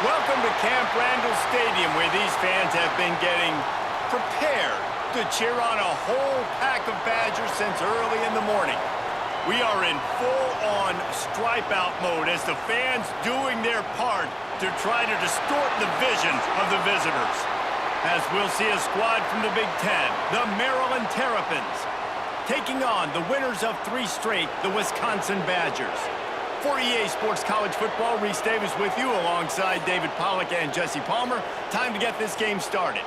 Welcome to Camp Randall Stadium, where these fans have been getting prepared to cheer on a whole pack of Badgers since early in the morning. We are in full-on stripe-out mode as the fans doing their part to try to distort the vision of the visitors. As we'll see a squad from the Big Ten, the Maryland Terrapins, taking on the winners of 3 straight, the Wisconsin Badgers. For EA Sports College Football, Reese Davis with you alongside David Pollack and Jesse Palmer. Time to get this game started.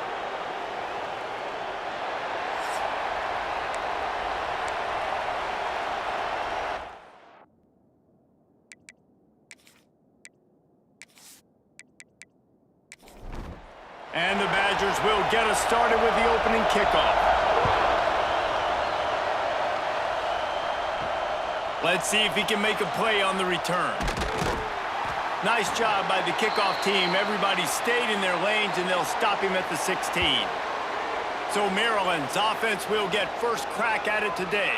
And the Badgers will get us started with the opening kickoff. Let's see if he can make a play on the return. Nice job by the kickoff team. Everybody stayed in their lanes, and they'll stop him at the 16. So Maryland's offense will get first crack at it today.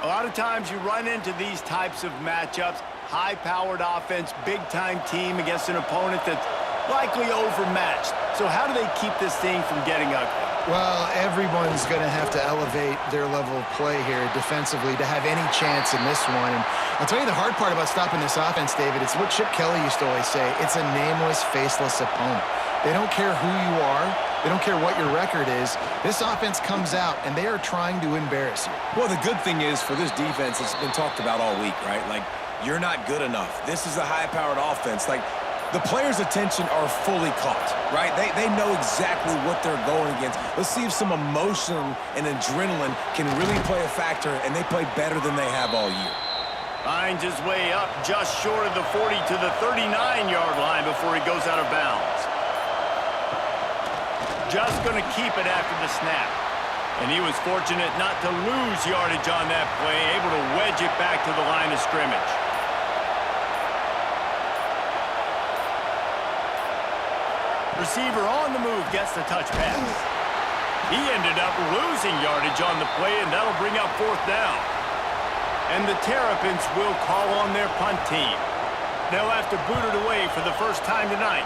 A lot of times you run into these types of matchups. High-powered offense, big-time team against an opponent that's likely overmatched. So how do they keep this thing from getting ugly? Well, everyone's going to have to elevate their level of play here defensively to have any chance in this one. And I'll tell you the hard part about stopping this offense, David, it's what Chip Kelly used to always say. It's a nameless, faceless opponent. They don't care who you are. They don't care what your record is. This offense comes out, and they are trying to embarrass you. Well, the good thing is for this defense, it's been talked about all week, right? Like, you're not good enough. This is a high-powered offense. Like, the players' attention are fully caught, right? They know exactly what they're going against. Let's see if some emotion and adrenaline can really play a factor, and they play better than they have all year. Finds his way up just short of the 40 to the 39-yard line before he goes out of bounds. Just going to keep it after the snap. And he was fortunate not to lose yardage on that play, able to wedge it back to the line of scrimmage. Receiver on the move gets the touch pass. He ended up losing yardage on the play, and that'll bring up 4th down. And the Terrapins will call on their punt team. They'll have to boot it away for the first time tonight.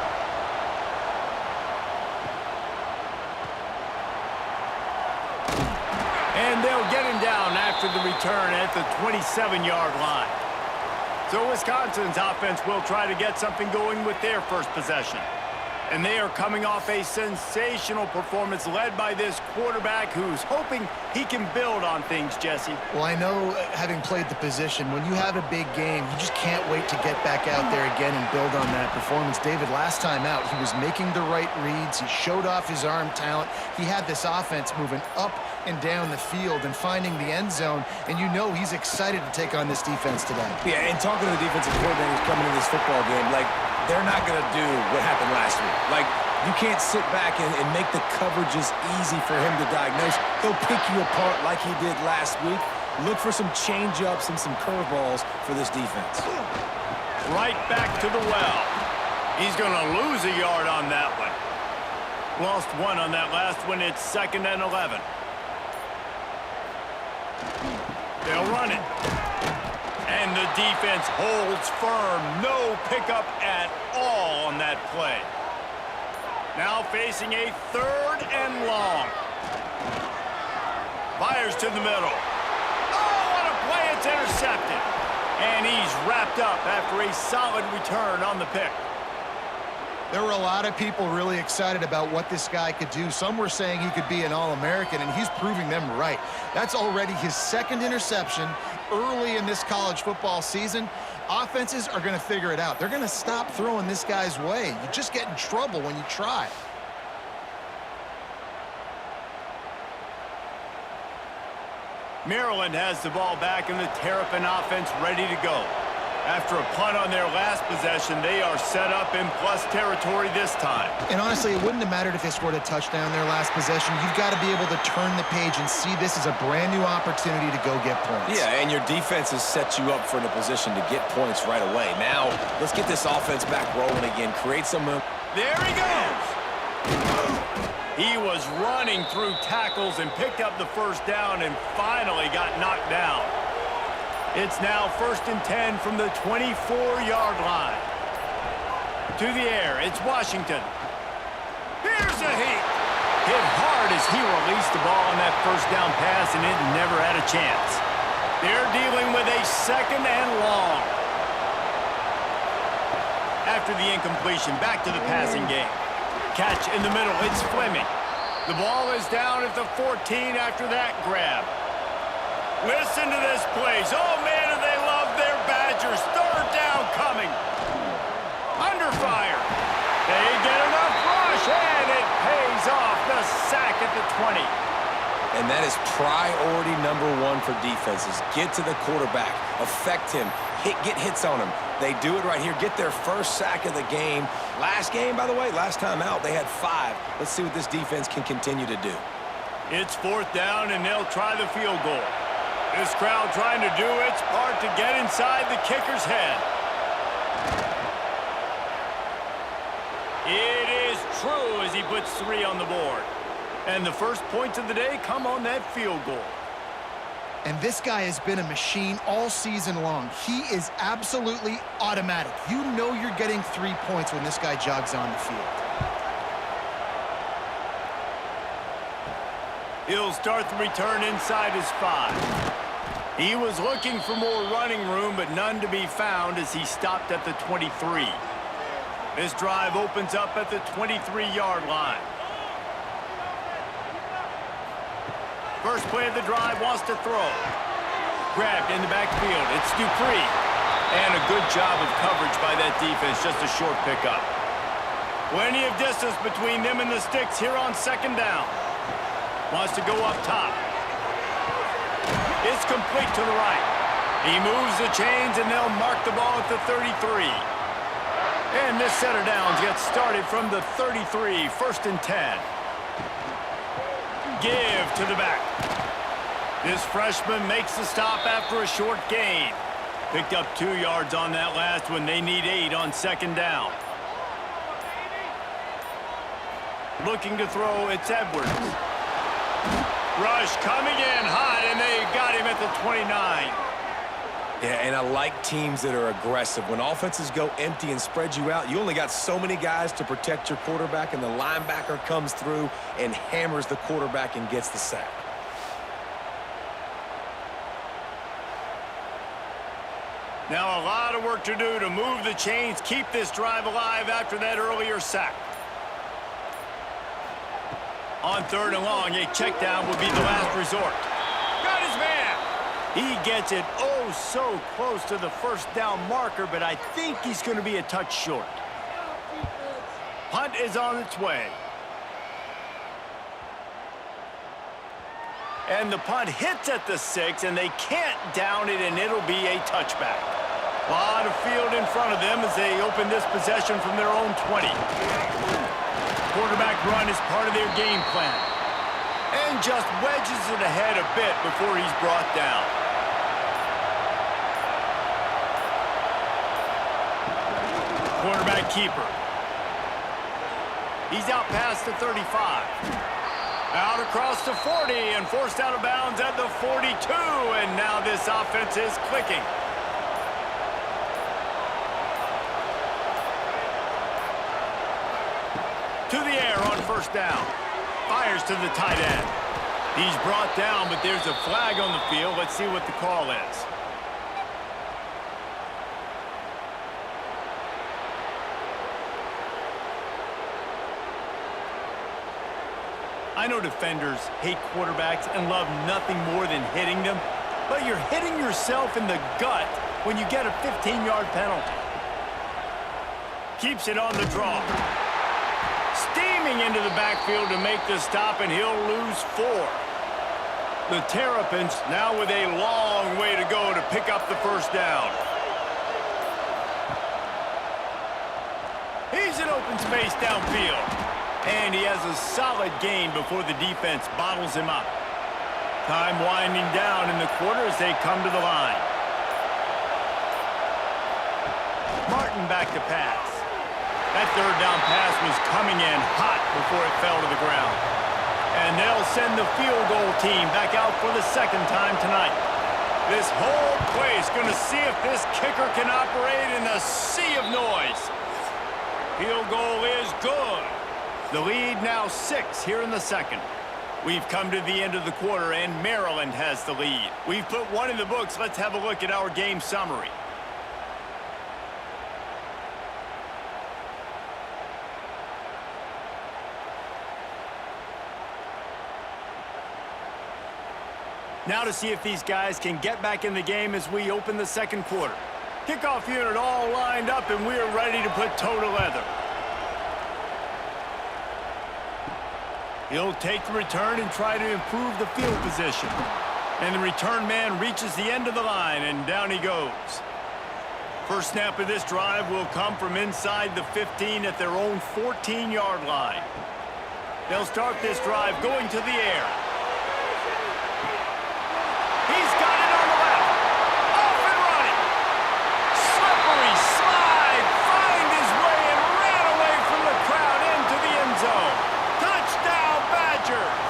And they'll get him down after the return at the 27-yard line. So Wisconsin's offense will try to get something going with their first possession. And they are coming off a sensational performance led by this quarterback who's hoping he can build on things, Jesse. Well, I know, having played the position, when you have a big game, you just can't wait to get back out there again and build on that performance. David, last time out, he was making the right reads. He showed off his arm talent. He had this offense moving up and down the field and finding the end zone, and you know he's excited to take on this defense today. Yeah, and talking to the defensive coordinators coming in this football game, like, they're not going to do what happened last week. Like, you can't sit back and make the coverages easy for him to diagnose. He'll pick you apart like he did last week. Look for some change-ups and some curveballs for this defense. Right back to the well. He's going to lose a yard on that one. Lost 1 on that last one. It's 2nd and 11. They'll run it. And the defense holds firm. No pickup at all on that play. Now facing a 3rd and long. Fires to the middle. Oh, what a play. It's intercepted. And he's wrapped up after a solid return on the pick. There were a lot of people really excited about what this guy could do. Some were saying he could be an All-American, and he's proving them right. That's already his 2nd interception early in this college football season. Offenses are going to figure it out. They're going to stop throwing this guy's way. You just get in trouble when you try. Maryland has the ball back, and the Terrapin offense ready to go. After a punt on their last possession, they are set up in plus territory this time. And honestly, it wouldn't have mattered if they scored a touchdown their last possession. You've got to be able to turn the page and see this as a brand new opportunity to go get points. Yeah, and your defense has set you up for the position to get points right away. Now, let's get this offense back rolling again. Create some... There he goes! He was running through tackles and picked up the first down and finally got knocked down. It's now 1st and 10 from the 24-yard line. To the air, it's Washington. Here's a heat. Hit hard as he released the ball on that first down pass, and it never had a chance. They're dealing with a second and long. After the incompletion, back to the passing game. Catch in the middle, it's Fleming. The ball is down at the 14 after that grab. Listen to this place. Oh, man, do they love their Badgers. Third down coming. Under fire. They get enough rush, and it pays off. The sack at the 20. And that is priority number one for defenses. Get to the quarterback. Affect him. Get hits on him. They do it right here. Get their first sack of the game. Last game, by the way, last time out, they had 5. Let's see what this defense can continue to do. It's fourth down, and they'll try the field goal. This crowd trying to do its part to get inside the kicker's head. It is true as he puts 3 on the board. And the first points of the day come on that field goal. And this guy has been a machine all season long. He is absolutely automatic. You know you're getting 3 points when this guy jogs on the field. He'll start the return inside his 5. He was looking for more running room, but none to be found as he stopped at the 23. This drive opens up at the 23-yard line. First play of the drive, wants to throw. Grabbed in the backfield. It's Dupree. And a good job of coverage by that defense. Just a short pickup. Plenty of distance between them and the sticks here on second down. Wants to go up top. It's complete to the right. He moves the chains, and they'll mark the ball at the 33. And this set of downs gets started from the 33, first and 10. Give to the back. This freshman makes the stop after a short gain. Picked up 2 yards on that last one. They need 8 on second down. Looking to throw, it's Edwards. Rush coming in hot, and they got him at the 29. Yeah, and I like teams that are aggressive. When offenses go empty and spread you out, you only got so many guys to protect your quarterback, and the linebacker comes through and hammers the quarterback and gets the sack. Now a lot of work to do to move the chains, keep this drive alive after that earlier sack. On third and long, a check down will be the last resort. Got his man. He gets it oh so close to the first down marker, but I think he's going to be a touch short. Punt is on its way. And the punt hits at the 6, and they can't down it, and it'll be a touchback. A lot of field in front of them as they open this possession from their own 20. Quarterback run is part of their game plan. And just wedges it ahead a bit before he's brought down. Quarterback keeper. He's out past the 35. Out across the 40 and forced out of bounds at the 42. And now this offense is clicking. To the air on first down. Fires to the tight end. He's brought down, but there's a flag on the field. Let's see what the call is. I know defenders hate quarterbacks and love nothing more than hitting them, but you're hitting yourself in the gut when you get a 15-yard penalty. Keeps it on the draw. Steaming into the backfield to make the stop, and he'll lose 4. The Terrapins now with a long way to go to pick up the first down. He's in open space downfield. And he has a solid gain before the defense bottles him up. Time winding down in the quarter as they come to the line. Martin back to pass. That third down pass was coming in hot before it fell to the ground. And they'll send the field goal team back out for the second time tonight. This whole place going to see if this kicker can operate in the sea of noise. Field goal is good. The lead now 6 here in the second. We've come to the end of the quarter, and Maryland has the lead. We've put one in the books. Let's have a look at our game summary. Now to see if these guys can get back in the game as we open the second quarter. Kickoff unit all lined up, and we're ready to put toe to leather. He'll take the return and try to improve the field position. And the return man reaches the end of the line, and down he goes. First snap of this drive will come from inside the 15 at their own 14-yard line. They'll start this drive going to the air. He's got it on the left. Off and running. Slippery slide. Find his way and ran away from the crowd into the end zone. Touchdown, Badgers.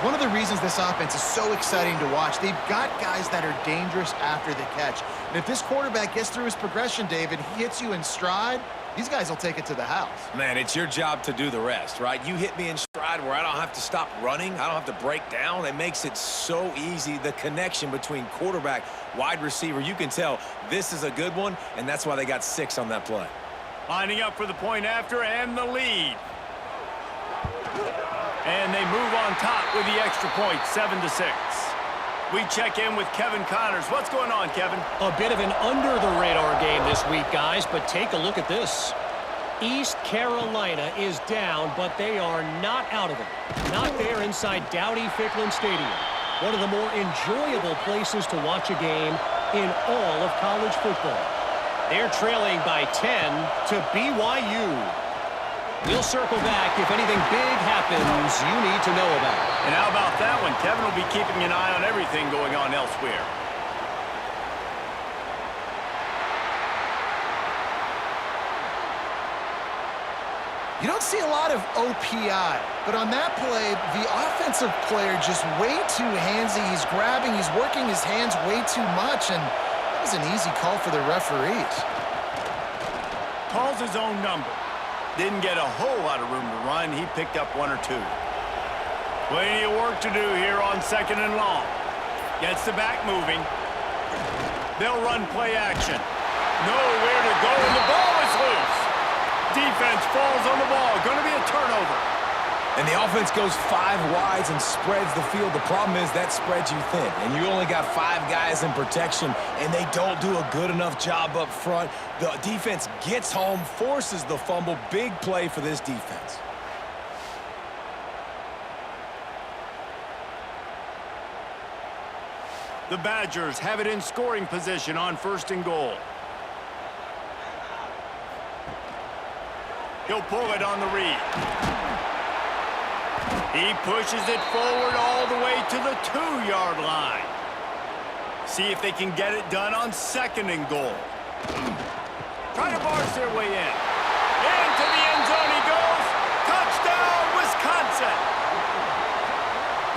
One of the reasons this offense is so exciting to watch, they've got guys that are dangerous after the catch. And if this quarterback gets through his progression, David, he hits you in stride, these guys will take it to the house. Man, it's your job to do the rest, right? You hit me in stride where I don't have to stop running. I don't have to break down. It makes it so easy. The connection between quarterback, wide receiver, you can tell this is a good one, and that's why they got 6 on that play. Lining up for the point after and the lead. And they move on top with the extra point, 7-6. We check in with Kevin Connors. What's going on, Kevin? A bit of an under-the-radar game this week, guys, but take a look at this. East Carolina is down, but they are not out of it. Not there inside Dowdy-Ficklin Stadium. One of the more enjoyable places to watch a game in all of college football. They're trailing by 10 to BYU. We'll circle back if anything big happens you need to know about. And how about that one? Kevin will be keeping an eye on everything going on elsewhere. You don't see a lot of OPI, but on that play, the offensive player just way too handsy. He's grabbing, he's working his hands way too much, and that was an easy call for the referees. Calls his own number. Didn't get a whole lot of room to run. He picked up 1 or 2. Plenty of work to do here on 2nd and long. Gets the back moving. They'll run play action. Nowhere to go, and the ball is loose. Defense falls on the ball. Going to be a turnover. And the offense goes 5 wides and spreads the field. The problem is that spreads you thin, and you only got 5 guys in protection, and they don't do a good enough job up front. The defense gets home, forces the fumble. Big play for this defense. The Badgers have it in scoring position on 1st and goal. He'll pull it on the read. He pushes it forward all the way to the 2-yard line. See if they can get it done on 2nd and goal. Try to barge their way in. Into the end zone he goes. Touchdown, Wisconsin.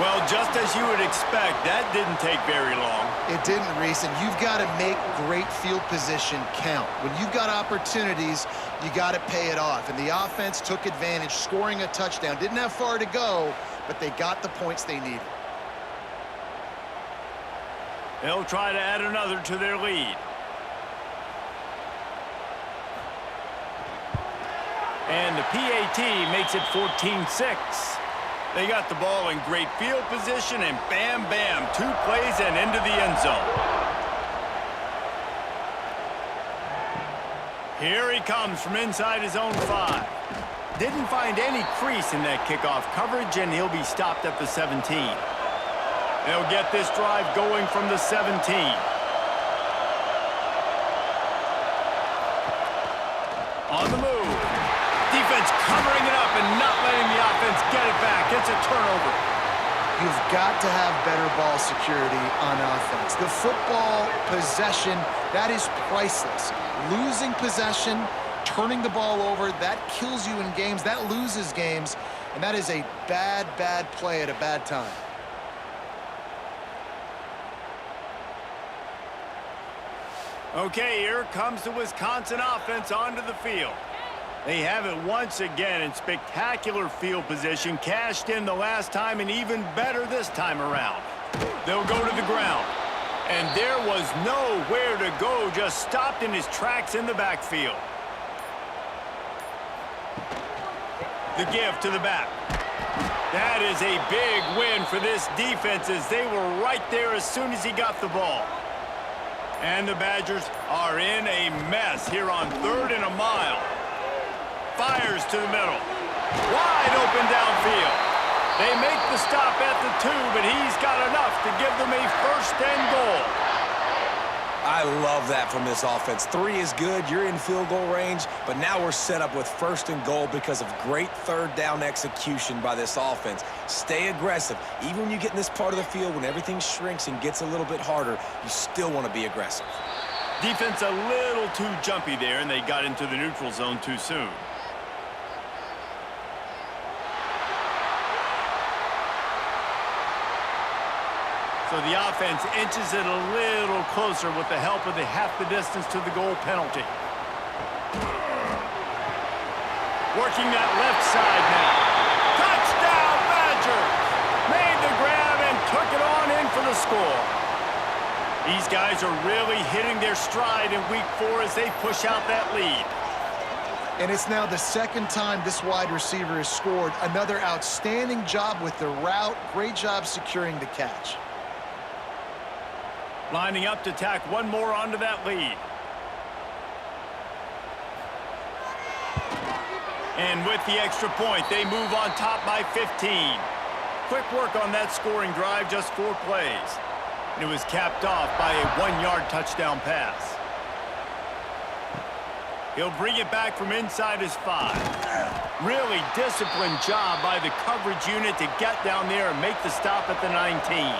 Well, just as you would expect, that didn't take very long. It didn't, Reese, and you've got to make great field position count. When you've got opportunities, you got to pay it off. And the offense took advantage, scoring a touchdown. Didn't have far to go, but they got the points they needed. They'll try to add another to their lead. And the PAT makes it 14-6. They got the ball in great field position, and bam, bam, 2 plays and into the end zone. Here he comes from inside his own 5. Didn't find any crease in that kickoff coverage, and he'll be stopped at the 17. They'll get this drive going from the 17. On the move. Defense covering it up and not letting the offense get it back. It's a turnover. You've got to have better ball security on offense. The football possession, that is priceless. Losing possession, turning the ball over, that kills you in games, that loses games, and that is a bad, bad play at a bad time. Okay, here comes the Wisconsin offense onto the field. They have it once again in spectacular field position, cashed in the last time and even better this time around. They'll go to the ground. And there was nowhere to go, just stopped in his tracks in the backfield. The give to the back. That is a big win for this defense as they were right there as soon as he got the ball. And the Badgers are in a mess here on 3rd and a mile. Fires to the middle. Wide open downfield. They make the stop at the 2, but he's got enough to give them a 1st and goal. I love that from this offense. 3 is good, you're in field goal range, but now we're set up with 1st and goal because of great 3rd down execution by this offense. Stay aggressive. Even when you get in this part of the field, when everything shrinks and gets a little bit harder, you still want to be aggressive. Defense a little too jumpy there, and they got into the neutral zone too soon. So the offense inches it a little closer with the help of the half the distance to the goal penalty. Working that left side now. Touchdown, Badgers! Made the grab and took it on in for the score. These guys are really hitting their stride in week 4 as they push out that lead. And it's now the 2nd time this wide receiver has scored. Another outstanding job with the route. Great job securing the catch. Lining up to tack one more onto that lead. And with the extra point, they move on top by 15. Quick work on that scoring drive, just 4 plays. And it was capped off by a 1-yard touchdown pass. He'll bring it back from inside his 5. Really disciplined job by the coverage unit to get down there and make the stop at the 19.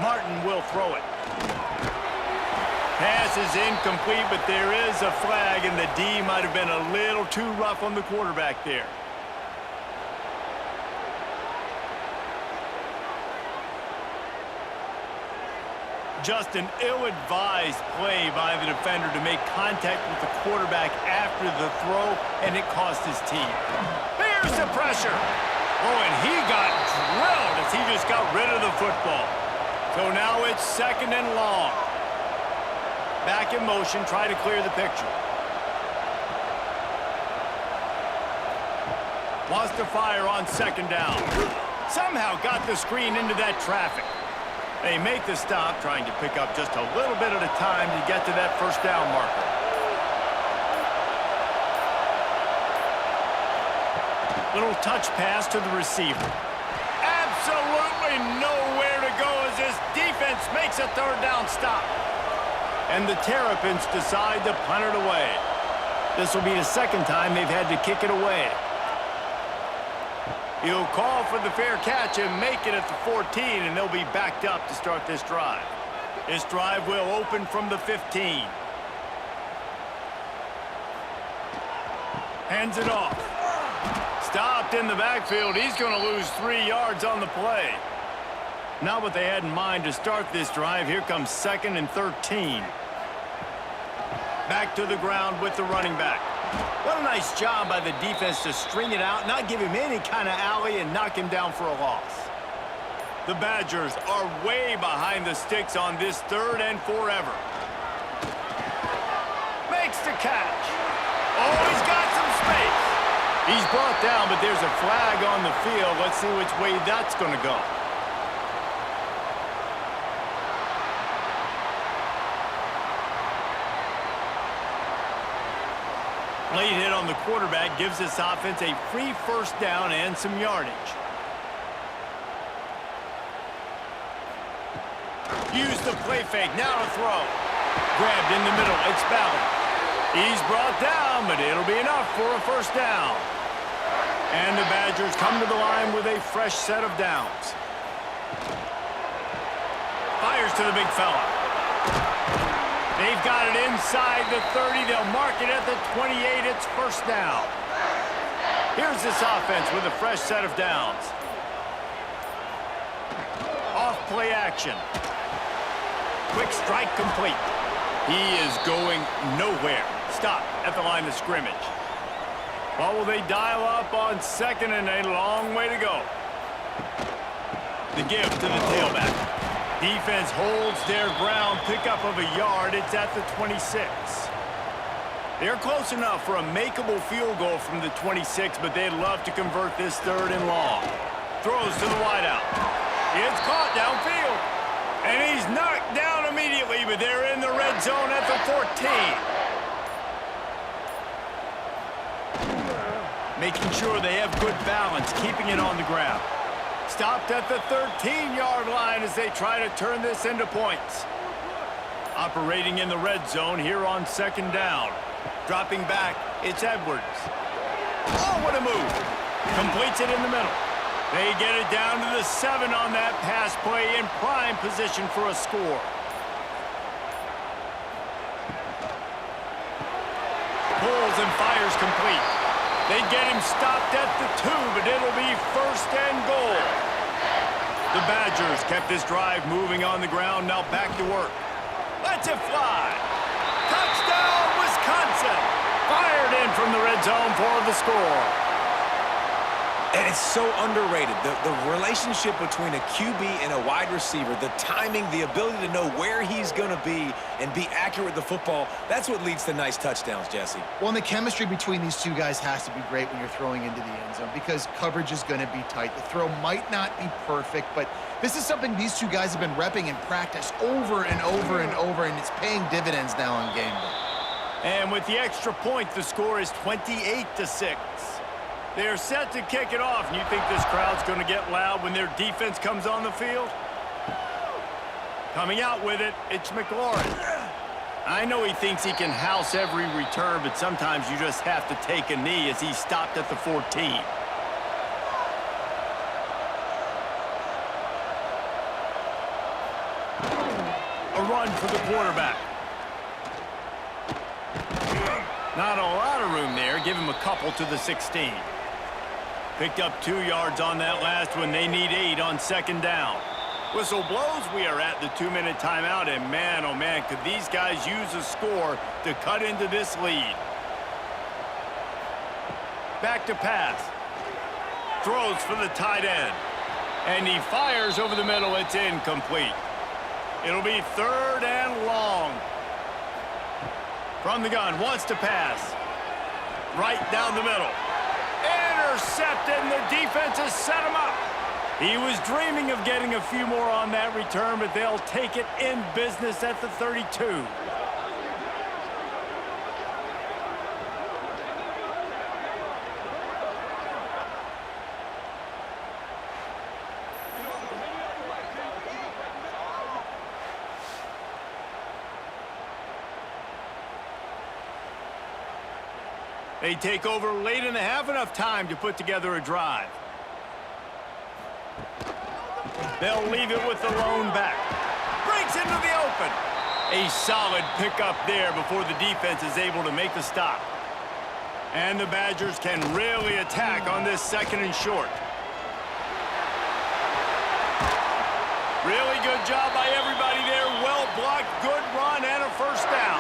Martin will throw it. Pass is incomplete, but there is a flag, and the D might have been a little too rough on the quarterback there. Just an ill-advised play by the defender to make contact with the quarterback after the throw, and it cost his team. Here's the pressure. Oh, and he got drilled as he just got rid of the football. So now it's 2nd and long. Back in motion, try to clear the picture. Wants to fire on 2nd down. Somehow got the screen into that traffic. They make the stop, trying to pick up just a little bit at a time to get to that 1st down marker. Little touch pass to the receiver. Absolutely nowhere to go as this defense makes a 3rd down stop. And the Terrapins decide to punt it away. This will be the 2nd time they've had to kick it away. He'll call for the fair catch and make it at the 14, and they'll be backed up to start this drive. This drive will open from the 15. Hands it off. Stopped in the backfield. He's going to lose 3 yards on the play. Not what they had in mind to start this drive. Here comes 2nd and 13. Back to the ground with the running back. What a nice job by the defense to string it out, not give him any kind of alley, and knock him down for a loss. The Badgers are way behind the sticks on this 3rd and forever. Makes the catch. Oh, he's got some space. He's brought down, but there's a flag on the field. Let's see which way that's going to go. Late hit on the quarterback gives this offense a free 1st down and some yardage. Use the play fake, now to throw. Grabbed in the middle, it's Ballard. He's brought down, but it'll be enough for a 1st down. And the Badgers come to the line with a fresh set of downs. Fires to the big fella. They've got it inside the 30. They'll mark it at the 28. It's 1st down. Here's this offense with a fresh set of downs. play action. Quick strike complete. He is going nowhere. Stop at the line of scrimmage. What will they dial up on second and a long way to go? The give to the tailback. Defense holds their ground, pickup of a yard. It's at the 26. They're close enough for a makeable field goal from the 26, but they'd love to convert this third and long. Throws to the wideout. It's caught downfield. And he's knocked down immediately, but they're in the red zone at the 14. Making sure they have good balance, keeping it on the ground. Stopped at the 13-yard line as they try to turn this into points. Operating in the red zone here on second down. Dropping back, it's Edwards. Oh, what a move. Completes it in the middle. They get it down to the 7 on that pass play in prime position for a score. Pulls and fires complete. They get him stopped at the 2, but it'll be first and goal. The Badgers kept this drive moving on the ground, now back to work. Lets it fly. Touchdown, Wisconsin. Fired in from the red zone for the score. And it's so underrated. The relationship between a QB and a wide receiver, the timing, the ability to know where he's going to be and be accurate with the football, that's what leads to nice touchdowns, Jesse. Well, and the chemistry between these two guys has to be great when you're throwing into the end zone because coverage is going to be tight. The throw might not be perfect, but this is something these two guys have been repping in practice over and over and over, and it's paying dividends now on game day. And with the extra point, the score is 28-6. They're set to kick it off, and you think this crowd's going to get loud when their defense comes on the field? Coming out with it, it's McLaurin. I know he thinks he can house every return, but sometimes you just have to take a knee as he stopped at the 14. A run for the quarterback. Not a lot of room there. Give him a couple to the 16. Picked up 2 yards on that last one. They need 8 on second down. Whistle blows. We are at the 2-minute timeout, and man, oh man, could these guys use a score to cut into this lead. Back to pass. Throws for the tight end. And he fires over the middle. It's incomplete. It'll be third and long. From the gun, wants to pass. Right down the middle. Intercepted, and the defense has set him up. He was dreaming of getting a few more on that return, but they'll take it in business at the 32. They take over late in the half, enough time to put together a drive. They'll leave it with the lone back. Breaks into the open. A solid pickup there before the defense is able to make the stop. And the Badgers can really attack on this second and short. Really good job by everybody there. Well blocked, good run, and a first down.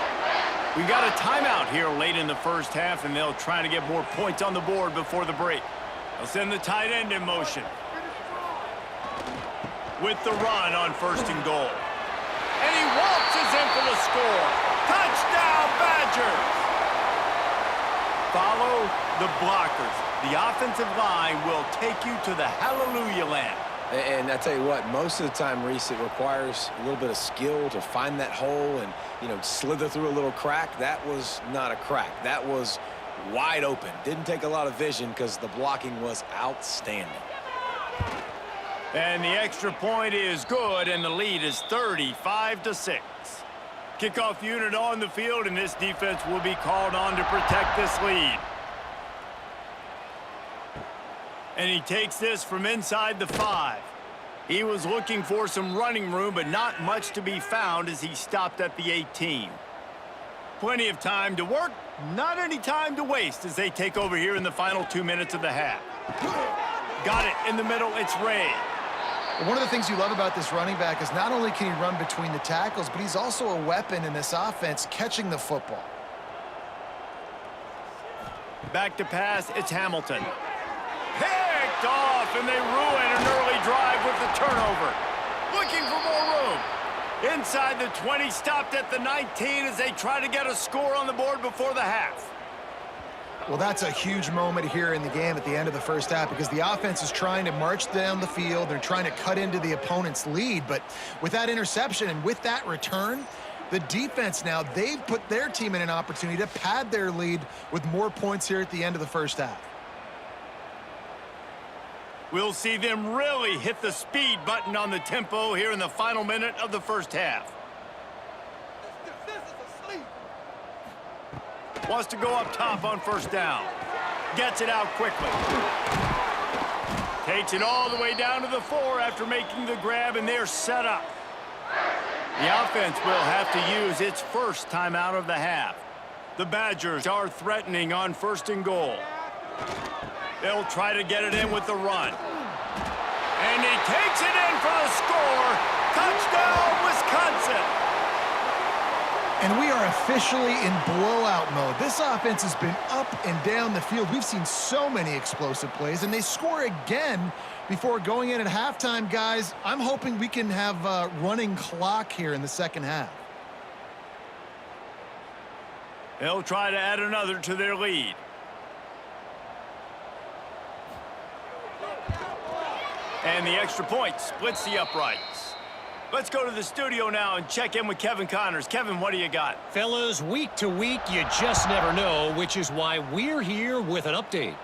We got a timeout here late in the first half, and they'll try to get more points on the board before the break. They'll send the tight end in motion. With the run on first and goal. And he waltzes in for the score. Touchdown, Badgers! Follow the blockers. The offensive line will take you to the hallelujah land. And I tell you what, most of the time, Reese, it requires a little bit of skill to find that hole and, you know, slither through a little crack. That was not a crack. That was wide open. Didn't take a lot of vision because the blocking was outstanding. And the extra point is good, and the lead is 35-6. Kickoff unit on the field, and this defense will be called on to protect this lead. And he takes this from inside the 5. He was looking for some running room, but not much to be found as he stopped at the 18. Plenty of time to work, not any time to waste as they take over here in the final 2 minutes of the half. Got it in the middle, it's Ray. One of the things you love about this running back is not only can he run between the tackles, but he's also a weapon in this offense catching the football. Back to pass, it's Hamilton. Picked off, and they ruin an early drive with the turnover. Looking for more room. Inside the 20, stopped at the 19 as they try to get a score on the board before the half. Well, that's a huge moment here in the game at the end of the first half because the offense is trying to march down the field. They're trying to cut into the opponent's lead. But with that interception and with that return, the defense now, they've put their team in an opportunity to pad their lead with more points here at the end of the first half. We'll see them really hit the speed button on the tempo here in the final minute of the first half. Wants to go up top on first down. Gets it out quickly. Takes it all the way down to the 4 after making the grab, and they're set up. The offense will have to use its first timeout of the half. The Badgers are threatening on 1st and goal. They'll try to get it in with the run. And he takes it in for the score. Touchdown, Wisconsin. And we are officially in blowout mode. This offense has been up and down the field. We've seen so many explosive plays, and they score again before going in at halftime, guys. I'm hoping we can have a running clock here in the second half. They'll try to add another to their lead. And the extra point splits the uprights. Let's go to the studio now and check in with Kevin Connors. Kevin, what do you got? Fellas, week to week, you just never know, which is why we're here with an update.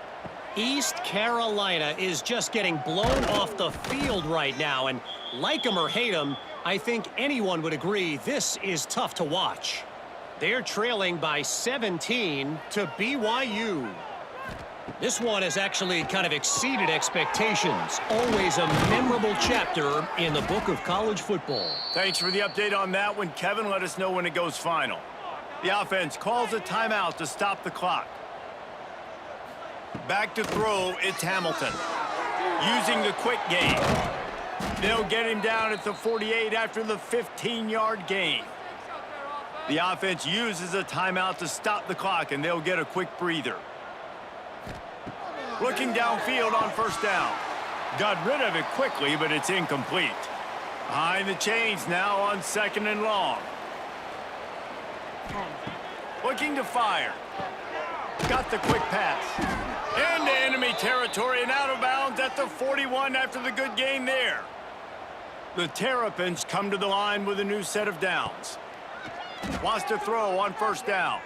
East Carolina is just getting blown off the field right now, and like them or hate them, I think anyone would agree this is tough to watch. They're trailing by 17 to BYU. This one has actually kind of exceeded expectations. Always a memorable chapter in the book of college football. Thanks for the update on that one, Kevin. Let us know when it goes final. The offense calls a timeout to stop the clock. Back to throw, it's Hamilton. Using the quick game. They'll get him down at the 48 after the 15-yard gain. The offense uses a timeout to stop the clock, and they'll get a quick breather. Looking downfield on first down. Got rid of it quickly, but it's incomplete. Behind the chains now on 2nd and long. Looking to fire. Got the quick pass. Into enemy territory and out of bounds at the 41 after the good gain there. The Terrapins come to the line with a new set of downs. Wants to throw on first down.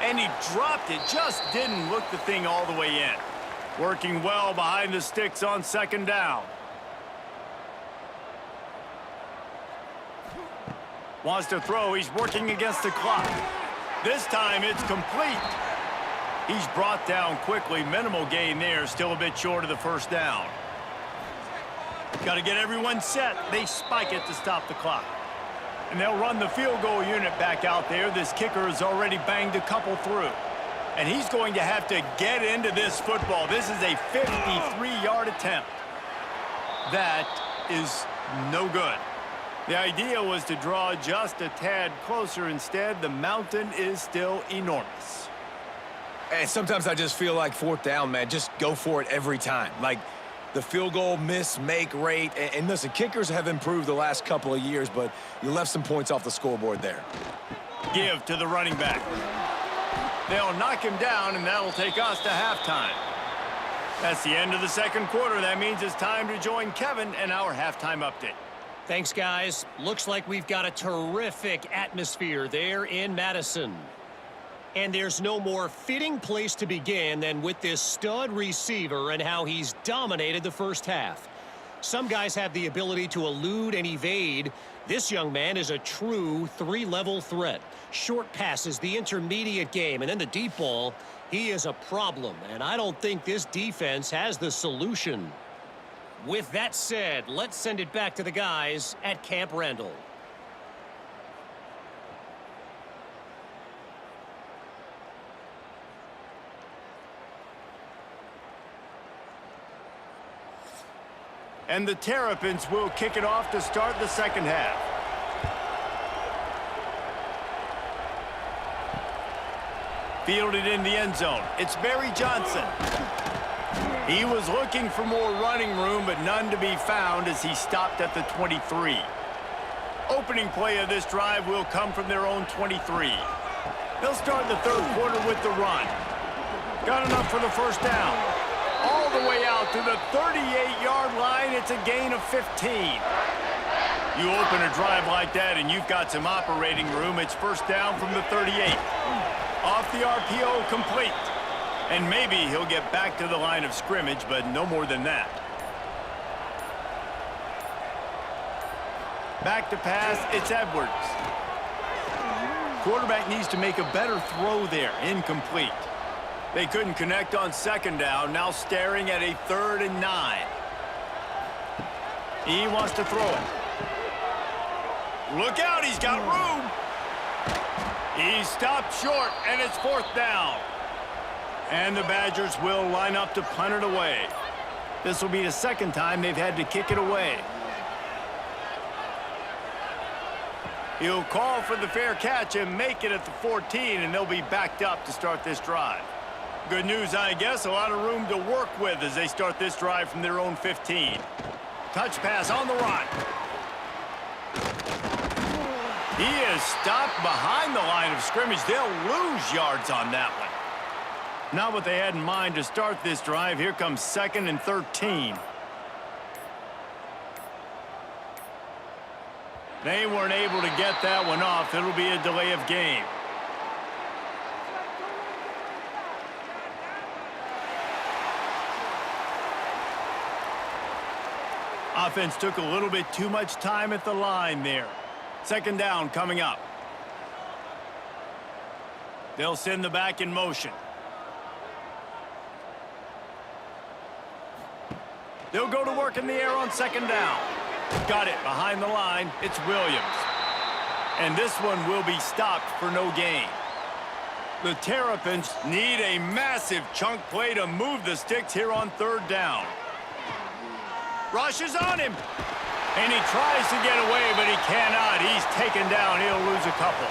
And he dropped it, just didn't look the thing all the way in. Working well behind the sticks on 2nd down. Wants to throw, he's working against the clock. This time it's complete. He's brought down quickly, minimal gain there, still a bit short of the first down. Got to get everyone set. They spike it to stop the clock. And they'll run the field goal unit back out there. This kicker has already banged a couple through. And he's going to have to get into this football. This is a 53-yard attempt. That is no good. The idea was to draw just a tad closer. Instead, the mountain is still enormous. And sometimes I just feel like 4th down, man, just go for it every time. Like, the field goal miss-make rate. And listen, kickers have improved the last couple of years, but you left some points off the scoreboard there. Give to the running back. They'll knock him down, and that'll take us to halftime. That's the end of the 2nd quarter. That means it's time to join Kevin and our halftime update. Thanks, guys. Looks like we've got a terrific atmosphere there in Madison. And there's no more fitting place to begin than with this stud receiver and how he's dominated the first half. Some guys have the ability to elude and evade. This young man is a true 3-level threat. Short passes, the intermediate game, and then the deep ball. He is a problem, and I don't think this defense has the solution. With that said, let's send it back to the guys at Camp Randall. And the Terrapins will kick it off to start the second half. Fielded in the end zone. It's Barry Johnson. He was looking for more running room, but none to be found as he stopped at the 23. Opening play of this drive will come from their own 23. They'll start the third quarter with the run. Got enough for the first down. All the way out to the 38-yard line. It's a gain of 15. You open a drive like that and you've got some operating room. It's first down from the 38. Off the RPO, complete. And maybe he'll get back to the line of scrimmage, but no more than that. Back to pass, it's Edwards. Quarterback needs to make a better throw there. Incomplete. They couldn't connect on second down. Now staring at a 3rd and 9. He wants to throw it. Look out, he's got room. He stopped short, and it's 4th down. And the Badgers will line up to punt it away. This will be the second time they've had to kick it away. He'll call for the fair catch and make it at the 14, and they'll be backed up to start this drive. Good news, I guess, a lot of room to work with as they start this drive from their own 15. Touch pass on the run. He is stopped behind the line of scrimmage. They'll lose yards on that one. Not what they had in mind to start this drive. Here comes 2nd and 13. They weren't able to get that one off. It'll be a delay of game. Offense took a little bit too much time at the line there. Second down coming up. They'll send the back in motion. They'll go to work in the air on second down. Got it behind the line. It's Williams. And this one will be stopped for no gain. The Terrapins need a massive chunk play to move the sticks here on 3rd down. Rushes on him. And he tries to get away, but he cannot. He's taken down. He'll lose a couple.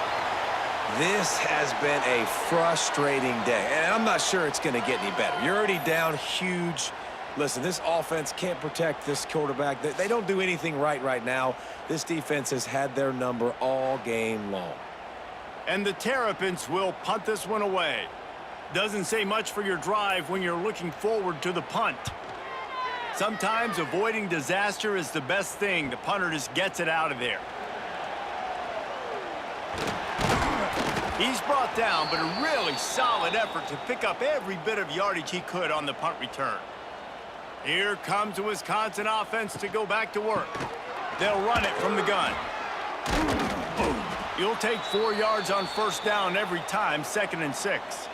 This has been a frustrating day, and I'm not sure it's going to get any better. You're already down huge. Listen, this offense can't protect this quarterback. They don't do anything right now. This defense has had their number all game long. And the Terrapins will punt this one away. Doesn't say much for your drive when you're looking forward to the punt. Sometimes avoiding disaster is the best thing. The punter just gets it out of there. He's brought down, but a really solid effort to pick up every bit of yardage he could on the punt return. Here comes the Wisconsin offense to go back to work. They'll run it from the gun. You'll take 4 yards on first down every time, 2nd and 6.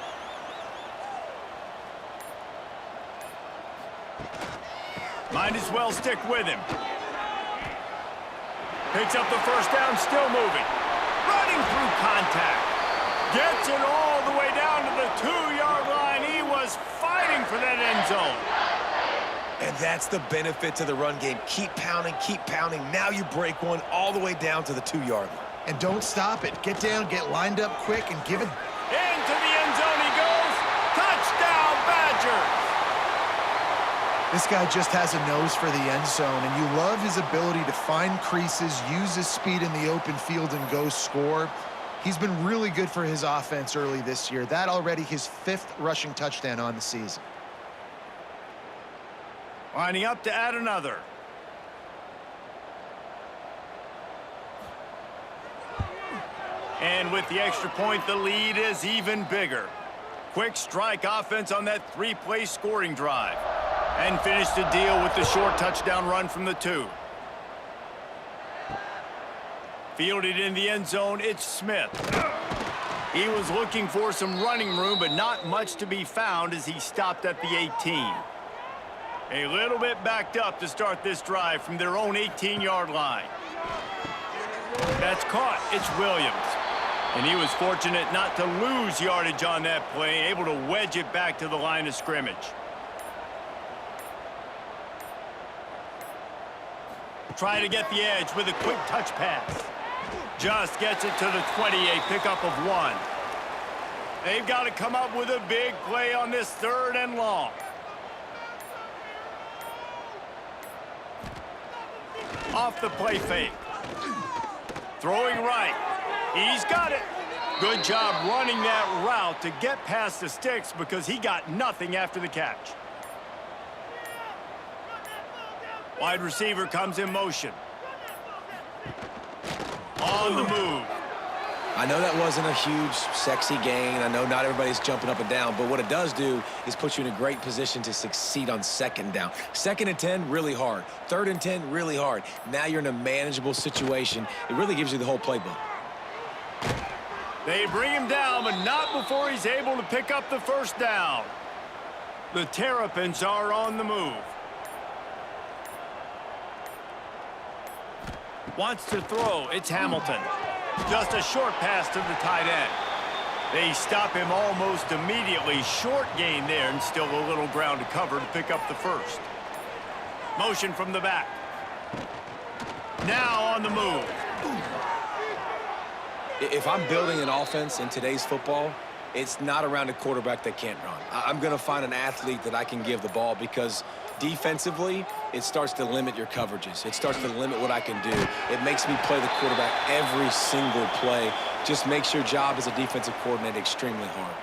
Might as well stick with him. Picks up the first down, still moving. Running through contact. Gets it all the way down to the 2-yard line. He was fighting for that end zone. And that's the benefit to the run game. Keep pounding, keep pounding. Now you break one all the way down to the 2-yard line. And don't stop it. Get down, get lined up quick, and give it. Into the end zone he goes. Touchdown, Badgers. This guy just has a nose for the end zone, and you love his ability to find creases, use his speed in the open field, and go score. He's been really good for his offense early this year. That already his 5th rushing touchdown on the season. Lining up to add another. And with the extra point, the lead is even bigger. Quick strike offense on that 3-play scoring drive. And finish the deal with the short touchdown run from the 2. Fielded in the end zone, it's Smith. He was looking for some running room, but not much to be found as he stopped at the 18. A little bit backed up to start this drive from their own 18-yard line. That's caught. It's Williams. And he was fortunate not to lose yardage on that play, able to wedge it back to the line of scrimmage. Try to get the edge with a quick touch pass. Just gets it to the 20, a pickup of 1. They've got to come up with a big play on this 3rd and long. Off the play fake. Throwing right. He's got it. Good job running that route to get past the sticks because he got nothing after the catch. Wide receiver comes in motion. On the move. I know that wasn't a huge, sexy gain. I know not everybody's jumping up and down, but what it does do is put you in a great position to succeed on 2nd down. 2nd and 10, really hard. 3rd and 10, really hard. Now you're in a manageable situation. It really gives you the whole playbook. They bring him down, but not before he's able to pick up the 1st down. The Terrapins are on the move. Wants to throw. It's Hamilton. Just a short pass to the tight end. They stop him almost immediately. Short gain there, and still a little ground to cover to pick up the 1st. Motion from the back. Now on the move. If I'm building an offense in today's football, it's not around a quarterback that can't run. I'm going to find an athlete that I can give the ball because defensively, it starts to limit your coverages. It starts to limit what I can do. It makes me play the quarterback every single play. Just makes your job as a defensive coordinator extremely hard.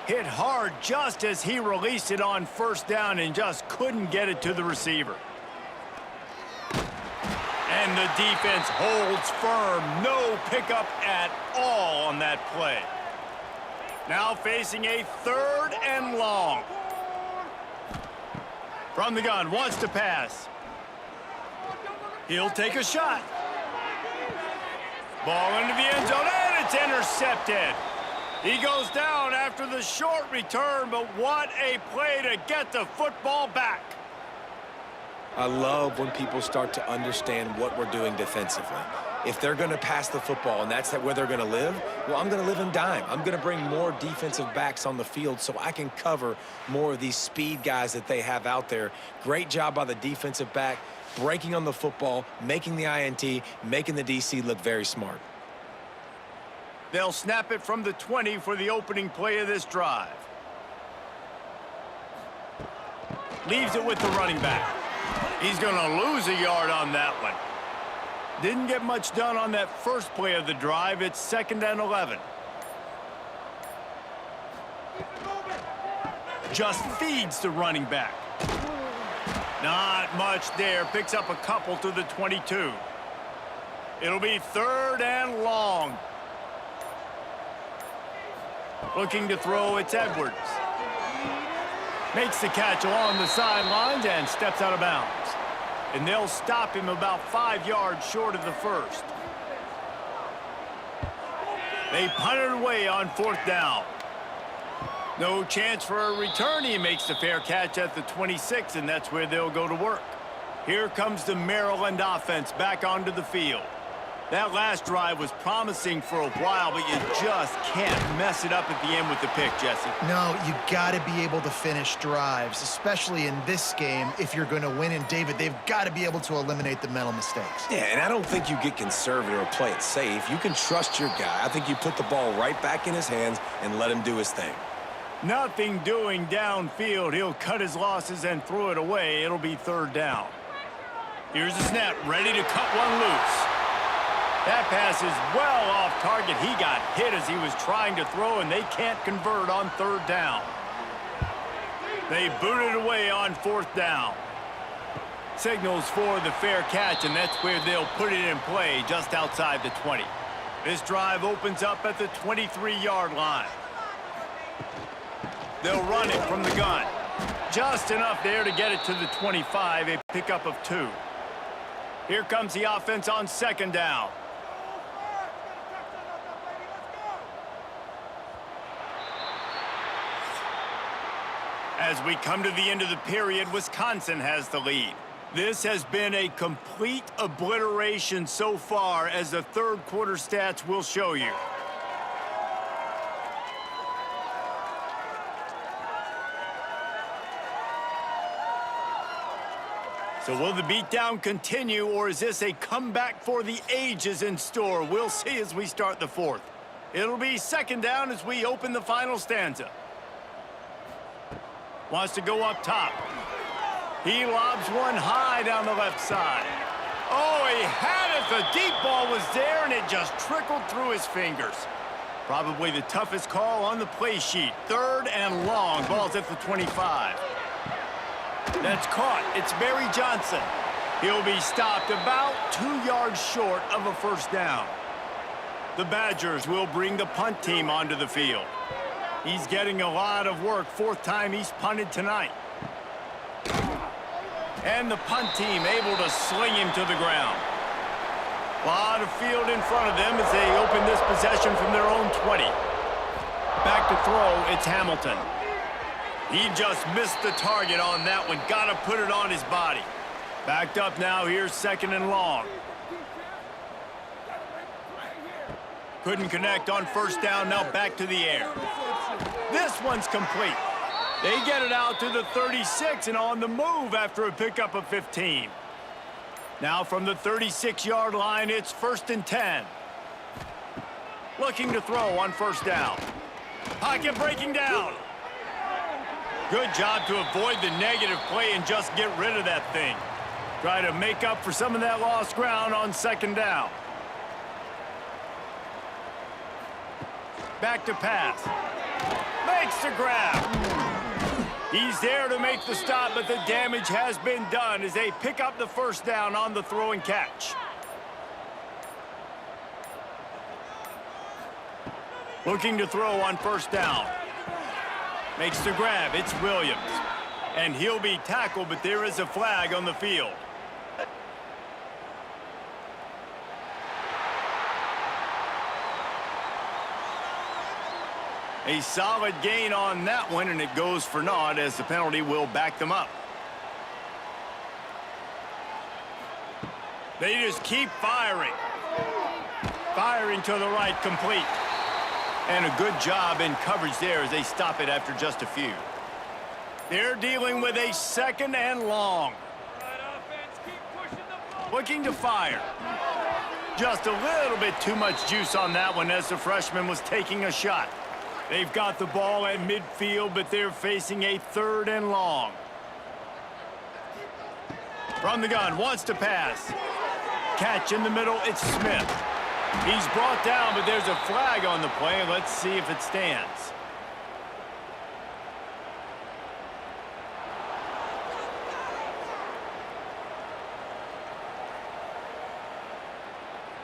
Hit hard just as he released it on 1st down and just couldn't get it to the receiver. And the defense holds firm. No pickup at all on that play. Now facing a 3rd and long. From the gun, wants to pass. He'll take a shot. Ball into the end zone, and it's intercepted. He goes down after the short return, but what a play to get the football back. I love when people start to understand what we're doing defensively. If they're going to pass the football and that's where they're going to live, well, I'm going to live in dime. I'm going to bring more defensive backs on the field so I can cover more of these speed guys that they have out there. Great job by the defensive back, breaking on the football, making the INT, making the DC look very smart. They'll snap it from the 20 for the opening play of this drive. Leaves it with the running back. He's going to lose a yard on that one. Didn't get much done on that first play of the drive. It's 2nd and 11. Just feeds the running back. Not much there. Picks up a couple to the 22. It'll be 3rd and long. Looking to throw, it's Edwards. Makes the catch along the sidelines and steps out of bounds. And they'll stop him about 5 yards short of the 1st. They punt it away on 4th down. No chance for a return. He makes the fair catch at the 26, and that's where they'll go to work. Here comes the Maryland offense back onto the field. That last drive was promising for a while, but you just can't mess it up at the end with the pick, Jesse. No, you got to be able to finish drives, especially in this game. If you're going to win, and David, they've got to be able to eliminate the mental mistakes. Yeah, and I don't think you get conservative or play it safe. You can trust your guy. I think you put the ball right back in his hands and let him do his thing. Nothing doing downfield. He'll cut his losses and throw it away. It'll be 3rd down. Here's the snap, ready to cut one loose. That pass is well off target. He got hit as he was trying to throw, and they can't convert on 3rd down. They boot it away on 4th down. Signals for the fair catch, and that's where they'll put it in play just outside the 20. This drive opens up at the 23-yard line. They'll run it from the gun. Just enough there to get it to the 25, a pickup of 2. Here comes the offense on 2nd down. As we come to the end of the period, Wisconsin has the lead. This has been a complete obliteration so far, as the 3rd quarter stats will show you. So will the beatdown continue, or is this a comeback for the ages in store? We'll see as we start the fourth. It'll be second down as we open the final stanza. Wants to go up top. He lobs one high down the left side. Oh, he had it. The deep ball was there, and it just trickled through his fingers. Probably the toughest call on the play sheet. Third and long. Ball's at the 25. That's caught. It's Barry Johnson. He'll be stopped about 2 yards short of a first down. The Badgers will bring the punt team onto the field. He's getting a lot of work. Fourth time he's punted tonight. And the punt team able to sling him to the ground. A lot of field in front of them as they open this possession from their own 20. Back to throw, it's Hamilton. He just missed the target on that one. Got to put it on his body. Backed up now, here's second and long. Couldn't connect on first down, now back to the air. This one's complete. They get it out to the 36 and on the move after a pickup of 15. Now from the 36-yard line, it's first and 10. Looking to throw on first down. Pocket breaking down. Good job to avoid the negative play and just get rid of that thing. Try to make up for some of that lost ground on second down. Back to pass. Makes the grab. He's there to make the stop, but the damage has been done as they pick up the first down on the throw and catch. Looking to throw on first down. Makes the grab. It's Williams. And he'll be tackled, but there is a flag on the field. A solid gain on that one, and it goes for naught as the penalty will back them up. They just keep firing. Firing to the right, complete. And a good job in coverage there as they stop it after just a few. They're dealing with a second and long. Looking to fire. Just a little bit too much juice on that one as the freshman was taking a shot. They've got the ball at midfield, but they're facing a third and long. From the gun, wants to pass. Catch in the middle, it's Smith. He's brought down, but there's a flag on the play. Let's see if it stands.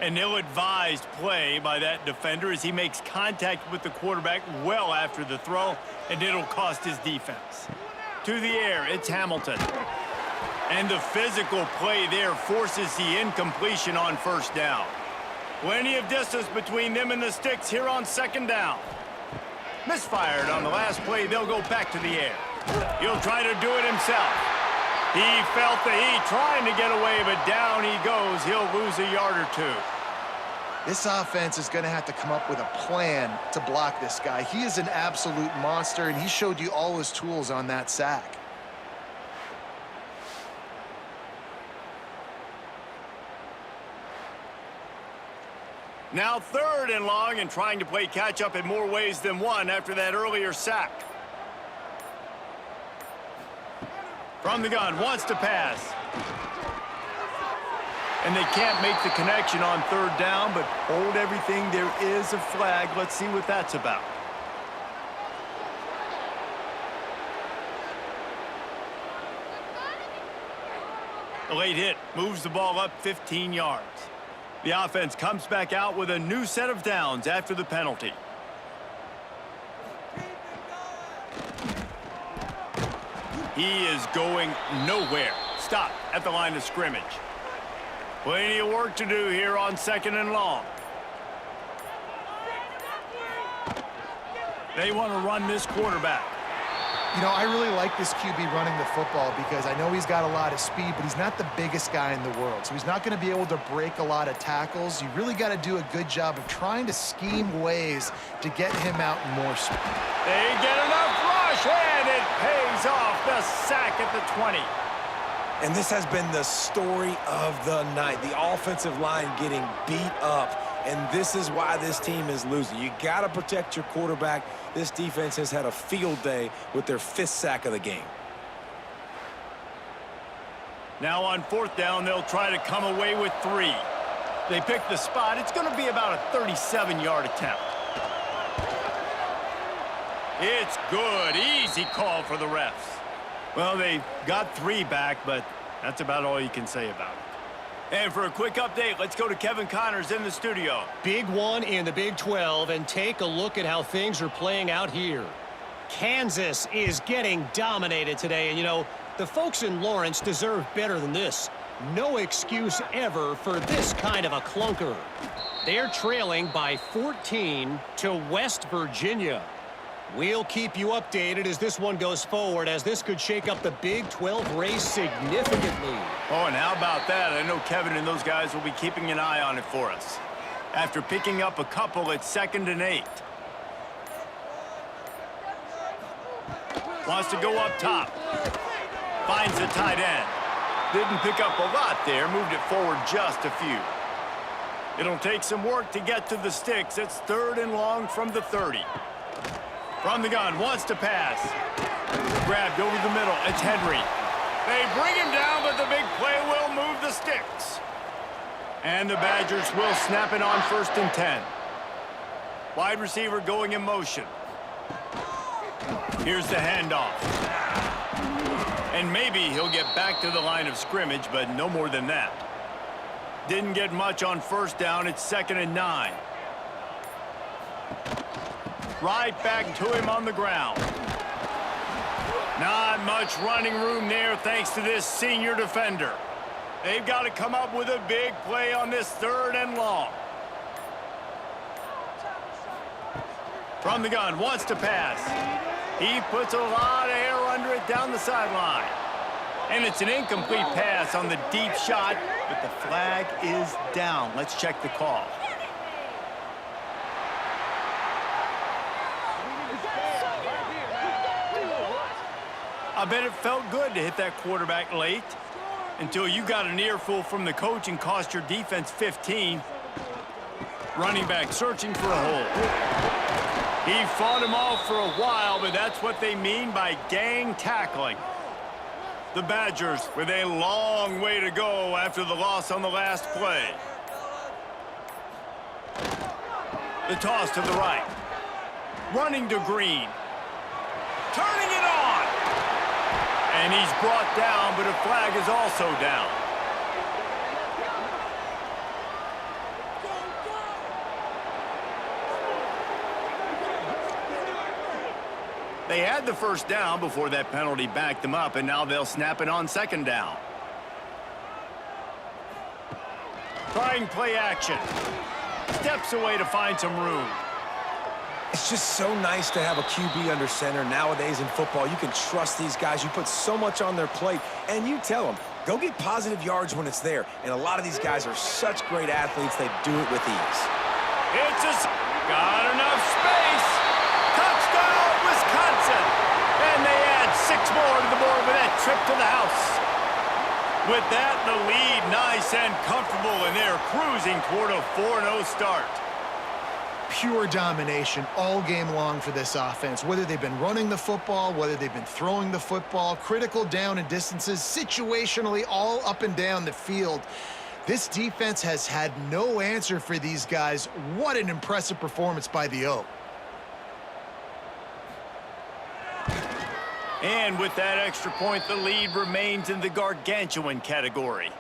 An ill-advised play by that defender as he makes contact with the quarterback well after the throw, and it'll cost his defense. To the air, it's Hamilton. And the physical play there forces the incompletion on first down. Plenty of distance between them and the sticks here on second down. Misfired on the last play, they'll go back to the air. He'll try to do it himself. He felt the heat trying to get away, but down he goes. He'll lose a yard or two. This offense is going to have to come up with a plan to block this guy. He is an absolute monster, and he showed you all his tools on that sack. Now third and long and trying to play catch-up in more ways than one after that earlier sack. From the gun, wants to pass. And they can't make the connection on third down, but hold everything. There is a flag. Let's see what that's about. A late hit moves the ball up 15 yards. The offense comes back out with a new set of downs after the penalty. He is going nowhere. Stop at the line of scrimmage. Plenty of work to do here on second and long. They want to run this quarterback. You know, I really like this QB running the football because I know he's got a lot of speed, but he's not the biggest guy in the world. So he's not going to be able to break a lot of tackles. You really got to do a good job of trying to scheme ways to get him out more speed. They get enough rush, and it pays off. The sack at the 20. And this has been the story of the night. The offensive line getting beat up. And this is why this team is losing. You got to protect your quarterback. This defense has had a field day with their 5th sack of the game. Now on 4th down, they'll try to come away with 3. They pick the spot. It's going to be about a 37-yard attempt. It's good. Easy call for the refs. Well, they got 3 back, but that's about all you can say about it. And for a quick update, let's go to Kevin Connors in the studio. Big one in the Big 12, and take a look at how things are playing out here. Kansas is getting dominated today, and you know, the folks in Lawrence deserve better than this. No excuse ever for this kind of a clunker. They're trailing by 14 to West Virginia. We'll keep you updated as this one goes forward, as this could shake up the Big 12 race significantly. Oh, and how about that? I know Kevin and those guys will be keeping an eye on it for us. After picking up a couple at 2nd and 8. Wants to go up top. Finds the tight end. Didn't pick up a lot there, moved it forward just a few. It'll take some work to get to the sticks. It's 3rd and long from the 30. From the gun, wants to pass. Grabbed over the middle, it's Henry. They bring him down, but the big play will move the sticks. And the Badgers will snap it on 1st and 10. Wide receiver going in motion. Here's the handoff. And maybe he'll get back to the line of scrimmage, but no more than that. Didn't get much on 1st down. It's 2nd and 9. Right back to him on the ground. Not much running room there thanks to this senior defender. They've got to come up with a big play on this 3rd and long. From the gun, wants to pass. He puts a lot of air under it down the sideline. And it's an incomplete pass on the deep shot, but the flag is down. Let's check the call. I bet it felt good to hit that quarterback late until you got an earful from the coach and cost your defense 15. Running back searching for a hole. He fought him off for a while, but that's what they mean by gang tackling. The Badgers with a long way to go after the loss on the last play. The toss to the right. Running to Green. Turning it on. And he's brought down, but a flag is also down. They had the 1st down before that penalty backed them up, and now they'll snap it on 2nd down. Trying play action. Steps away to find some room. It's just so nice to have a QB under center nowadays in football. You can trust these guys. You put so much on their plate, and you tell them, go get positive yards when it's there. And a lot of these guys are such great athletes, they do it with ease. It's just got enough space. Touchdown, Wisconsin. And they add 6 more to the board with that trip to the house. With that, the lead nice and comfortable, and they're cruising toward a 4-0 start. Pure domination all game long for this offense. Whether they've been running the football, whether they've been throwing the football, critical down and distances, situationally all up and down the field. This defense has had no answer for these guys. What an impressive performance by the O. And with that extra point, the lead remains in the gargantuan category.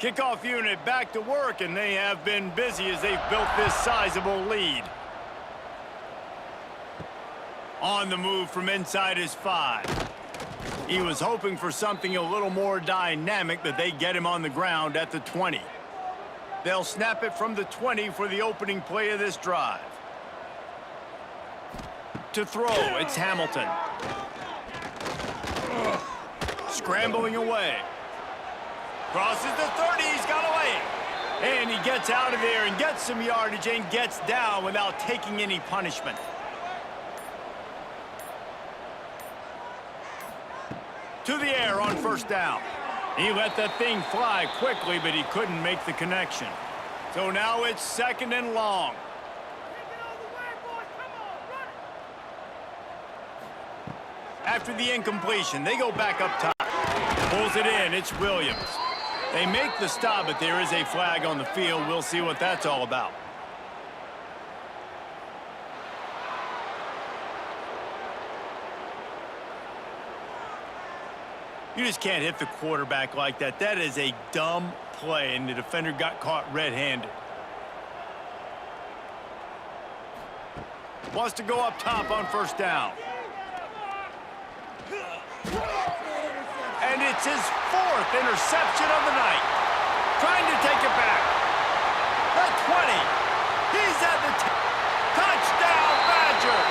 Kickoff unit back to work, and they have been busy as they've built this sizable lead. On the move from inside his 5. He was hoping for something a little more dynamic, but they get him on the ground at the 20. They'll snap it from the 20 for the opening play of this drive. To throw, it's Hamilton. Scrambling away. Crosses the 30, he's got away. And he gets out of there and gets some yardage and gets down without taking any punishment. To the air on 1st down. He let that thing fly quickly, but he couldn't make the connection. So now it's 2nd and long. After the incompletion, they go back up top. Pulls it in. It's Williams. They make the stop, but there is a flag on the field. We'll see what that's all about. You just can't hit the quarterback like that. That is a dumb play, and the defender got caught red-handed. Wants to go up top on 1st down. And it's his 4th interception of the night. Trying to take it back. The 20. He's at the touchdown, Badgers.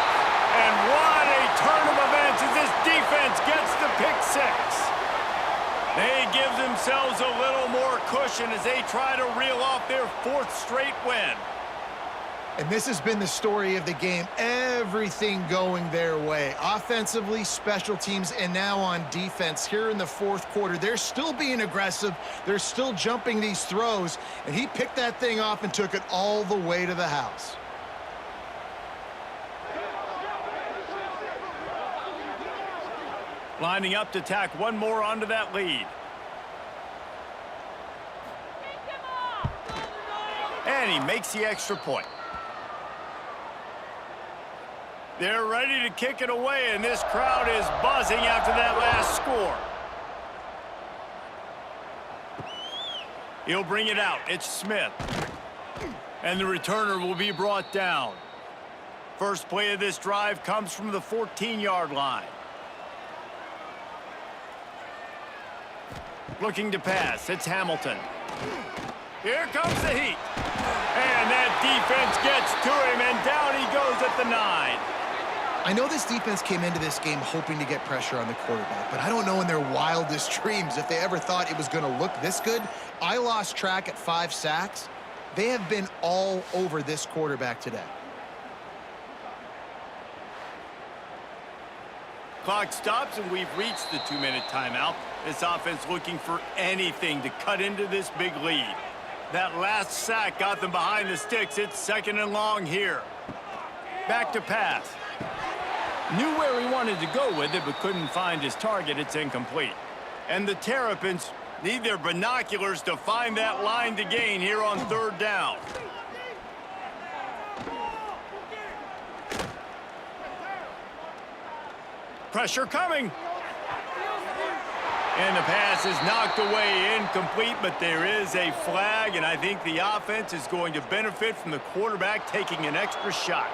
And what a turn of events as this defense gets the pick 6. They give themselves a little more cushion as they try to reel off their 4th straight win. And this has been the story of the game. Everything going their way. Offensively, special teams, and now on defense here in the 4th quarter. They're still being aggressive. They're still jumping these throws. And he picked that thing off and took it all the way to the house. Lining up to tack one more onto that lead. And he makes the extra point. They're ready to kick it away, and this crowd is buzzing after that last score. He'll bring it out. It's Smith. And the returner will be brought down. First play of this drive comes from the 14-yard line. Looking to pass. It's Hamilton. Here comes the heat. And that defense gets to him, and down he goes at the 9. I know this defense came into this game hoping to get pressure on the quarterback, but I don't know in their wildest dreams if they ever thought it was going to look this good. I lost track at 5 sacks. They have been all over this quarterback today. Clock stops, and we've reached the 2-minute timeout. This offense looking for anything to cut into this big lead. That last sack got them behind the sticks. It's 2nd and long here. Back to pass. Knew where he wanted to go with it, but couldn't find his target. It's incomplete. And the Terrapins need their binoculars to find that line to gain here on 3rd down. Pressure coming. And the pass is knocked away, incomplete, but there is a flag, and I think the offense is going to benefit from the quarterback taking an extra shot.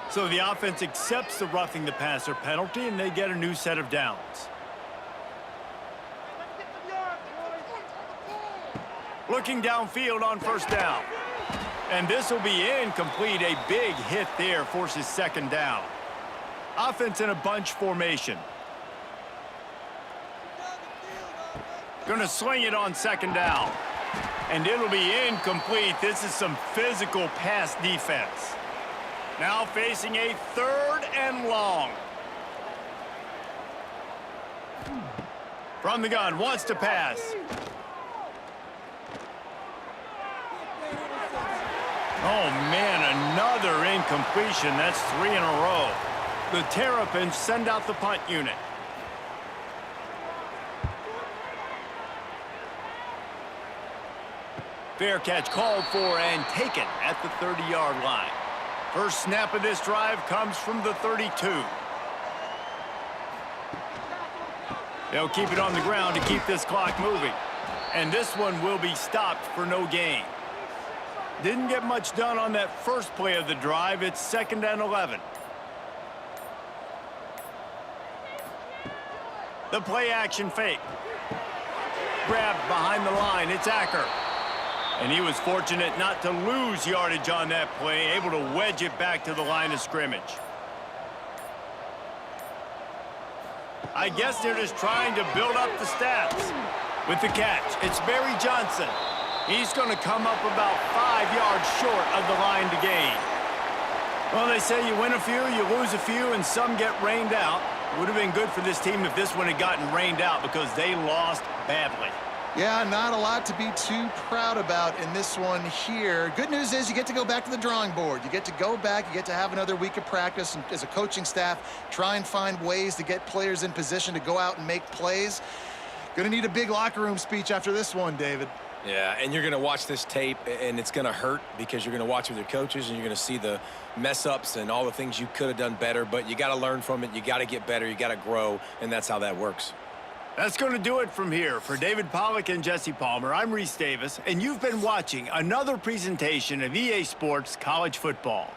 So the offense accepts the roughing the passer penalty, and they get a new set of downs. Looking downfield on 1st down. And this will be incomplete. A big hit there forces 2nd down. Offense in a bunch formation. Gonna swing it on 2nd down. And it'll be incomplete. This is some physical pass defense. Now facing a 3rd and long. From the gun, wants to pass. Oh, man, another incompletion. That's 3 in a row. The Terrapins send out the punt unit. Fair catch called for and taken at the 30-yard line. First snap of this drive comes from the 32. They'll keep it on the ground to keep this clock moving. And this one will be stopped for no gain. Didn't get much done on that first play of the drive. It's 2nd and 11. The play action fake. Grabbed behind the line. It's Acker. And he was fortunate not to lose yardage on that play, able to wedge it back to the line of scrimmage. I guess they're just trying to build up the stats. With the catch, it's Barry Johnson. He's going to come up about 5 yards short of the line to gain. Well, they say you win a few, you lose a few, and some get rained out. Would have been good for this team if this one had gotten rained out because they lost badly. Yeah, not a lot to be too proud about in this one here. Good news is you get to go back to the drawing board. You get to go back, you get to have another week of practice, and as a coaching staff, try and find ways to get players in position to go out and make plays. Gonna need a big locker room speech after this one, David. Yeah, and you're going to watch this tape, and it's going to hurt because you're going to watch with your coaches, and you're going to see the mess-ups and all the things you could have done better, but you got to learn from it. You got to get better. You got to grow, and that's how that works. That's going to do it from here. For David Pollack and Jesse Palmer, I'm Reese Davis, and you've been watching another presentation of EA Sports College Football.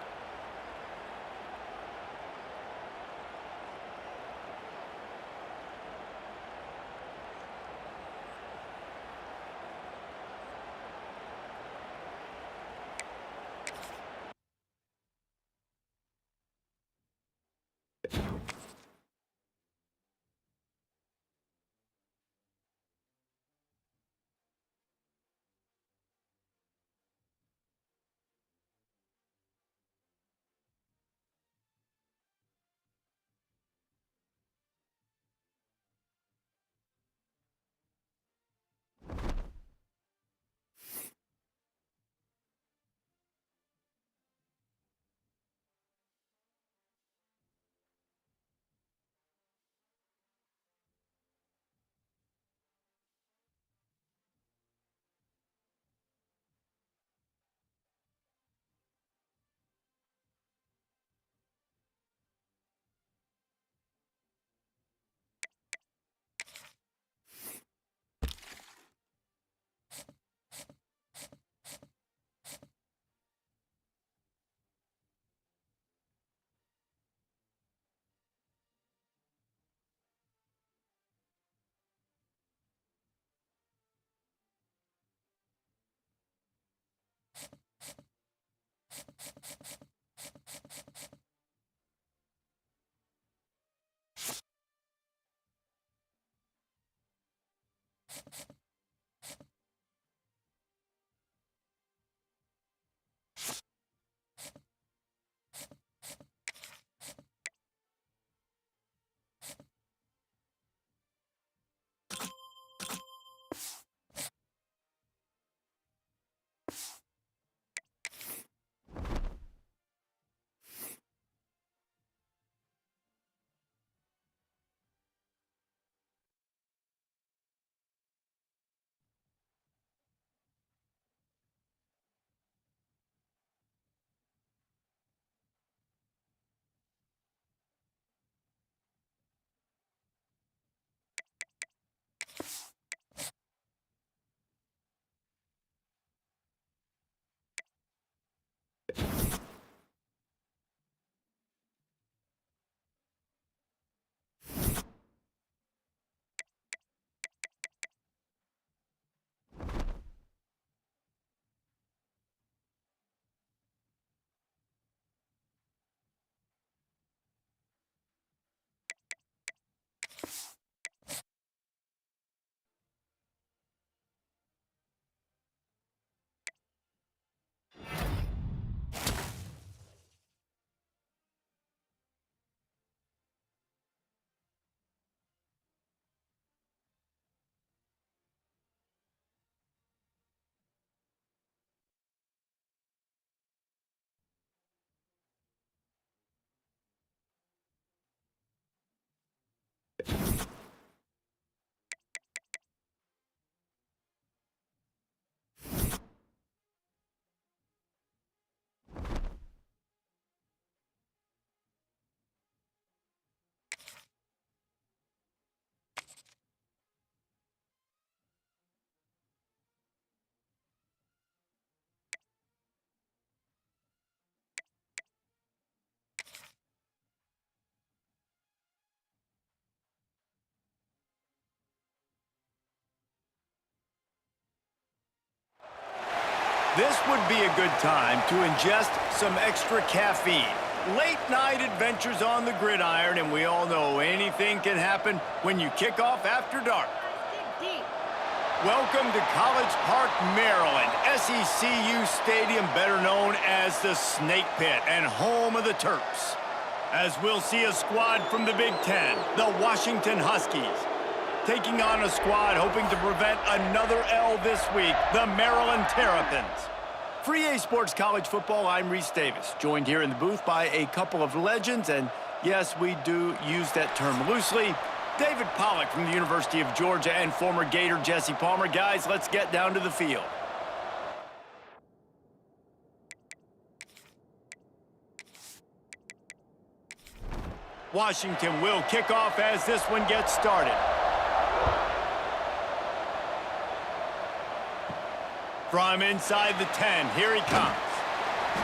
This would be a good time to ingest some extra caffeine. Late night adventures on the gridiron, and we all know anything can happen when you kick off after dark. Welcome to College Park, Maryland, SECU Stadium, better known as the Snake Pit and home of the Terps. As we'll see a squad from the Big Ten, the Washington Huskies, taking on a squad hoping to prevent another L this week, the Maryland Terrapins. For EA Sports College Football, I'm Reese Davis, joined here in the booth by a couple of legends, and yes, we do use that term loosely. David Pollack from the University of Georgia and former Gator Jesse Palmer. Guys, let's get down to the field. Washington will kick off as this one gets started. From inside the 10, here he comes.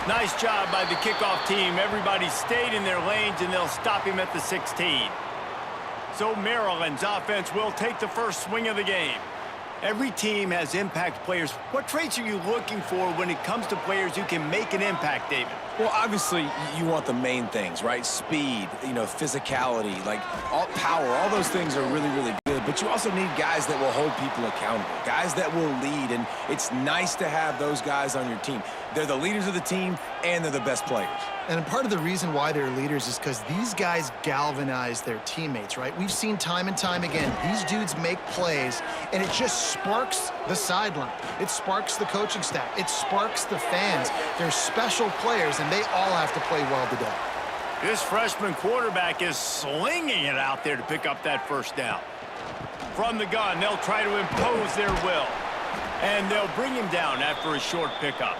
Nice job by the kickoff team. Everybody stayed in their lanes, and they'll stop him at the 16. So Maryland's offense will take the first swing of the game. Every team has impact players. What traits are you looking for when it comes to players who can make an impact, David? Well, obviously, you want the main things, right? Speed, physicality, all power. All those things are really, really good. But you also need guys that will hold people accountable, guys that will lead. And it's nice to have those guys on your team. They're the leaders of the team, and they're the best players. And part of the reason why they're leaders is because these guys galvanize their teammates, right? We've seen time and time again, these dudes make plays, and it just sparks the sideline. It sparks the coaching staff. It sparks the fans. They're special players, and they all have to play well today. This freshman quarterback is slinging it out there to pick up that first down. From the gun, they'll try to impose their will. And they'll bring him down after a short pickup.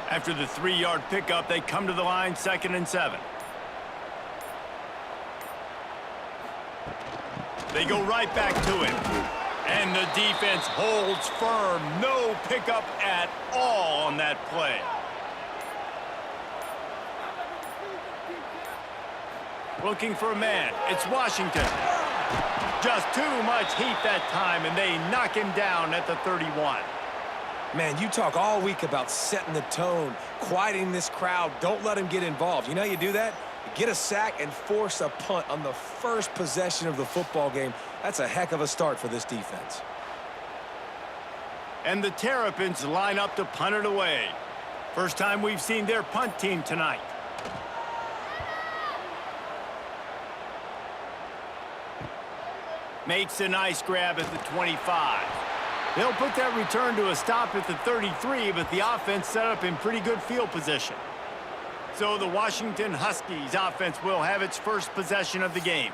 After the 3-yard pickup, they come to the line, 2nd and 7. They go right back to it. And the defense holds firm. No pickup at all on that play. Looking for a man. It's Washington. Just too much heat that time, and they knock him down at the 31. Man, you talk all week about setting the tone, quieting this crowd. Don't let them get involved. You know how you do that? Get a sack and force a punt on the first possession of the football game. That's a heck of a start for this defense. And the Terrapins line up to punt it away. First time we've seen their punt team tonight. Makes a nice grab at the 25. They'll put that return to a stop at the 33, but the offense set up in pretty good field position. So the Washington Huskies offense will have its first possession of the game.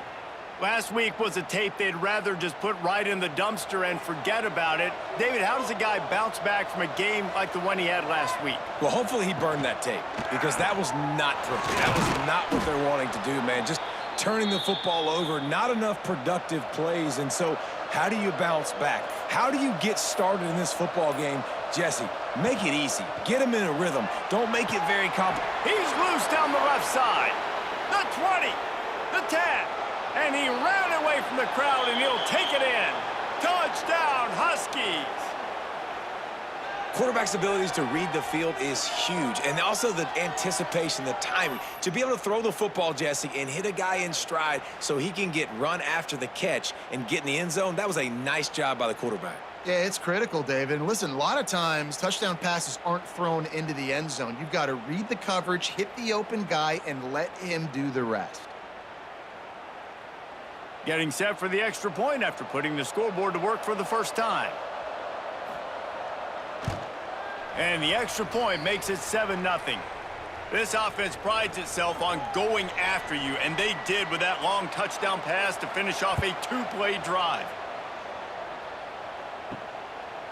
Last week was a tape they'd rather just put right in the dumpster and forget about it. David, how does a guy bounce back from a game like the one he had last week? Well, hopefully he burned that tape, because that was not pretty. That was not what they're wanting to do, man. Just turning the football over, not enough productive plays. And so how do you bounce back? How do you get started in this football game? Jesse, make it easy. Get him in a rhythm. Don't make it very complicated. He's loose down the left side. The 20, the 10, and he ran away from the crowd, and he'll take it in. Touchdown, Huskies. Quarterback's abilities to read the field is huge, and also the anticipation, the timing. To be able to throw the football, Jesse, and hit a guy in stride so he can get run after the catch and get in the end zone, that was a nice job by the quarterback. Yeah, it's critical, David. And listen, a lot of times touchdown passes aren't thrown into the end zone. You've got to read the coverage, hit the open guy, and let him do the rest. Getting set for the extra point after putting the scoreboard to work for the first time. And the extra point makes it 7-0. This offense prides itself on going after you, and they did with that long touchdown pass to finish off a 2-play drive.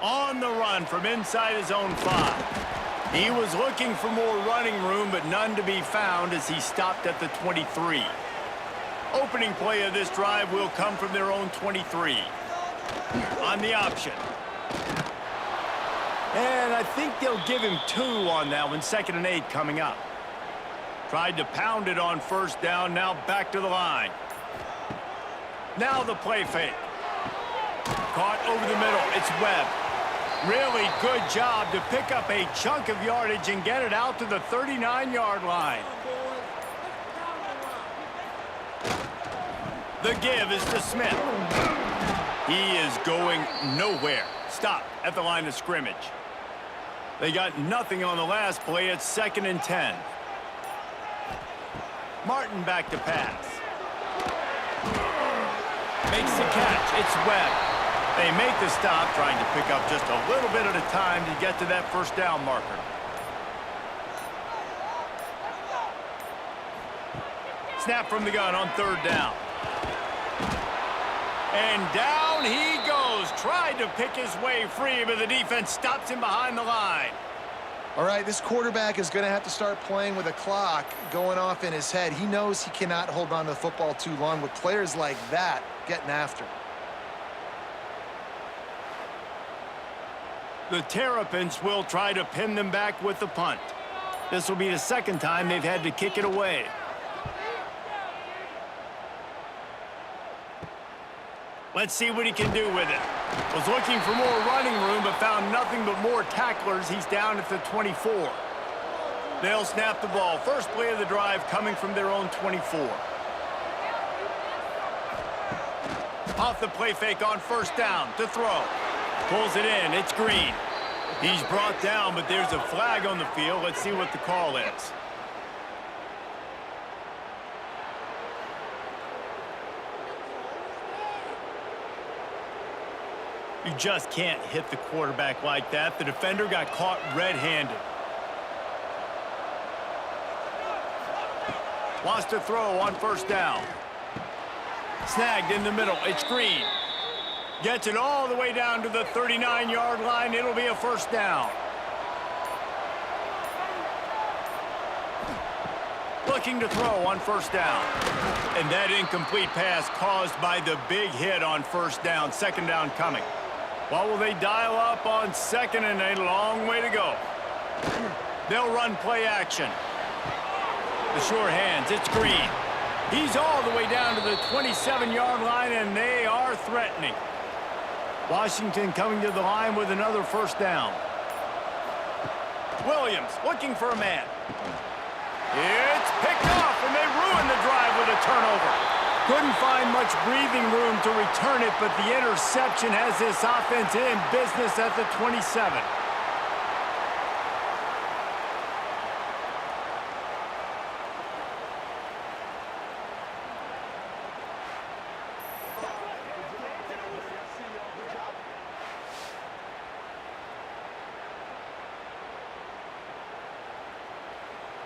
On the run from inside his own 5. He was looking for more running room, but none to be found as he stopped at the 23. Opening play of this drive will come from their own 23. On the option. And I think they'll give him 2 on that one. 2nd and 8 coming up. Tried to pound it on first down. Now back to the line. Now the play fake. Caught over the middle. It's Webb. Really good job to pick up a chunk of yardage and get it out to the 39-yard line. The give is to Smith. He is going nowhere. Stop at the line of scrimmage. They got nothing on the last play. It's 2nd and 10. Martin back to pass. Makes the catch. It's Webb. They make the stop, trying to pick up just a little bit at a time to get to that first down marker. Snap from the gun on third down. And down he goes. Tried to pick his way free, but the defense stops him behind the line. All right, this quarterback is going to have to start playing with a clock going off in his head. He knows he cannot hold on to the football too long with players like that getting after him. The Terrapins will try to pin them back with the punt. This will be the second time they've had to kick it away. Let's see what he can do with it. Was looking for more running room, but found nothing but more tacklers. He's down at the 24. They'll snap the ball. First play of the drive coming from their own 24. Off the play fake on first down to throw. Pulls it in. It's Green. He's brought down, but there's a flag on the field. Let's see what the call is. You just can't hit the quarterback like that. The defender got caught red-handed. Wants to throw on first down. Snagged in the middle. It's Green. Gets it all the way down to the 39-yard line. It'll be a first down. Looking to throw on first down. And that incomplete pass caused by the big hit on first down. Second down coming. What will they dial up on second, and a long way to go? They'll run play action. The sure hands, it's Green. He's all the way down to the 27-yard line, and they are threatening. Washington coming to the line with another first down. Williams looking for a man. It's picked off, and they ruin the drive with a turnover. Couldn't find much breathing room to return it, but the interception has this offense in business at the 27.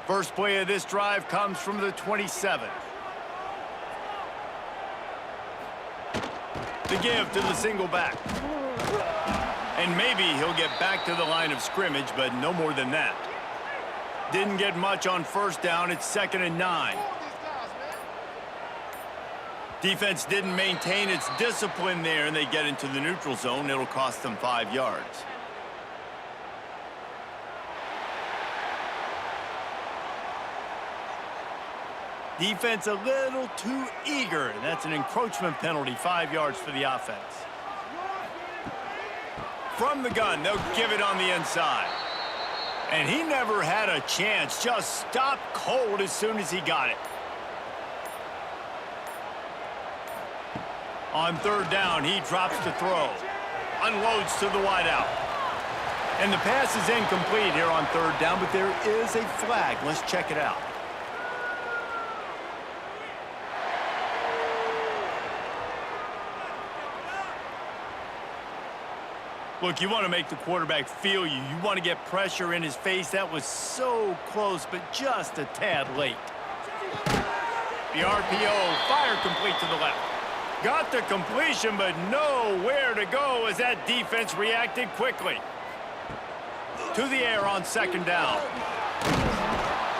First play of this drive comes from the 27. The give to the single back. And maybe he'll get back to the line of scrimmage, but no more than that. Didn't get much on first down. It's 2nd and 9. Defense didn't maintain its discipline there, and they get into the neutral zone. It'll cost them 5 yards. Defense a little too eager, and that's an encroachment penalty, 5 yards for the offense. From the gun, they'll give it on the inside. And he never had a chance, just stopped cold as soon as he got it. On third down, he drops to throw. Unloads to the wideout. And the pass is incomplete here on third down, but there is a flag. Let's check it out. Look, you want to make the quarterback feel you. You want to get pressure in his face. That was so close, but just a tad late. The RPO, fire complete to the left. Got the completion, but nowhere to go as that defense reacted quickly. To the air on second down.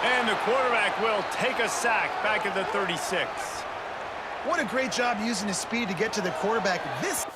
And the quarterback will take a sack back at the 36. What a great job using his speed to get to the quarterback. This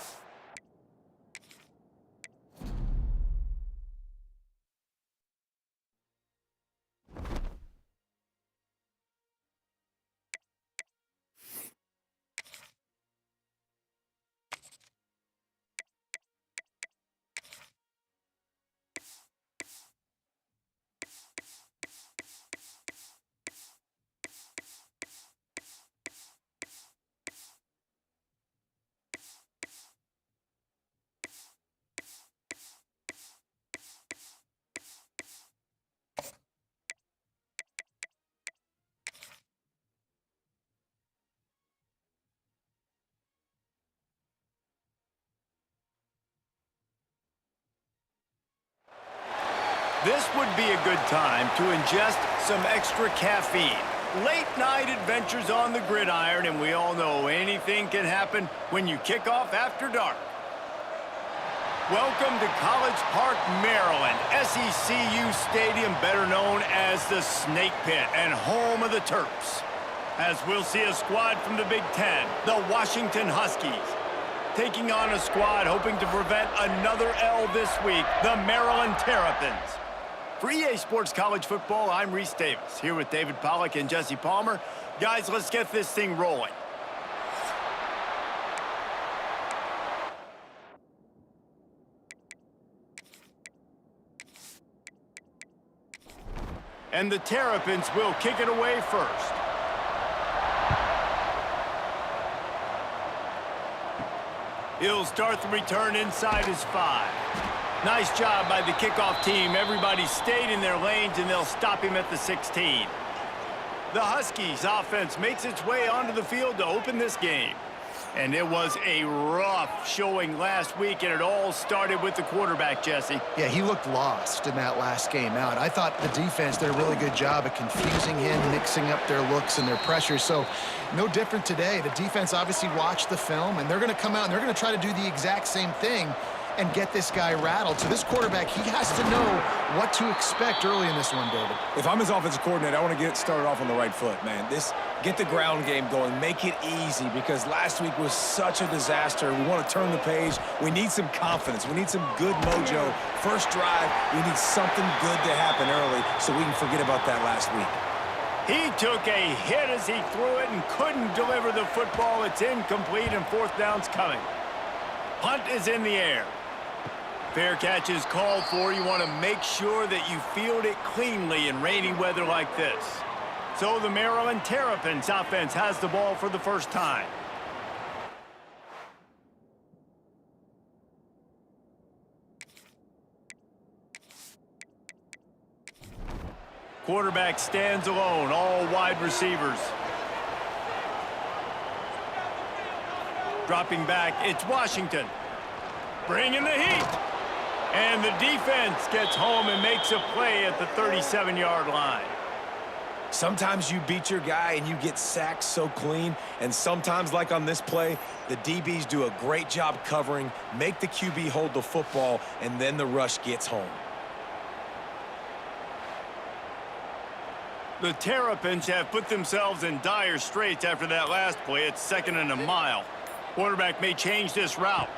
This would be a good time to ingest some extra caffeine. Late night adventures on the gridiron, and we all know anything can happen when you kick off after dark. Welcome to College Park, Maryland, SECU Stadium, better known as the Snake Pit and home of the Terps. As we'll see a squad from the Big Ten, the Washington Huskies, taking on a squad hoping to prevent another L this week, the Maryland Terrapins. For EA Sports College Football, I'm Reese Davis, here with David Pollack and Jesse Palmer. Guys, let's get this thing rolling. And the Terrapins will kick it away first. He'll start the return inside his 5. Nice job by the kickoff team. Everybody stayed in their lanes, and they'll stop him at the 16. The Huskies offense makes its way onto the field to open this game. And it was a rough showing last week, and it all started with the quarterback, Jesse. Yeah, he looked lost in that last game out. I thought the defense did a really good job at confusing him, mixing up their looks and their pressures. So no different today. The defense obviously watched the film, and they're going to come out and they're going to try to do the exact same thing and get this guy rattled. So this quarterback, he has to know what to expect early in this one, David. If I'm his offensive coordinator, I want to get started off on the right foot, man. Get the ground game going. Make it easy, because last week was such a disaster. We want to turn the page. We need some confidence. We need some good mojo. First drive, we need something good to happen early so we can forget about that last week. He took a hit as he threw it and couldn't deliver the football. It's incomplete, and fourth down's coming. Punt is in the air. Fair catch is called for. You want to make sure that you field it cleanly in rainy weather like this. So the Maryland Terrapins offense has the ball for the first time. Quarterback stands alone, all wide receivers. Dropping back, it's Washington. Bringing the heat. And the defense gets home and makes a play at the 37-yard line. Sometimes you beat your guy and you get sacked so clean, and sometimes, like on this play, the DBs do a great job covering, make the QB hold the football, and then the rush gets home. The Terrapins have put themselves in dire straits after that last play. It's 2nd and a mile. Quarterback may change this route.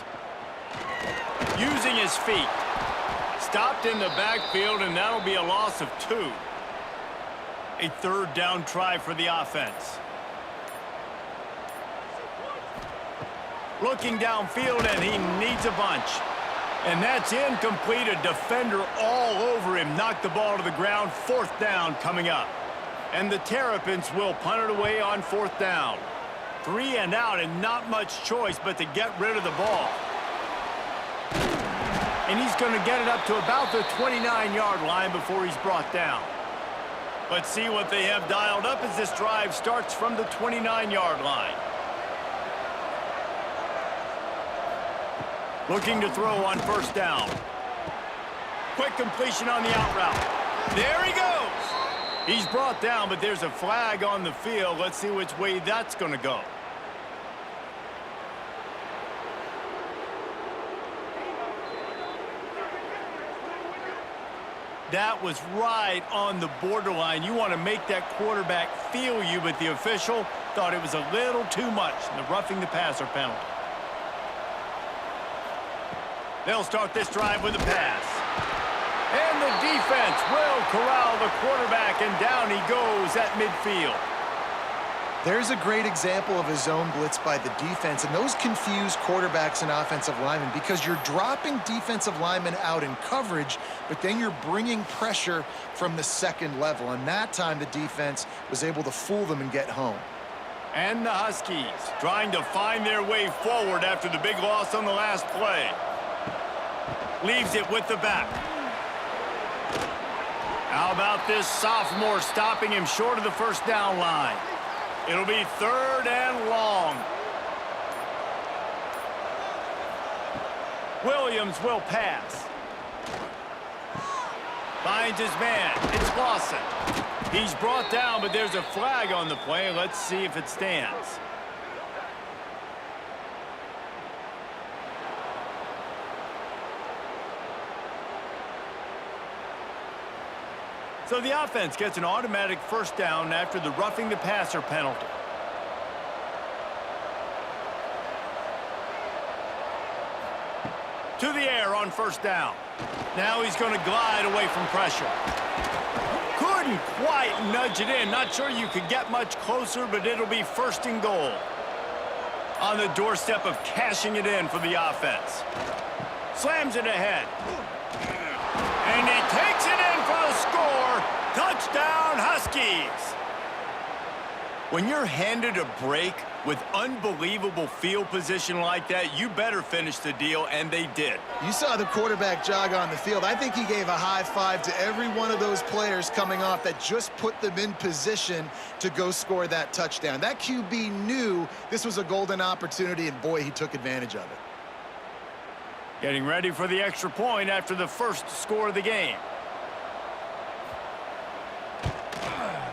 Using his feet. Stopped in the backfield, and that'll be a loss of 2. A 3rd down try for the offense. Looking downfield, and he needs a bunch. And that's incomplete. A defender all over him. Knocked the ball to the ground. 4th down coming up. And the Terrapins will punt it away on 4th down. 3 and out, and not much choice but to get rid of the ball. And he's going to get it up to about the 29-yard line before he's brought down. Let's see what they have dialed up as this drive starts from the 29-yard line. Looking to throw on 1st down. Quick completion on the out route. There he goes. He's brought down, but there's a flag on the field. Let's see which way that's going to go. That was right on the borderline. You want to make that quarterback feel you, but the official thought it was a little too much in the roughing the passer penalty. They'll start this drive with a pass. And the defense will corral the quarterback, and down he goes at midfield. There's a great example of a zone blitz by the defense, and those confuse quarterbacks and offensive linemen because you're dropping defensive linemen out in coverage, but then you're bringing pressure from the 2nd level, and that time the defense was able to fool them and get home. And the Huskies trying to find their way forward after the big loss on the last play. Leaves it with the back. How about this sophomore stopping him short of the 1st down line? It'll be 3rd and long. Williams will pass. Finds his man. It's Lawson. He's brought down, but there's a flag on the play. Let's see if it stands. So the offense gets an automatic first down after the roughing the passer penalty. To the air on first down. Now he's going to glide away from pressure. Couldn't quite nudge it in. Not sure you could get much closer, but it'll be first and goal. On the doorstep of cashing it in for the offense. Slams it ahead. And he takes it in for the score. Touchdown, Huskies. When you're handed a break with unbelievable field position like that, you better finish the deal, and they did. You saw the quarterback jog on the field. I think he gave a high five to every one of those players coming off that just put them in position to go score that touchdown. That QB knew this was a golden opportunity, and boy, he took advantage of it. Getting ready for the extra point after the first score of the game.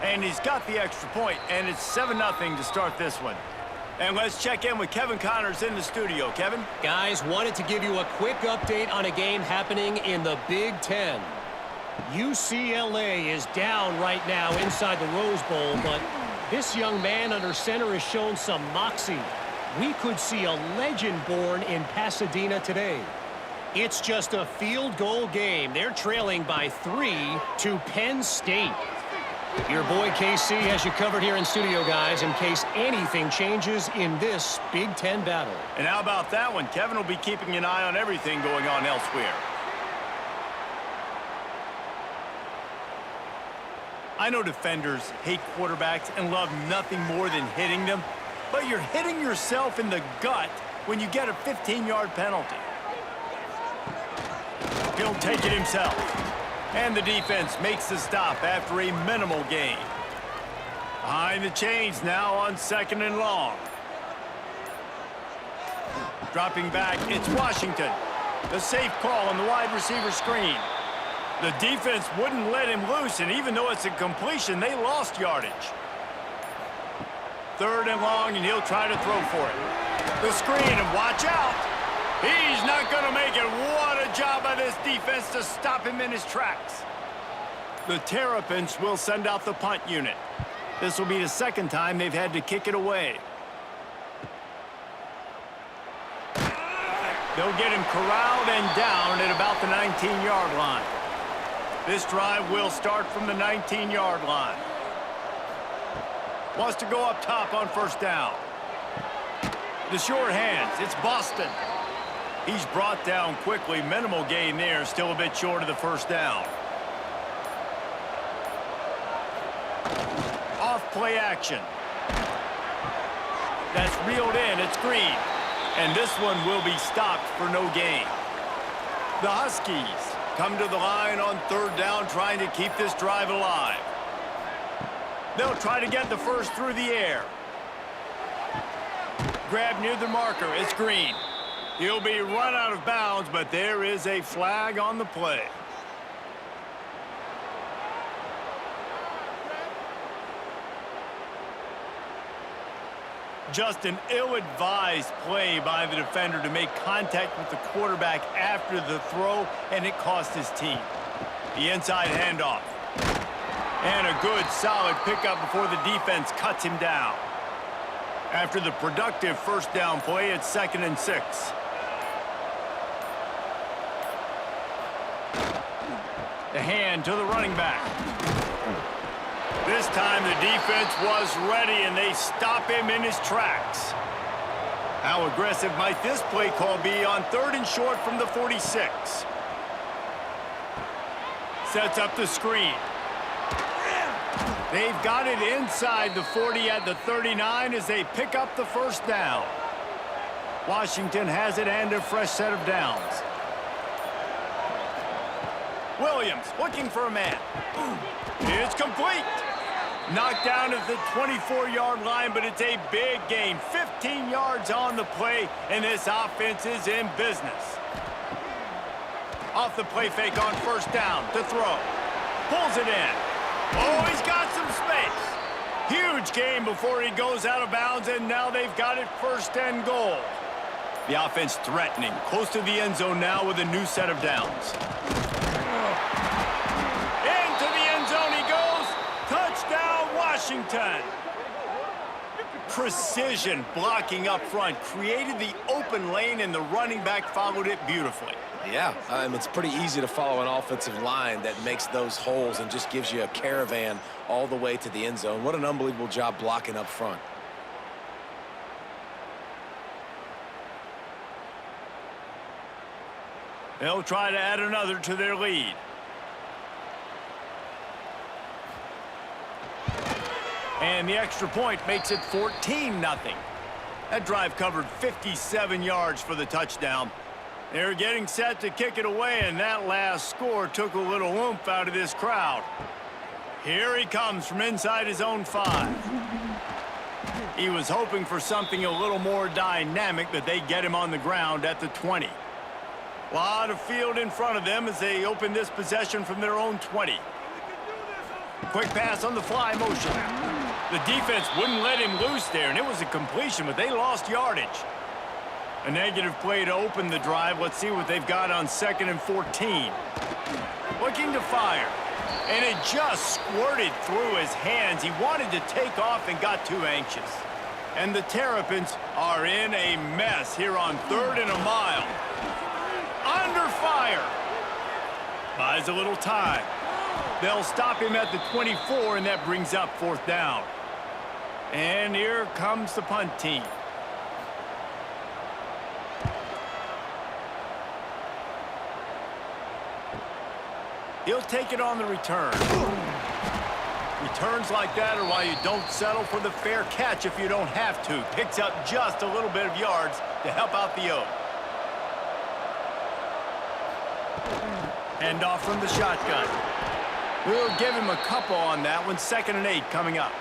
And he's got the extra point, and it's 7-0 to start this one. And let's check in with Kevin Connors in the studio. Kevin? Guys, wanted to give you a quick update on a game happening in the Big Ten. UCLA is down right now inside the Rose Bowl, but this young man under center has shown some moxie. We could see a legend born in Pasadena today. It's just a field goal game. They're trailing by 3 to Penn State. Your boy KC has you covered here in studio, guys, in case anything changes in this Big Ten battle. And how about that one? Kevin will be keeping an eye on everything going on elsewhere. I know defenders hate quarterbacks and love nothing more than hitting them, but you're hitting yourself in the gut when you get a 15-yard penalty. He'll take it himself. And the defense makes the stop after a minimal gain. Behind the chains now on 2nd and long. Dropping back, it's Washington. The safe call on the wide receiver screen. The defense wouldn't let him loose, and even though it's a completion, they lost yardage. 3rd and long, and he'll try to throw for it. The screen, and watch out. He's not going to make it. What a job by this defense to stop him in his tracks. The Terrapins will send out the punt unit. This will be the 2nd time they've had to kick it away. They'll get him corralled and down at about the 19-yard line. This drive will start from the 19-yard line. Wants to go up top on first down. The short hands, it's Boston. He's brought down quickly. Minimal gain there, still a bit short of the first down. Off play action. That's reeled in, it's Green. And this one will be stopped for no gain. The Huskies come to the line on 3rd down, trying to keep this drive alive. They'll try to get the first through the air. Grab near the marker, it's Green. He'll be run out of bounds, but there is a flag on the play. Just an ill-advised play by the defender to make contact with the quarterback after the throw, and it cost his team. The inside handoff. And a good, solid pickup before the defense cuts him down. After the productive first down play, it's 2nd and 6. The hand to the running back. This time the defense was ready, and they stop him in his tracks. How aggressive might this play call be on 3rd and short from the 46? Sets up the screen. They've got it inside the 40 at the 39 as they pick up the first down. Washington has it and a fresh set of downs. Williams looking for a man. It's complete. Knocked down at the 24-yard line, but it's a big gain. 15 yards on the play, and this offense is in business. Off the play fake on first down to throw. Pulls it in. Oh, he's got some space. Huge gain before he goes out of bounds, and now they've got it first and goal. The offense threatening, close to the end zone now with a new set of downs. Into the end zone he goes. Touchdown, Washington. Precision blocking up front created the open lane, and the running back followed it beautifully. Yeah, it's pretty easy to follow an offensive line that makes those holes and just gives you a caravan all the way to the end zone. What an unbelievable job blocking up front. They'll try to add another to their lead. And the extra point makes it 14-0. That drive covered 57 yards for the touchdown. They're getting set to kick it away, and that last score took a little oomph out of this crowd. Here he comes from inside his own 5. He was hoping for something a little more dynamic, but they get him on the ground at the 20. A lot of field in front of them as they open this possession from their own 20. Quick pass on the fly motion. The defense wouldn't let him loose there, and it was a completion, but they lost yardage. A negative play to open the drive. Let's see what they've got on 2nd and 14. Looking to fire. And it just squirted through his hands. He wanted to take off and got too anxious. And the Terrapins are in a mess here on 3rd and a mile. Under fire. Buys a little time. They'll stop him at the 24, and that brings up 4th down. And here comes the punt team. He'll take it on the return. Returns like that are why you don't settle for the fair catch if you don't have to. Picks up just a little bit of yards to help out the O. Hand off from the shotgun. We'll give him a couple on that one. 2nd and 8 coming up.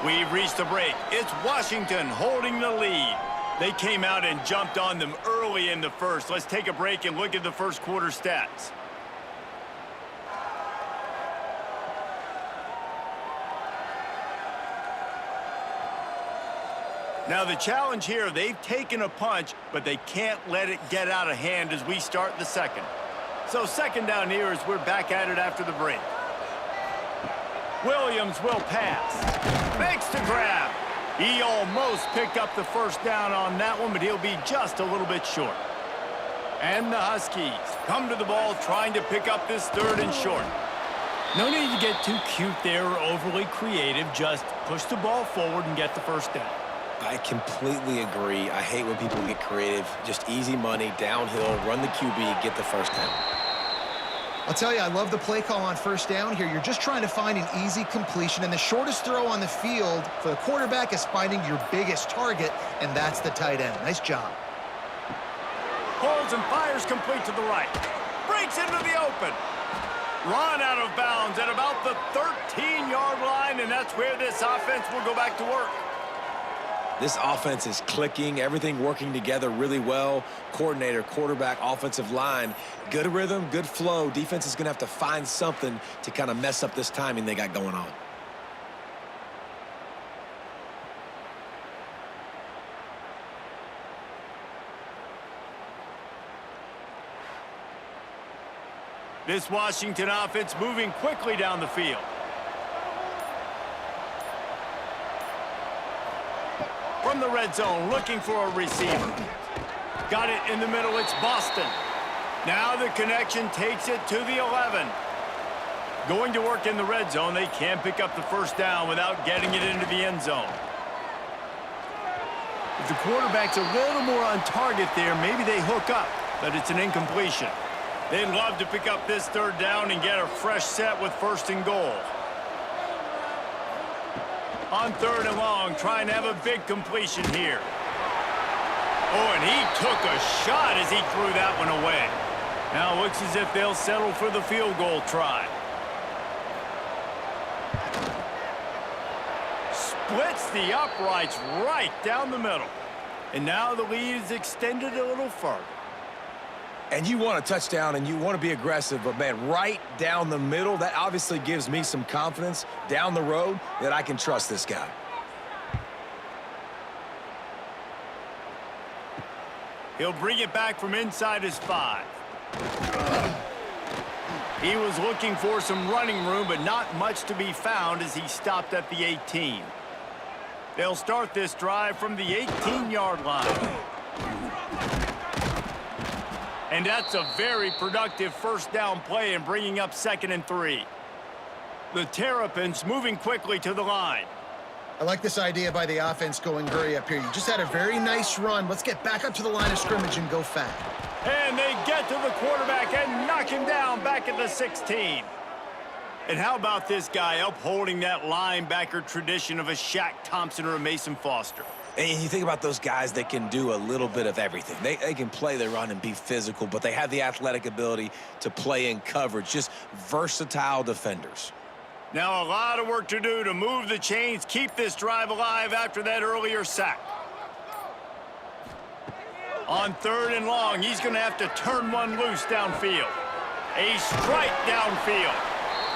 We've reached the break. It's Washington holding the lead. They came out and jumped on them early in the first. Let's take a break and look at the first quarter stats. Now the challenge here, they've taken a punch, but they can't let it get out of hand as we start the second. So 2nd down here as we're back at it after the break. Williams will pass. Makes the grab. He almost picked up the first down on that one, but he'll be just a little bit short. And the Huskies come to the ball trying to pick up this 3rd and short. No need to get too cute there or overly creative. Just push the ball forward and get the first down. I completely agree. I hate when people get creative. Just easy money, downhill, run the QB, get the first down. I'll tell you, I love the play call on 1st down here. You're just trying to find an easy completion, and the shortest throw on the field for the quarterback is finding your biggest target, and that's the tight end. Nice job. Pulls and fires complete to the right. Breaks into the open. Run out of bounds at about the 13-yard line, and that's where this offense will go back to work. This offense is clicking, everything working together really well. Coordinator, quarterback, offensive line, good rhythm, good flow. Defense is going to have to find something to kind of mess up this timing they got going on. This Washington offense moving quickly down the field. From the red zone, looking for a receiver. Got it in the middle, it's Boston. Now the connection takes it to the 11. Going to work in the red zone, they can't pick up the first down without getting it into the end zone. If the quarterback's a little more on target there, maybe they hook up, but it's an incompletion. They'd love to pick up this 3rd down and get a fresh set with 1st and goal. On 3rd and long, trying to have a big completion here. Oh, and he took a shot as he threw that one away. Now it looks as if they'll settle for the field goal try. splits the uprights right down the middle. And now the lead is extended a little further. And you want a touchdown and you want to be aggressive, but man, right down the middle, that obviously gives me some confidence down the road that I can trust this guy. He'll bring it back from inside his 5. He was looking for some running room, but not much to be found as he stopped at the 18. They'll start this drive from the 18-yard line. And that's a very productive first down play in bringing up 2nd and 3. The Terrapins moving quickly to the line. I like this idea by the offense going hurry up here. You just had a very nice run. Let's get back up to the line of scrimmage and go fast. And they get to the quarterback and knock him down back at the 16. And how about this guy upholding that linebacker tradition of a Shaq Thompson or a Mason Foster? And you think about those guys that can do a little bit of everything. They can play the run and be physical, but they have the athletic ability to play in coverage. Just versatile defenders. Now a lot of work to do to move the chains, keep this drive alive after that earlier sack. On 3rd and long, he's going to have to turn one loose downfield. A strike downfield.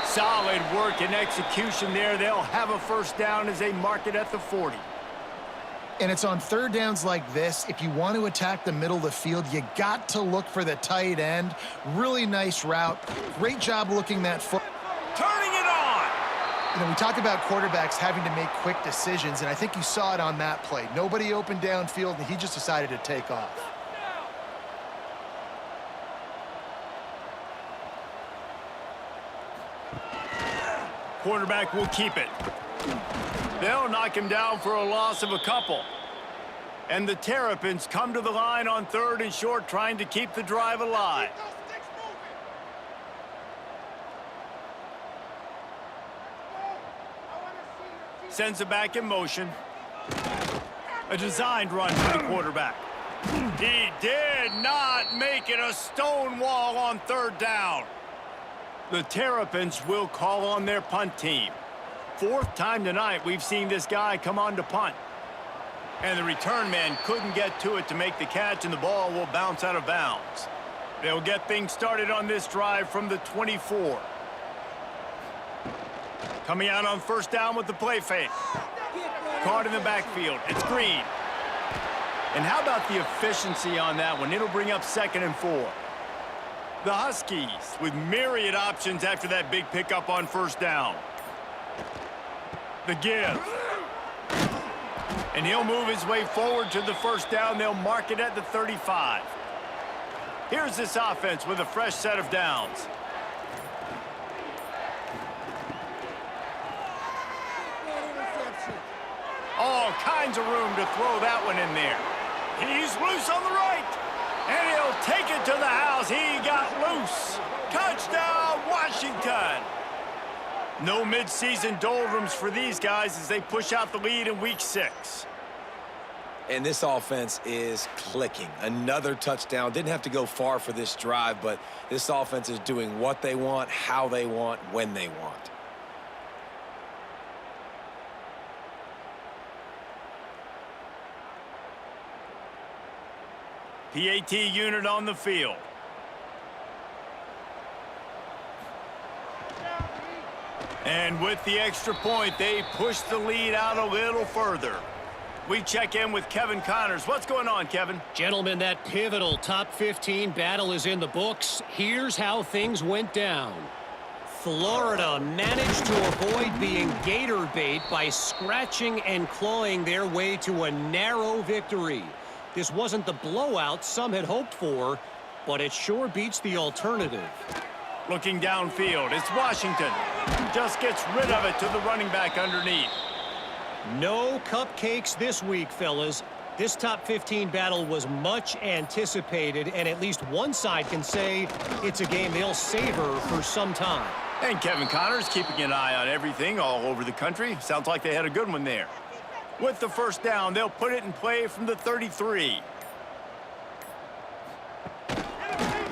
Solid work and execution there. They'll have a first down as they mark it at the 40. And it's on 3rd downs like this. If you want to attack the middle of the field, you got to look for the tight end. Really nice route. Great job looking that foot. Turning it on. You know, we talk about quarterbacks having to make quick decisions, and I think you saw it on that play. Nobody open downfield, and he just decided to take off. Quarterback will keep it. They'll knock him down for a loss of a couple. And the Terrapins come to the line on 3rd and short, trying to keep the drive alive. Sends it back in motion. A designed run for the quarterback. He did not make it a stone wall on 3rd down. The Terrapins will call on their punt team. 4th time tonight we've seen this guy come on to punt. And the return man couldn't get to it to make the catch, and the ball will bounce out of bounds. They'll get things started on this drive from the 24. Coming out on 1st down with the play fake. Caught in the backfield. It's Green. And how about the efficiency on that one? It'll bring up 2nd and 4. The Huskies with myriad options after that big pickup on 1st down. The give. And he'll move his way forward to the 1st down. They'll mark it at the 35. Here's this offense with a fresh set of downs. All kinds of room to throw that one in there. He's loose on the right. And he'll take it to the house. He got loose. Touchdown, Washington. No midseason doldrums for these guys as they push out the lead in week 6. And this offense is clicking. Another touchdown. Didn't have to go far for this drive, but this offense is doing what they want, how they want, when they want. PAT unit on the field. And with the extra point, they push the lead out a little further. We check in with Kevin Connors. What's going on, Kevin? Gentlemen, that pivotal top 15 battle is in the books. Here's how things went down. Florida managed to avoid being gator bait by scratching and clawing their way to a narrow victory. This wasn't the blowout some had hoped for, but it sure beats the alternative. Looking downfield, it's Washington. Just gets rid of it to the running back underneath. No cupcakes this week, fellas. This top 15 battle was much anticipated, and at least one side can say it's a game they'll savor for some time. And Kevin Connors keeping an eye on everything all over the country. Sounds like they had a good one there. With the 1st down, they'll put it in play from the 33.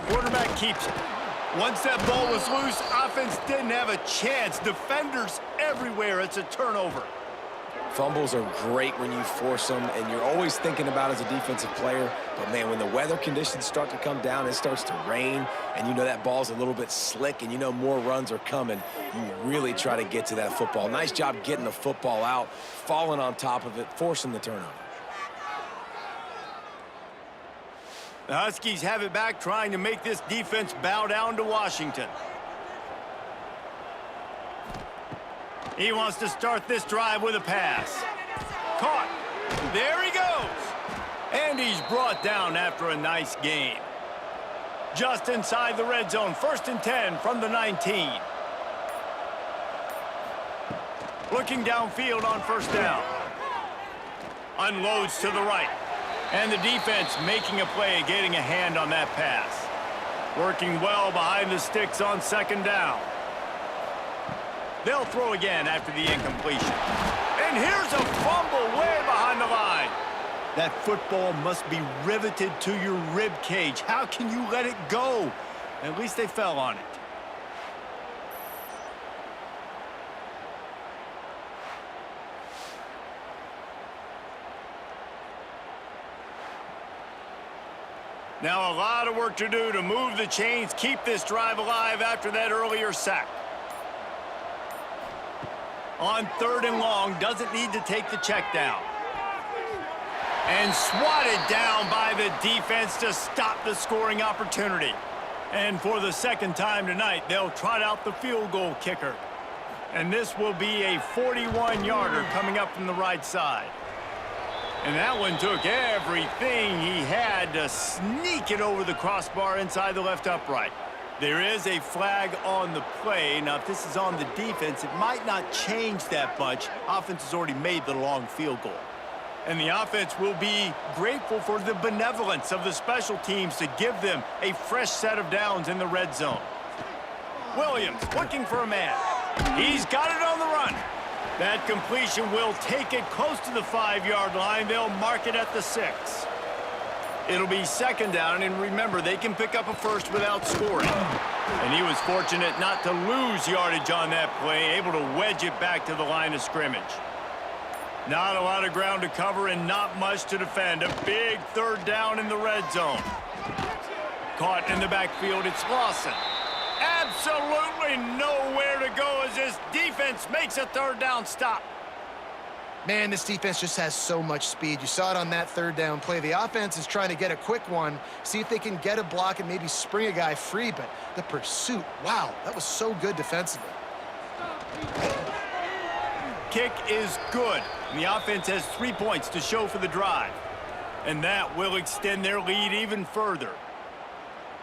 Quarterback keeps it. Once that ball was loose, offense didn't have a chance. Defenders everywhere. It's a turnover. Fumbles are great when you force them, and you're always thinking about as a defensive player. But, man, when the weather conditions start to come down, it starts to rain, and you know that ball's a little bit slick, and you know more runs are coming, you really try to get to that football. Nice job getting the football out, falling on top of it, forcing the turnover. The Huskies have it back, trying to make this defense bow down to Washington. He wants to start this drive with a pass. Caught. There he goes. And he's brought down after a nice gain. Just inside the red zone, 1st and 10 from the 19. Looking downfield on 1st down. Unloads to the right. And the defense making a play, getting a hand on that pass. Working well behind the sticks on 2nd down. They'll throw again after the incompletion. And here's a fumble way behind the line. That football must be riveted to your rib cage. How can you let it go? At least they fell on it. Now a lot of work to do to move the chains, keep this drive alive after that earlier sack. On 3rd and long, doesn't need to take the check down. And swatted down by the defense to stop the scoring opportunity. And for the 2nd time tonight, they'll trot out the field goal kicker. And this will be a 41-yarder coming up from the right side. And that one took everything he had to sneak it over the crossbar inside the left upright. There is a flag on the play. Now, if this is on the defense, it might not change that much. Offense has already made the long field goal. And the offense will be grateful for the benevolence of the special teams to give them a fresh set of downs in the red zone. Williams looking for a man. He's got it on the run. That completion will take it close to the 5-yard line. They'll mark it at the 6. It'll be 2nd down, and remember, they can pick up a first without scoring. And he was fortunate not to lose yardage on that play, able to wedge it back to the line of scrimmage. Not a lot of ground to cover and not much to defend. A big 3rd down in the red zone. Caught in the backfield, it's Lawson. Absolutely nowhere to go as this defense makes a 3rd down stop. Man, this defense just has so much speed. You saw it on that 3rd down play. The offense is trying to get a quick one, see if they can get a block and maybe spring a guy free, but the pursuit, wow, that was so good defensively. Kick is good. And the offense has 3 points to show for the drive. And that will extend their lead even further.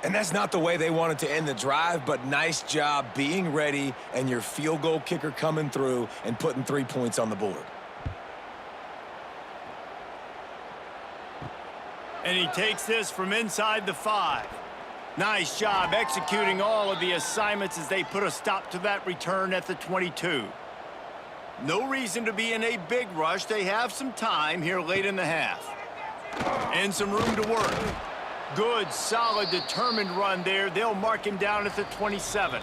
And that's not the way they wanted to end the drive, but nice job being ready and your field goal kicker coming through and putting 3 points on the board. And he takes this from inside the 5. Nice job executing all of the assignments as they put a stop to that return at the 22. No reason to be in a big rush. They have some time here late in the half. And some room to work. Good, solid, determined run there. They'll mark him down at the 27.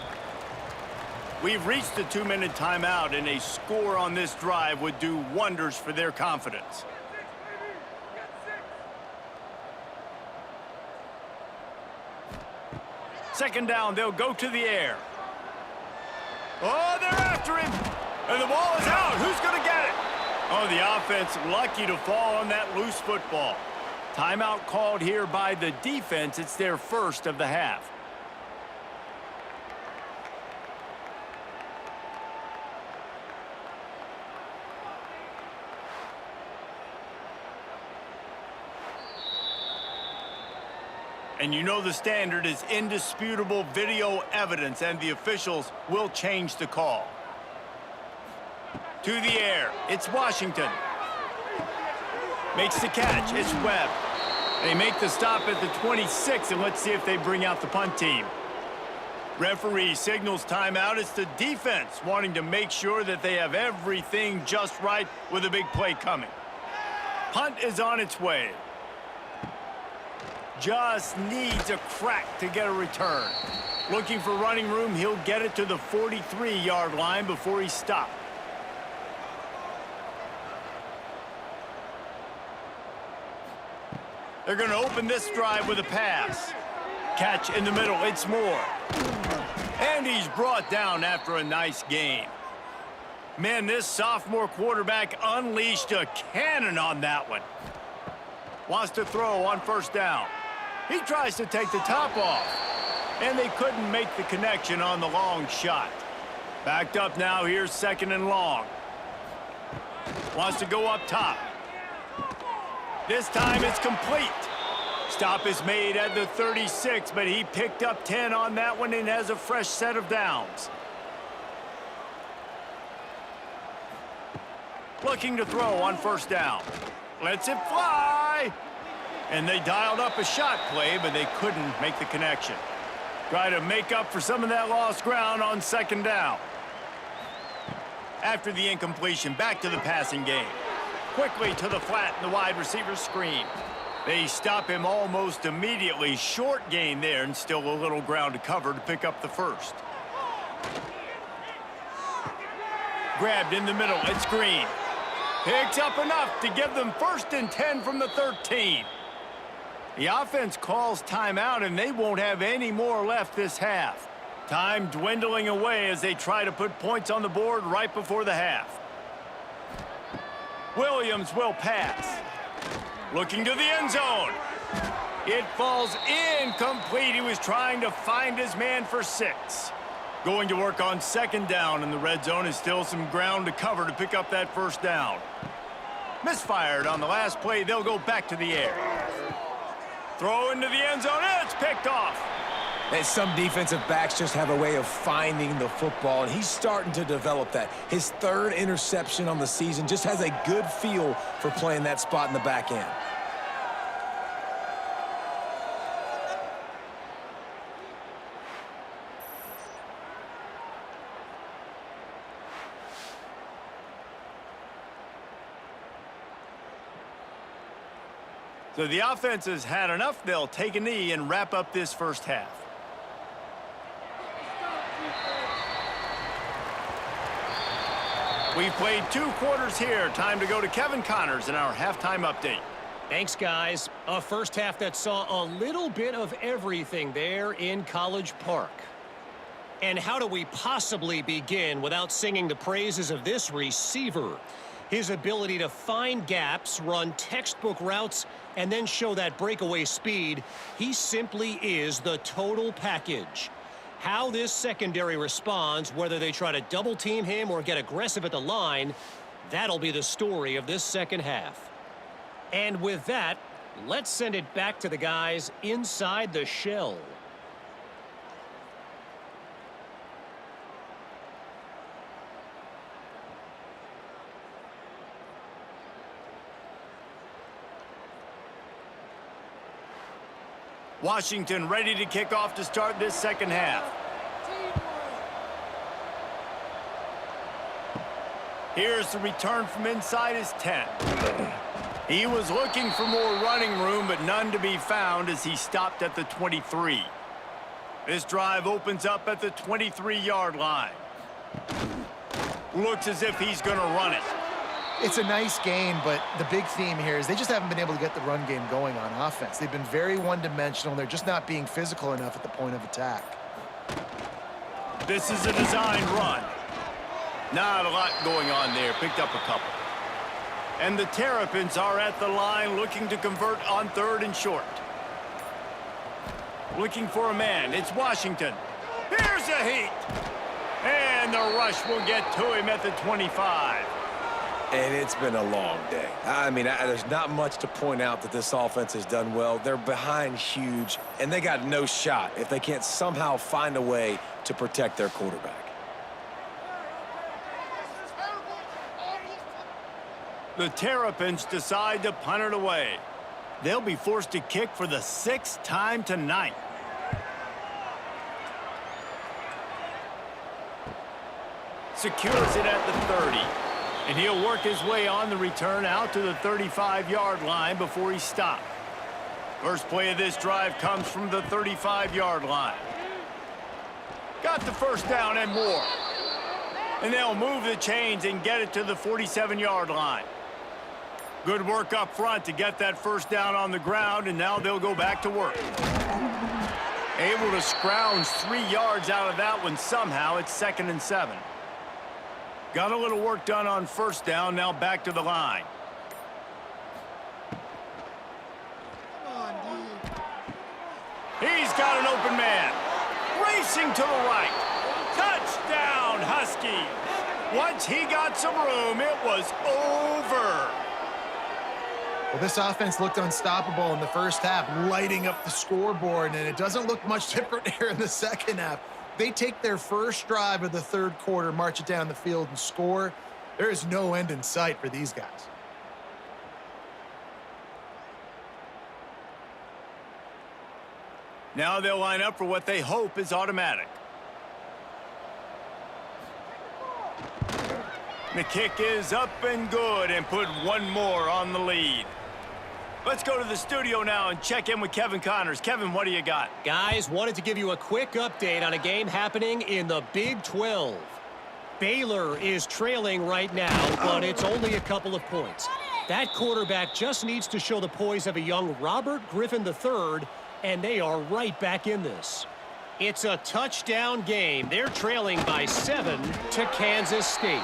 We've reached the 2-minute timeout, and a score on this drive would do wonders for their confidence. Second down, they'll go to the air. Oh, they're after him. And the ball is out. Who's going to get it? Oh, the offense lucky to fall on that loose football. Timeout called here by the defense. It's their first of the half. And you know the standard is indisputable video evidence, and the officials will change the call. To the air, it's Washington. Makes the catch, it's Webb. They make the stop at the 26, and let's see if they bring out the punt team. Referee signals timeout. It's the defense wanting to make sure that they have everything just right with a big play coming. Punt is on its way. Just needs a crack to get a return. Looking for running room, he'll get it to the 43-yard line before he stopped. They're going to open this drive with a pass. Catch in the middle, it's Moore. And he's brought down after a nice gain. Man, this sophomore quarterback unleashed a cannon on that one. Wants to throw on first down. He tries to take the top off. And they couldn't make the connection on the long shot. Backed up now, here's second and long. Wants to go up top. This time it's complete. Stop is made at the 36, but he picked up 10 on that one and has a fresh set of downs. Looking to throw on first down. Lets it fly. And they dialed up a shot play, but they couldn't make the connection. Try to make up for some of that lost ground on second down. After the incompletion, back to the passing game. Quickly to the flat and the wide receiver screen. They stop him almost immediately. Short gain there and still a little ground to cover to pick up the first. Grabbed in the middle, it's Green. Picks up enough to give them 1st and 10 from the 13. The offense calls timeout and they won't have any more left this half. Time dwindling away as they try to put points on the board right before the half. Williams will pass. Looking to the end zone. It falls incomplete. He was trying to find his man for 6. Going to work on second down, and the red zone is still some ground to cover to pick up that first down. Misfired on the last play. They'll go back to the air. Throw into the end zone. It's picked off. And some defensive backs just have a way of finding the football, and he's starting to develop that. His 3rd interception on the season, just has a good feel for playing that spot in the back end. So the offense has had enough. They'll take a knee and wrap up this first half. We've played 2 quarters here. Time to go to Kevin Connors in our halftime update. Thanks, guys. A first half that saw a little bit of everything there in College Park. And how do we possibly begin without singing the praises of this receiver? His ability to find gaps, run textbook routes, and then show that breakaway speed. He simply is the total package. How this secondary responds, whether they try to double team him or get aggressive at the line, that'll be the story of this second half. And with that, let's send it back to the guys inside the shell. Washington ready to kick off to start this second half. Here's the return from inside his 10. He was looking for more running room, but none to be found as he stopped at the 23. This drive opens up at the 23-yard line. Looks as if he's going to run it. It's a nice gain, but the big theme here is they just haven't been able to get the run game going on offense. They've been very one-dimensional, and they're just not being physical enough at the point of attack. This is a designed run. Not a lot going on there. Picked up a couple. And the Terrapins are at the line looking to convert on 3rd and short. Looking for a man. It's Washington. Here's a heat. And the rush will get to him at the 25. And it's been a long day. I mean, there's not much to point out that this offense has done well. They're behind huge, and they got no shot if they can't somehow find a way to protect their quarterback. The Terrapins decide to punt it away. They'll be forced to kick for the 6th time tonight. Secures it at the 30. And he'll work his way on the return out to the 35-yard line before he's stopped. First play of this drive comes from the 35-yard line. Got the first down and more. And they'll move the chains and get it to the 47-yard line. Good work up front to get that first down on the ground, and now they'll go back to work. Able to scrounge 3 yards out of that one somehow. It's 2nd and 7. Got a little work done on first down, now back to the line. He's got an open man. Racing to the right. Touchdown, Husky. Once he got some room, it was over. Well, this offense looked unstoppable in the first half, lighting up the scoreboard, and it doesn't look much different here in the second half. They take their first drive of the third quarter, march it down the field, and score. There is no end in sight for these guys. Now they'll line up for what they hope is automatic. The kick is up and good, and put one more on the lead. Let's go to the studio now and check in with Kevin Connors. Kevin, what do you got? Guys, wanted to give you a quick update on a game happening in the Big 12. Baylor is trailing right now, but it's only a couple of points. That quarterback just needs to show the poise of a young Robert Griffin III, and they are right back in this. It's a touchdown game. They're trailing by 7 to Kansas State.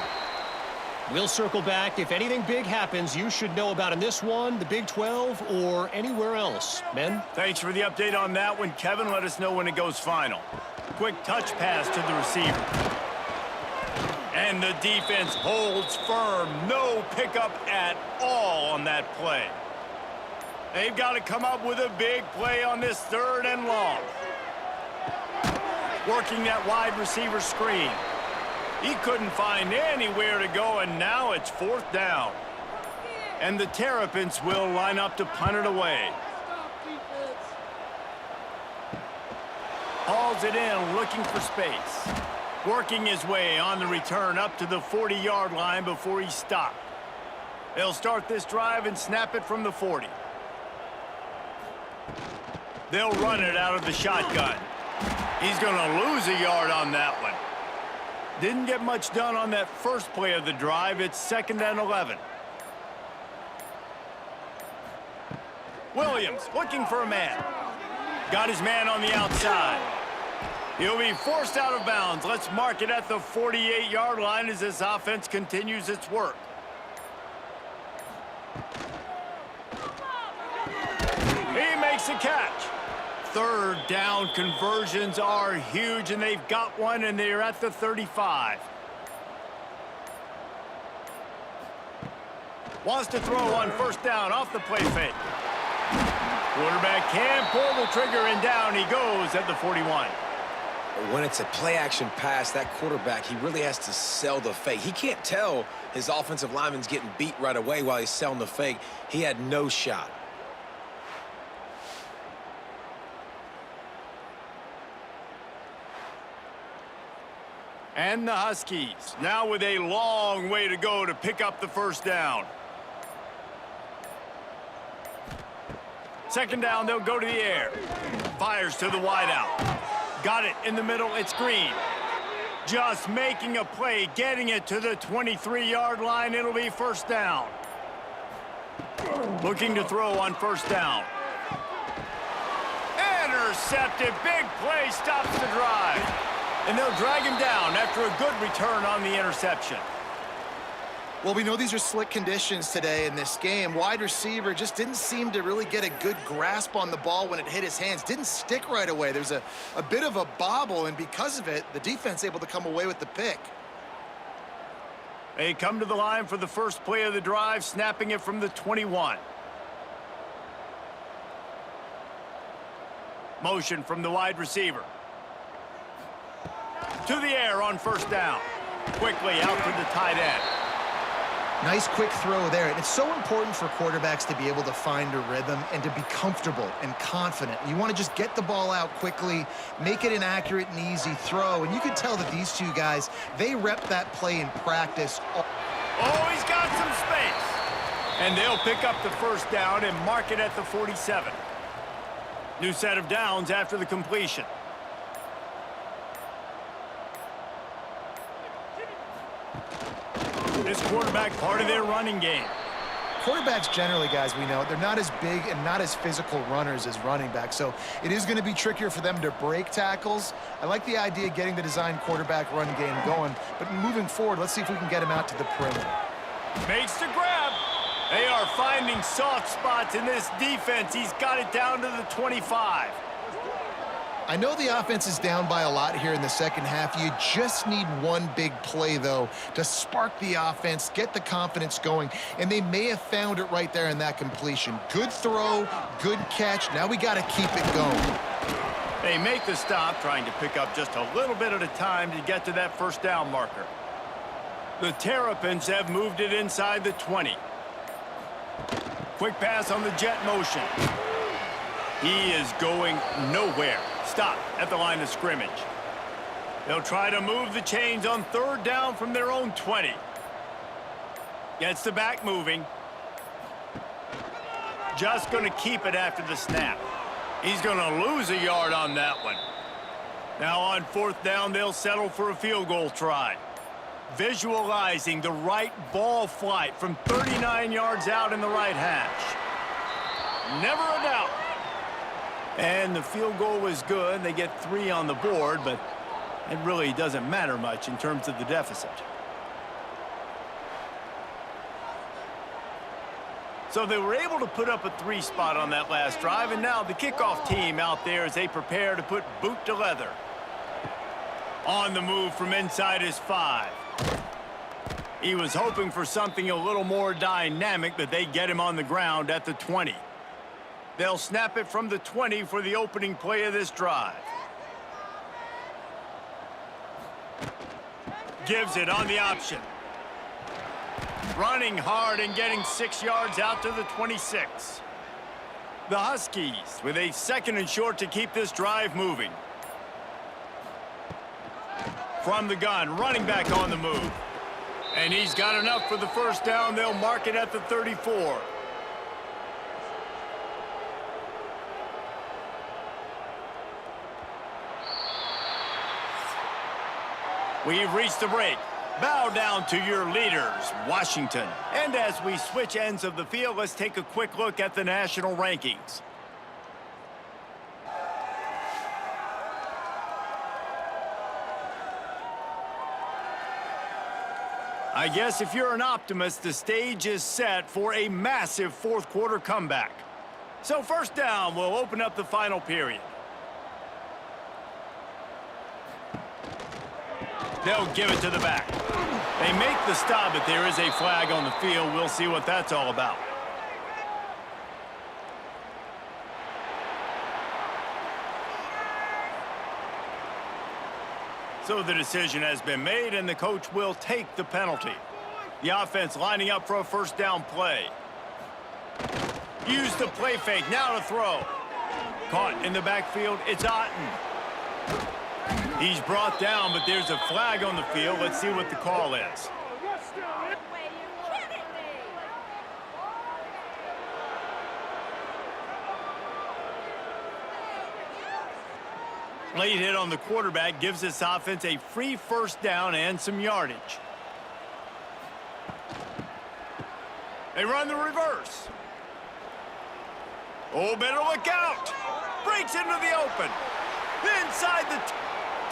We'll circle back. If anything big happens, you should know about in this one, the Big 12, or anywhere else. Men? Thanks for the update on that one, Kevin. Let us know when it goes final. Quick touch pass to the receiver. And the defense holds firm. No pickup at all on that play. They've got to come up with a big play on this 3rd and long. Working that wide receiver screen. He couldn't find anywhere to go, and now it's 4th down. And the Terrapins will line up to punt it away. Hauls it in, looking for space. Working his way on the return up to the 40-yard line before he stopped. They'll start this drive and snap it from the 40. They'll run it out of the shotgun. He's going to lose a yard on that one. Didn't get much done on that first play of the drive. It's 2nd and 11. Williams looking for a man. Got his man on the outside. He'll be forced out of bounds. Let's mark it at the 48-yard line as this offense continues its work. He makes a catch. 3rd down conversions are huge, and they've got one, and they're at the 35. Wants to throw on first down off the play fake. Quarterback can pull the trigger, and down he goes at the 41. When it's a play-action pass, that quarterback, he really has to sell the fake. He can't tell his offensive lineman's getting beat right away while he's selling the fake. He had no shot. And the Huskies now with a long way to go to pick up the first down. 2nd down, they'll go to the air. Fires to the wideout. Got it in the middle, it's Green. Just making a play, getting it to the 23-yard line. It'll be first down. Looking to throw on first down. Intercepted, big play, stops the drive. And they'll drag him down after a good return on the interception. Well, we know these are slick conditions today in this game. Wide receiver just didn't seem to really get a good grasp on the ball when it hit his hands. Didn't stick right away. There's a bit of a bobble, and because of it, the defense able to come away with the pick. They come to the line for the first play of the drive, snapping it from the 21. Motion from the wide receiver. To the air on first down. Quickly out to the tight end. Nice quick throw there. And it's so important for quarterbacks to be able to find a rhythm and to be comfortable and confident. You want to just get the ball out quickly, make it an accurate and easy throw. And you can tell that these two guys, they rep that play in practice. Oh, he's got some space. And they'll pick up the first down and mark it at the 47. New set of downs after the completion. This quarterback part of their running game. quarterbacks generally, guys, we know, they're not as big and not as physical runners as running backs, so it is going to be trickier for them to break tackles. I like the idea of getting the design quarterback run game going, but moving forward, let's see if we can get him out to the perimeter. Makes the grab. They are finding soft spots in this defense. He's got it down to the 25. I know the offense is down by a lot here in the second half. You just need one big play, though, to spark the offense, get the confidence going, and they may have found it right there in that completion. Good throw, good catch. Now we got to keep it going. They make the stop, trying to pick up just a little bit at a time to get to that first down marker. The Terrapins have moved it inside the 20. Quick pass on the jet motion. He is going nowhere. Stop at the line of scrimmage. They'll try to move the chains on third down from their own 20. Gets the back moving. Just going to keep it after the snap. He's going to lose a yard on that one. Now on fourth down, they'll settle for a field goal try. Visualizing the right ball flight from 39 yards out in the right hash. Never a doubt. And the field goal was good. They get 3 on the board, but it really doesn't matter much in terms of the deficit. So they were able to put up a 3 spot on that last drive, and now the kickoff team out there as they prepare to put boot to leather. On the move from inside his 5. He was hoping for something a little more dynamic, but they get him on the ground at the 20. They'll snap it from the 20 for the opening play of this drive. Gives it on the option. Running hard and getting 6 yards out to the 26. The Huskies with a 2nd and short to keep this drive moving. From the gun, running back on the move. And he's got enough for the first down. They'll mark it at the 34. We've reached the break. Bow down to your leaders, Washington. And as we switch ends of the field, let's take a quick look at the national rankings. I guess if you're an optimist, the stage is set for a massive fourth quarter comeback. So first down, we'll open up the final period. They'll give it to the back. They make the stop, but there is a flag on the field. We'll see what that's all about. So the decision has been made, and the coach will take the penalty. The offense lining up for a first down play. Use the play fake, now to throw. Caught in the backfield, it's Otten. He's brought down, but there's a flag on the field. Let's see what the call is. Late hit on the quarterback gives this offense a free first down and some yardage. They run the reverse. Oh, better look out. Breaks into the open. Inside the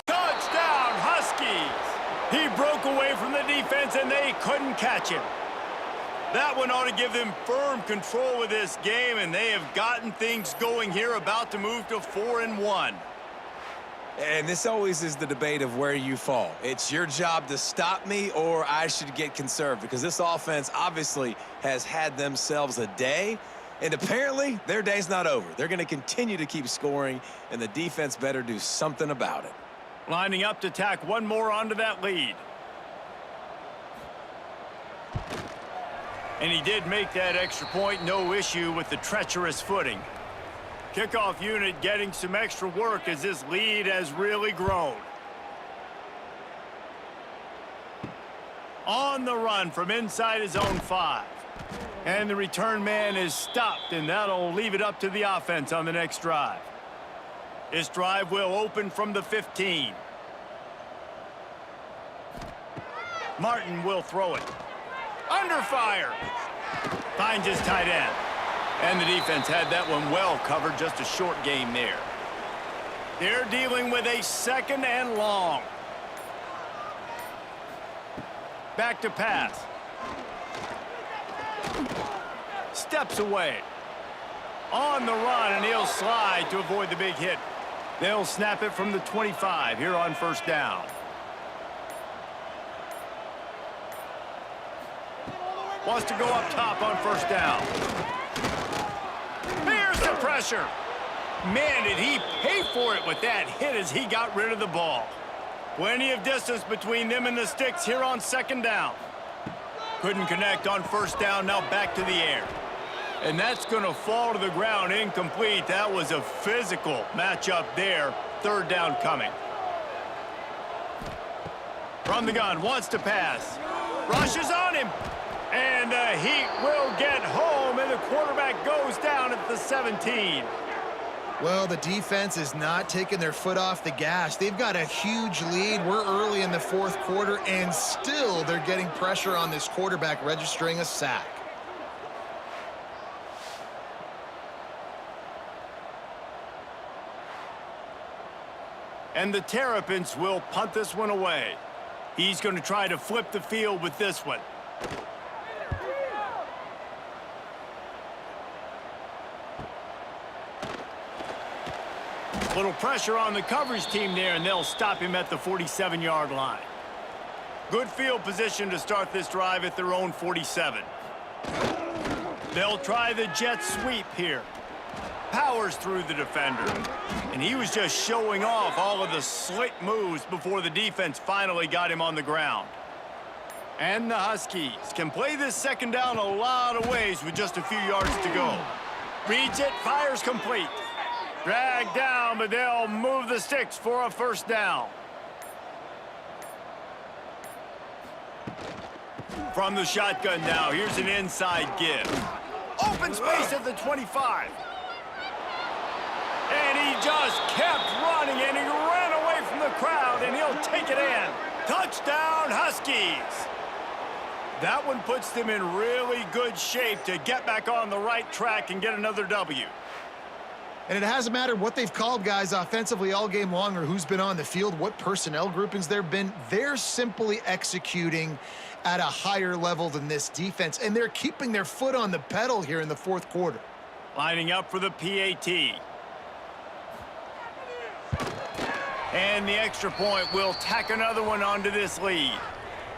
touchdown, Huskies. He broke away from the defense, and they couldn't catch him. That one ought to give them firm control of this game, and they have gotten things going here, about to move to 4-1. And this always is the debate of where you fall. It's your job to stop me, or I should get conserved, because this offense obviously has had themselves a day, and apparently their day's not over. They're going to continue to keep scoring, and the defense better do something about it. Lining up to tack one more onto that lead. And he did make that extra point, no issue with the treacherous footing. Kickoff unit getting some extra work as this lead has really grown. On the run from inside his own 5. And the return man is stopped, and that'll leave it up to the offense on the next drive. This drive will open from the 15. Martin will throw it. Under fire. Finds his tight end. And the defense had that one well covered, just a short game there. They're dealing with a 2nd and long. Back to pass. Steps away. On the run, and he'll slide to avoid the big hit. They'll snap it from the 25 here on 1st down. Wants to go up top on 1st down. Here's the pressure. Man, did he pay for it with that hit as he got rid of the ball. Plenty of distance between them and the sticks here on 2nd down. Couldn't connect on 1st down, now back to the air. And that's going to fall to the ground incomplete. That was a physical matchup there. 3rd down coming. From the gun, wants to pass. Rushes on him. And the Heat will get home, and the quarterback goes down at the 17. Well, the defense is not taking their foot off the gas. They've got a huge lead. We're early in the 4th quarter, and still they're getting pressure on this quarterback, registering a sack. And the Terrapins will punt this one away. He's going to try to flip the field with this one. Little pressure on the coverage team there, and they'll stop him at the 47-yard line. Good field position to start this drive at their own 47. They'll try the jet sweep here. Powers through the defender. And he was just showing off all of the slick moves before the defense finally got him on the ground. And the Huskies can play this 2nd down a lot of ways with just a few yards to go. Reads it, fires complete. Dragged down, but they'll move the sticks for a 1st down. From the shotgun now, here's an inside give. Open space at the 25. And he just kept running, and he ran away from the crowd, and he'll take it in. Touchdown, Huskies! That one puts them in really good shape to get back on the right track and get another W. And it hasn't mattered what they've called guys offensively all game long or who's been on the field, what personnel groupings there have been. They're simply executing at a higher level than this defense, and they're keeping their foot on the pedal here in the 4th quarter. Lining up for the PAT. And the extra point will tack another one onto this lead.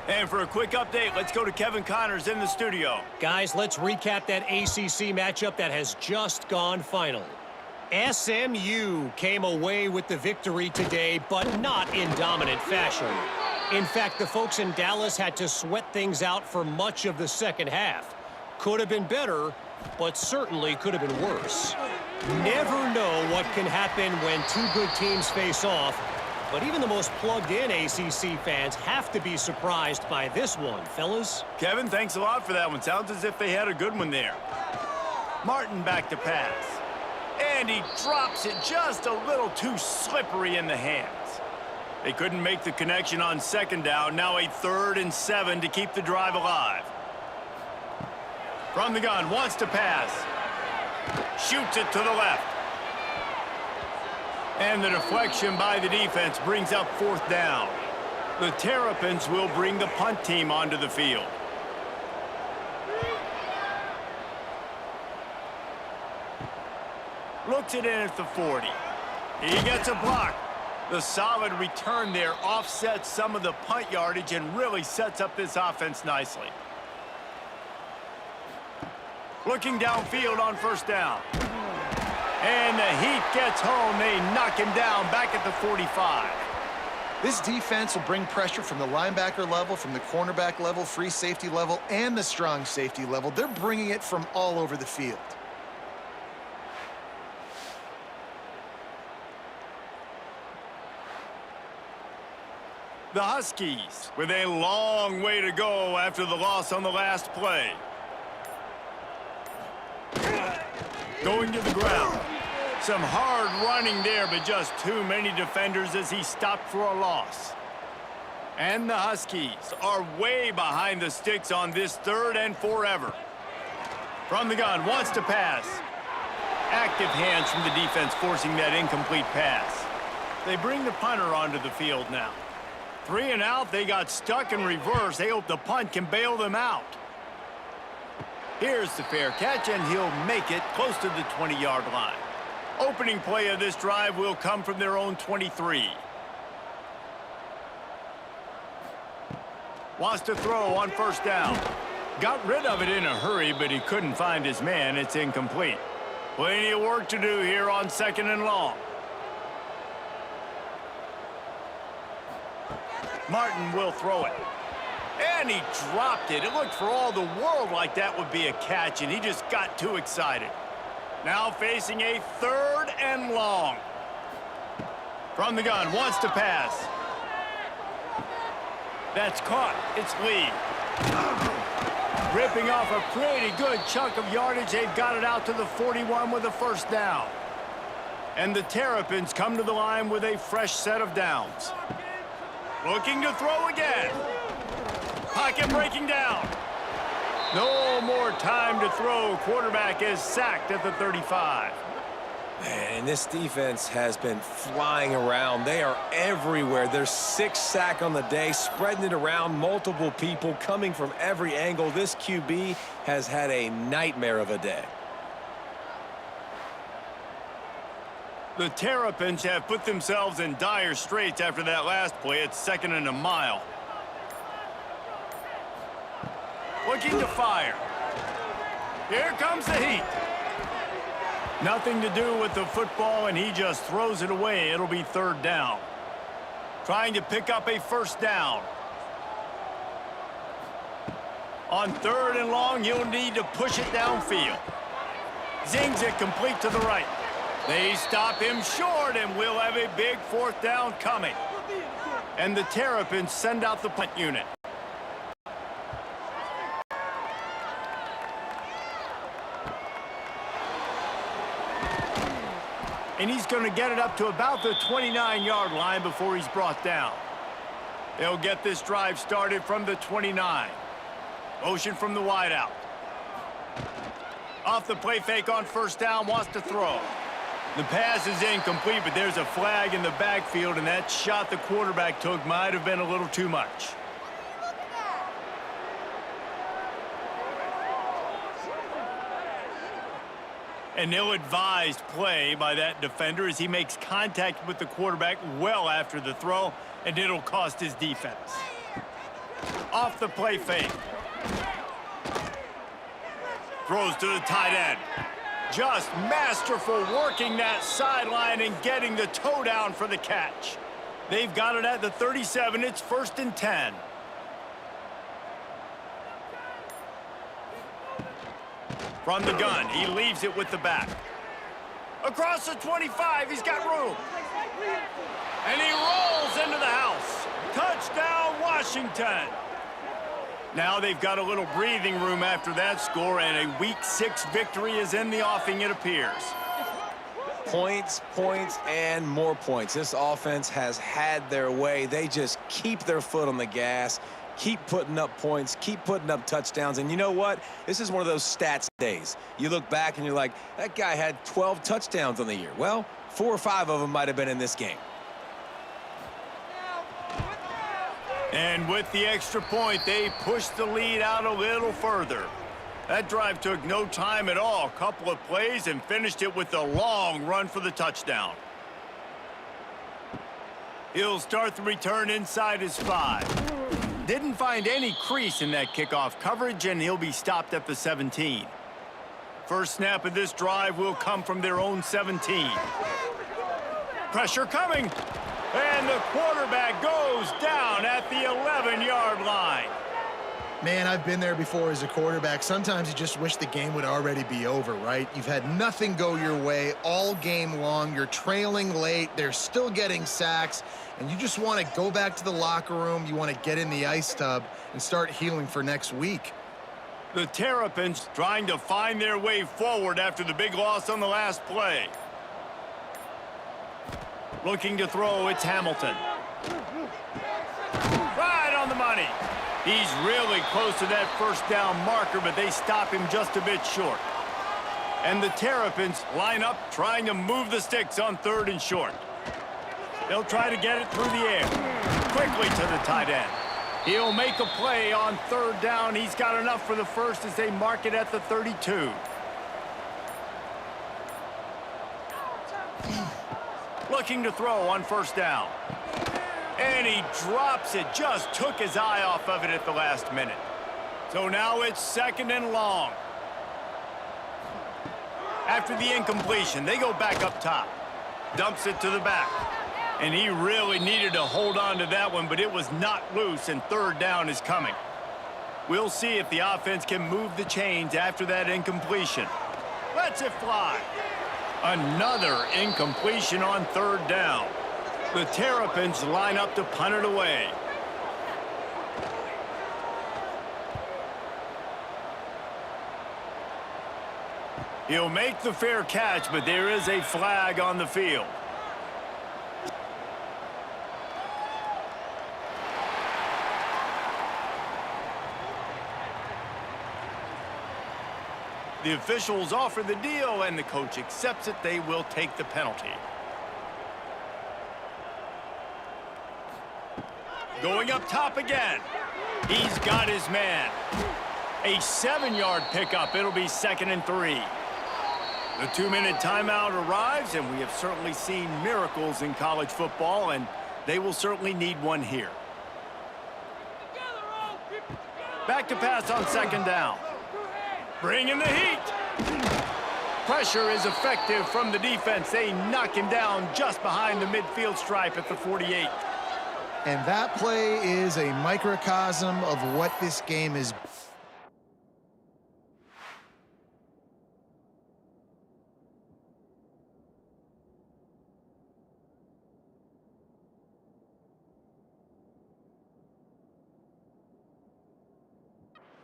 And for a quick update, let's go to Kevin Connors in the studio. Guys, let's recap that ACC matchup that has just gone final. SMU came away with the victory today, but not in dominant fashion. In fact, the folks in Dallas had to sweat things out for much of the 2nd half. Could have been better, but certainly could have been worse. Never know what can happen when 2 good teams face off, but even the most plugged-in ACC fans have to be surprised by this one, fellas. Kevin, thanks a lot for that one. Sounds as if they had a good one there. Martin back to pass. And he drops it just a little too slippery in the hands. They couldn't make the connection on 2nd down. Now a 3rd and 7 to keep the drive alive. From the gun, wants to pass. Shoots it to the left. And the deflection by the defense brings up 4th down. The Terrapins will bring the punt team onto the field. Looks it in at the 40. He gets a block. The solid return there offsets some of the punt yardage and really sets up this offense nicely. Looking downfield on 1st down. And the Heat gets home. They knock him down back at the 45. This defense will bring pressure from the linebacker level, from the cornerback level, free safety level, and the strong safety level. They're bringing it from all over the field. The Huskies with a long way to go after the loss on the last play. Going to the ground. Some hard running there, but just too many defenders as he stopped for a loss. And the Huskies are way behind the sticks on this 3rd and forever. From the gun, wants to pass. Active hands from the defense forcing that incomplete pass. They bring the punter onto the field now. 3 and out, they got stuck in reverse. They hope the punt can bail them out. Here's the fair catch, and he'll make it close to the 20-yard line. Opening play of this drive will come from their own 23. Wants to throw on first down. Got rid of it in a hurry, but he couldn't find his man. It's incomplete. Plenty of work to do here on 2nd and long. Martin will throw it. And he dropped it. It looked for all the world like that would be a catch, and he just got too excited. Now facing a 3rd and long. From the gun, wants to pass. That's caught. It's Lee. Ripping off a pretty good chunk of yardage. They've got it out to the 41 with a first down. And the Terrapins come to the line with a fresh set of downs. Looking to throw again. Pocket breaking down. No more time to throw. Quarterback is sacked at the 35. Man, and this defense has been flying around. They are everywhere. There's 6 sacks on the day, spreading it around, multiple people coming from every angle. This QB has had a nightmare of a day. The Terrapins have put themselves in dire straits after that last play. It's 2nd and a mile. Looking to fire. Here comes the heat. Nothing to do with the football, and he just throws it away. It'll be 3rd down. Trying to pick up a first down. On 3rd and long, he'll need to push it downfield. Zings it complete to the right. They stop him short, and we'll have a big 4th down coming. And the Terrapins send out the punt unit. And he's going to get it up to about the 29-yard line before he's brought down. They'll get this drive started from the 29. Motion from the wideout. Off the play fake on first down, wants to throw. The pass is incomplete, but there's a flag in the backfield, and that shot the quarterback took might have been a little too much. An ill-advised play by that defender as he makes contact with the quarterback well after the throw, and it'll cost his defense. Off the play fake. Throws to the tight end. Just masterful working that sideline and getting the toe down for the catch. They've got it at the 37. It's 1st and 10. From the gun, he leaves it with the back. Across the 25, he's got room. And he rolls into the house. Touchdown, Washington. Now they've got a little breathing room after that score, and a Week 6 victory is in the offing, it appears. Points, points, and more points. This offense has had their way. They just keep their foot on the gas, keep putting up points, keep putting up touchdowns. And you know what? This is one of those stats days. You look back and you're like, that guy had 12 touchdowns on the year. Well, 4 or 5 of them might have been in this game. And with the extra point, they push the lead out a little further. That drive took no time at all. A couple of plays and finished it with a long run for the touchdown. He'll start the return inside his 5. Didn't find any crease in that kickoff coverage, and he'll be stopped at the 17. First snap of this drive will come from their own 17. Pressure coming. And the quarterback goes down at the 11-yard line. Man, I've been there before as a quarterback. Sometimes you just wish the game would already be over, right? You've had nothing go your way all game long. You're trailing late. They're still getting sacks. And you just want to go back to the locker room. You want to get in the ice tub and start healing for next week. The Terrapins trying to find their way forward after the big loss on the last play. Looking to throw, it's Hamilton. Right on the money. He's really close to that first down marker, but they stop him just a bit short. And the Terrapins line up trying to move the sticks on 3rd and short. They'll try to get it through the air. Quickly to the tight end. He'll make a play on 3rd down. He's got enough for the first as they mark it at the 32. Looking to throw on 1st down. And he drops it. Just took his eye off of it at the last minute. So now it's 2nd and long. After the incompletion, they go back up top. Dumps it to the back. And he really needed to hold on to that one, but it was not loose, and 3rd down is coming. We'll see if the offense can move the chains after that incompletion. Lets it fly. Another incompletion on 3rd down. The Terrapins line up to punt it away. He'll make the fair catch, but there is a flag on the field. The officials offer the deal, and the coach accepts it. They will take the penalty. Going up top again. He's got his man. A 7-yard pickup. It'll be 2nd and 3. The 2-minute timeout arrives, and we have certainly seen miracles in college football, and they will certainly need one here. Back to pass on 2nd down. Bring in the heat. Pressure is effective from the defense. They knock him down just behind the midfield stripe at the 48. And that play is a microcosm of what this game is.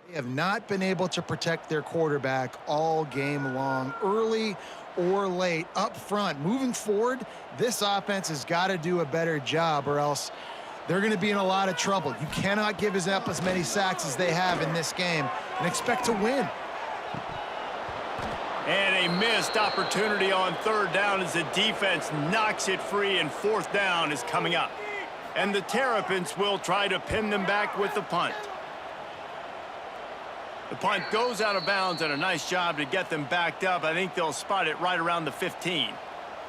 They have not been able to protect their quarterback all game long, early or late, up front. Moving forward, this offense has got to do a better job, or else they're going to be in a lot of trouble. You cannot give up as many sacks as they have in this game and expect to win. And a missed opportunity on 3rd down as the defense knocks it free, and 4th down is coming up. And the Terrapins will try to pin them back with the punt. The punt goes out of bounds, and a nice job to get them backed up. I think they'll spot it right around the 15.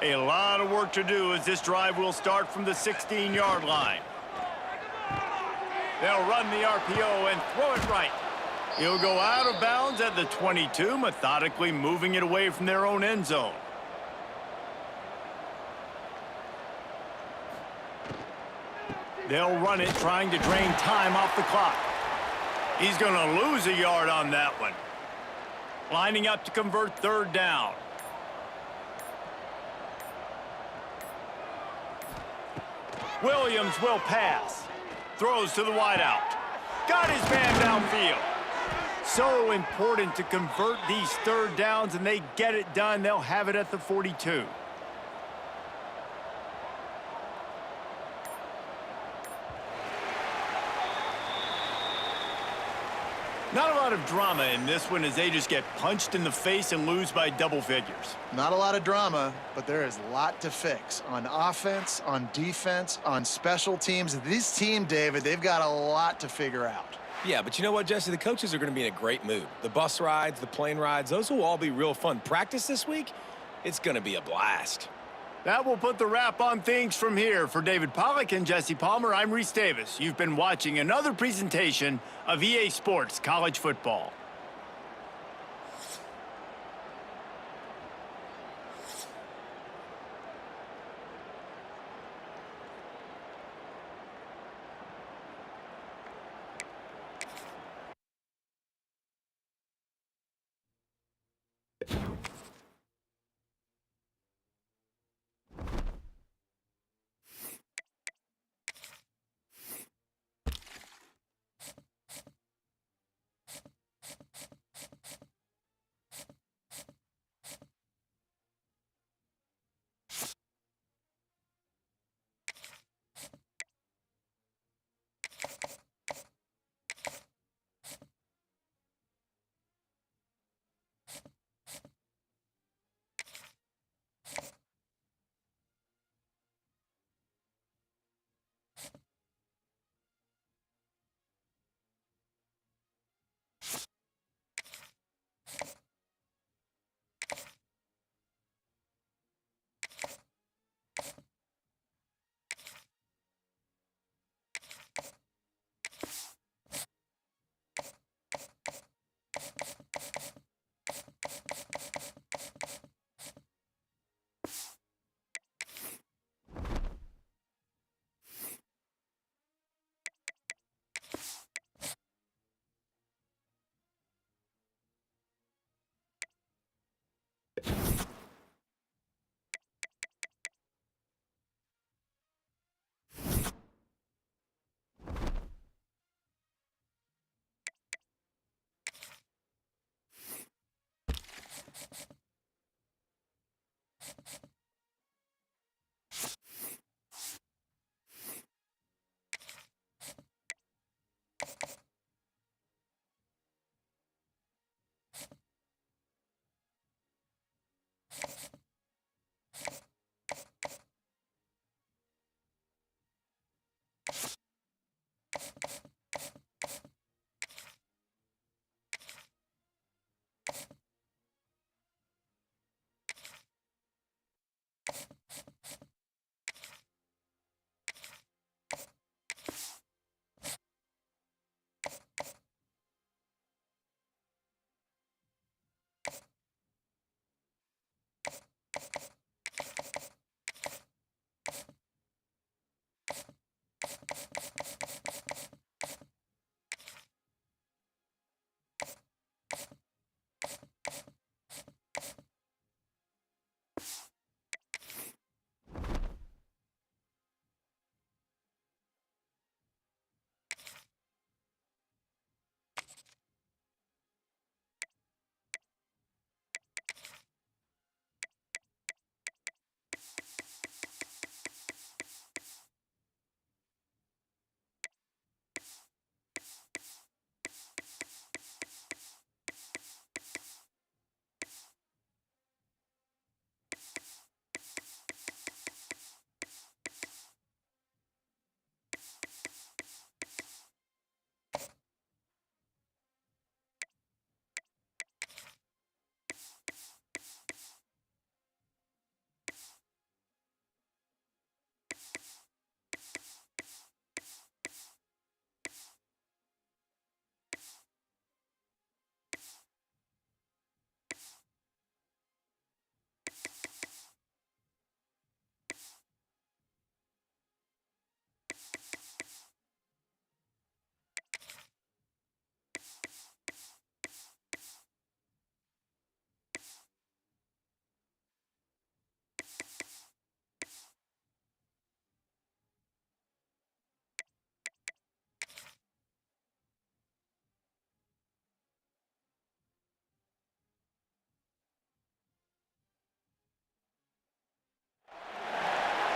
A lot of work to do as this drive will start from the 16-yard line. They'll run the RPO and throw it right. He'll go out of bounds at the 22, methodically moving it away from their own end zone. They'll run it, trying to drain time off the clock. He's going to lose a yard on that one. Lining up to convert 3rd down. Williams will pass. Throws to the wideout. Got his man downfield. So important to convert these 3rd downs, and they get it done. They'll have it at the 42. Not a lot of drama in this one as they just get punched in the face and lose by double figures. Not a lot of drama, but there is a lot to fix on offense, on defense, on special teams. This team, David, they've got a lot to figure out. Yeah, but you know what, Jesse? The coaches are going to be in a great mood. The bus rides, the plane rides, those will all be real fun. Practice this week, it's going to be a blast. That will put the wrap on things from here. For David Pollack and Jesse Palmer, I'm Reese Davis. You've been watching another presentation of EA Sports College Football.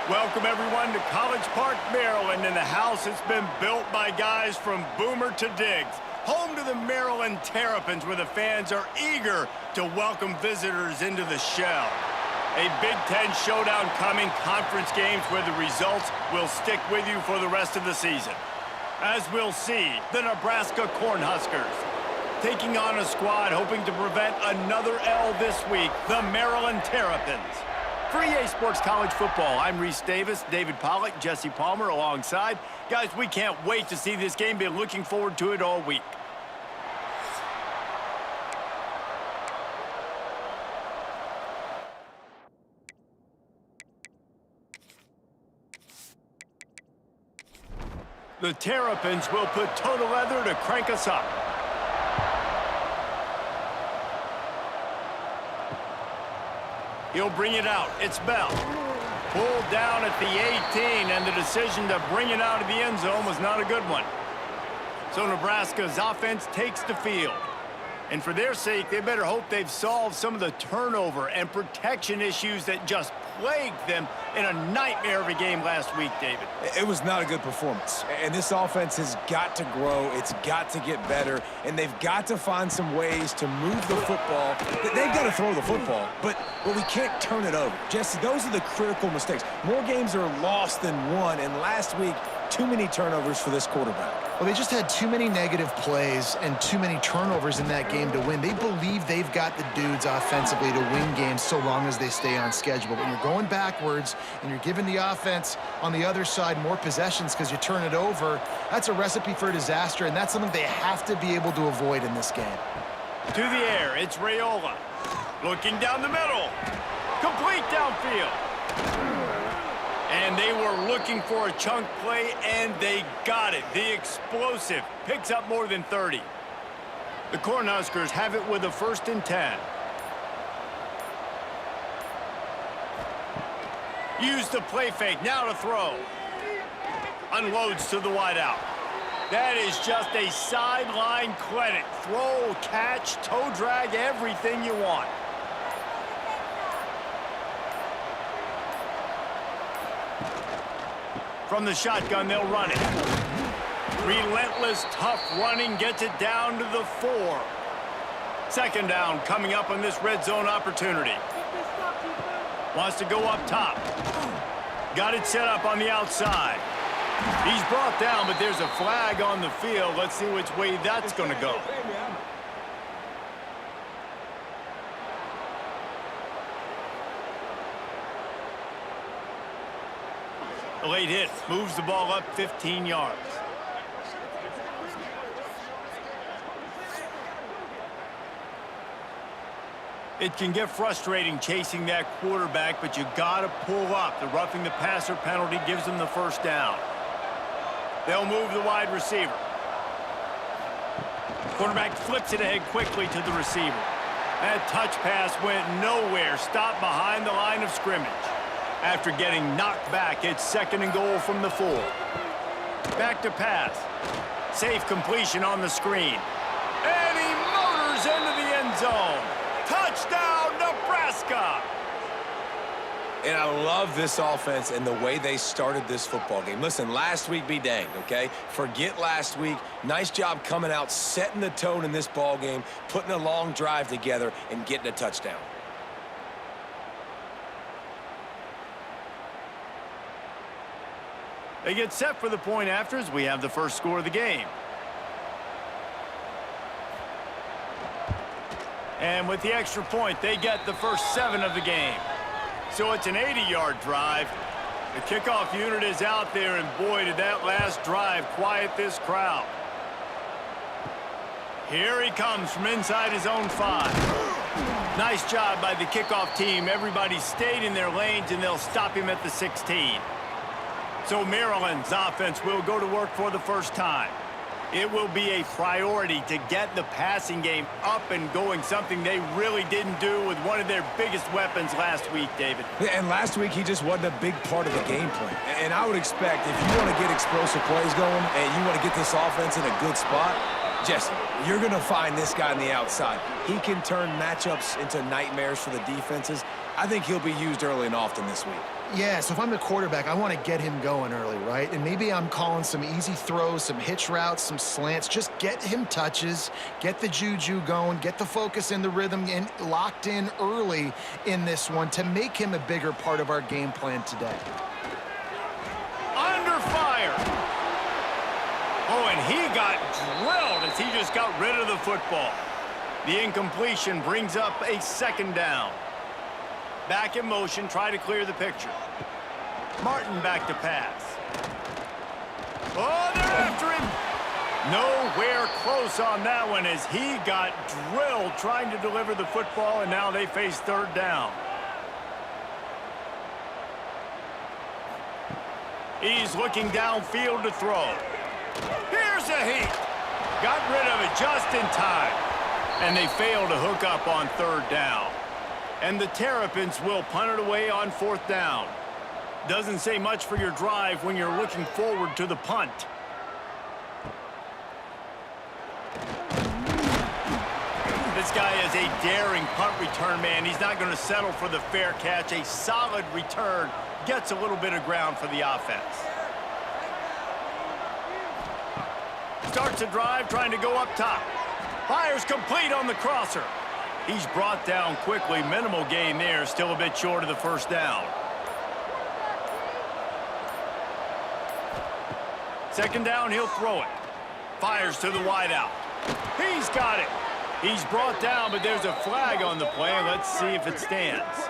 Welcome, everyone, to College Park, Maryland, and the house has been built by guys from Boomer to Diggs. Home to the Maryland Terrapins, where the fans are eager to welcome visitors into the shell. A Big Ten showdown coming, conference games where the results will stick with you for the rest of the season. As we'll see, the Nebraska Cornhuskers taking on a squad hoping to prevent another L this week, the Maryland Terrapins. For EA Sports College Football, I'm Reese Davis, David Pollack, Jesse Palmer alongside. Guys, we can't wait to see this game. Been looking forward to it all week. The Terrapins will put toe to leather to crank us up. He'll bring it out. It's Bell. Pulled down at the 18, and the decision to bring it out of the end zone was not a good one. So Nebraska's offense takes the field. And for their sake, they better hope they've solved some of the turnover and protection issues that just plagued them in a nightmare of a game last week, David. It was not a good performance. And this offense has got to grow. It's got to get better. And they've got to find some ways to move the football. They've got to throw the football, but we can't turn it over. Jesse, those are the critical mistakes. More games are lost than won, and last week, too many turnovers for this quarterback. Well, they just had too many negative plays and too many turnovers in that game to win. They believe they've got the dudes offensively to win games so long as they stay on schedule. But when you're going backwards and you're giving the offense on the other side more possessions because you turn it over, that's a recipe for disaster, and that's something they have to be able to avoid in this game. To the air, it's Raiola. Looking down the middle. Complete downfield. And they were looking for a chunk play, and they got it. The explosive picks up more than 30. The Cornhuskers have it with a 1st and 10. Use the play fake, now to throw. Unloads to the wideout. That is just a sideline credit. Throw, catch, toe drag, everything you want. From the shotgun, they'll run it. Relentless, tough running gets it down to the 4. Second down coming up on this red zone opportunity. Wants to go up top. Got it set up on the outside. He's brought down, but there's a flag on the field. Let's see which way that's going to go. A late hit moves the ball up 15 yards. It can get frustrating chasing that quarterback, but you got to pull up. The roughing the passer penalty gives them the first down. They'll move the wide receiver. Quarterback flips it ahead quickly to the receiver. That touch pass went nowhere. Stopped behind the line of scrimmage. After getting knocked back, it's 2nd and goal from the 4. Back to pass. Safe completion on the screen. And he motors into the end zone. Touchdown, Nebraska! And I love this offense and the way they started this football game. Listen, last week be danged, okay? Forget last week. Nice job coming out, setting the tone in this ball game, putting a long drive together, and getting a touchdown. They get set for the point after as we have the first score of the game. And with the extra point, they get the first 7 of the game. So it's an 80-yard drive. The kickoff unit is out there, and boy, did that last drive quiet this crowd. Here he comes from inside his own 5. Nice job by the kickoff team. Everybody stayed in their lanes, and they'll stop him at the 16. So Maryland's offense will go to work for the first time. It will be a priority to get the passing game up and going, something they really didn't do with one of their biggest weapons last week, David. Yeah, and last week he just wasn't a big part of the game plan. And I would expect if you want to get explosive plays going and you want to get this offense in a good spot, Jesse, you're going to find this guy on the outside. He can turn matchups into nightmares for the defenses. I think he'll be used early and often this week. Yeah, so if I'm the quarterback, I want to get him going early, right? And maybe I'm calling some easy throws, some hitch routes, some slants. Just get him touches, get the juju going, get the focus and the rhythm locked in early in this one to make him a bigger part of our game plan today. Under fire. Oh, and he got drilled as he just got rid of the football. The incompletion brings up a 2nd down. Back in motion, try to clear the picture. Martin back to pass. Oh, they're after him. Nowhere close on that one as he got drilled trying to deliver the football, and now they face 3rd down. He's looking downfield to throw. Here's a heat. Got rid of it just in time. And they fail to hook up on 3rd down. And the Terrapins will punt it away on 4th down. Doesn't say much for your drive when you're looking forward to the punt. This guy is a daring punt return man. He's not going to settle for the fair catch. A solid return gets a little bit of ground for the offense. Starts a drive trying to go up top. Fires complete on the crosser. He's brought down quickly. Minimal gain there. Still a bit short of the 1st down. 2nd down, he'll throw it. Fires to the wideout. He's got it. He's brought down, but there's a flag on the play. Let's see if it stands.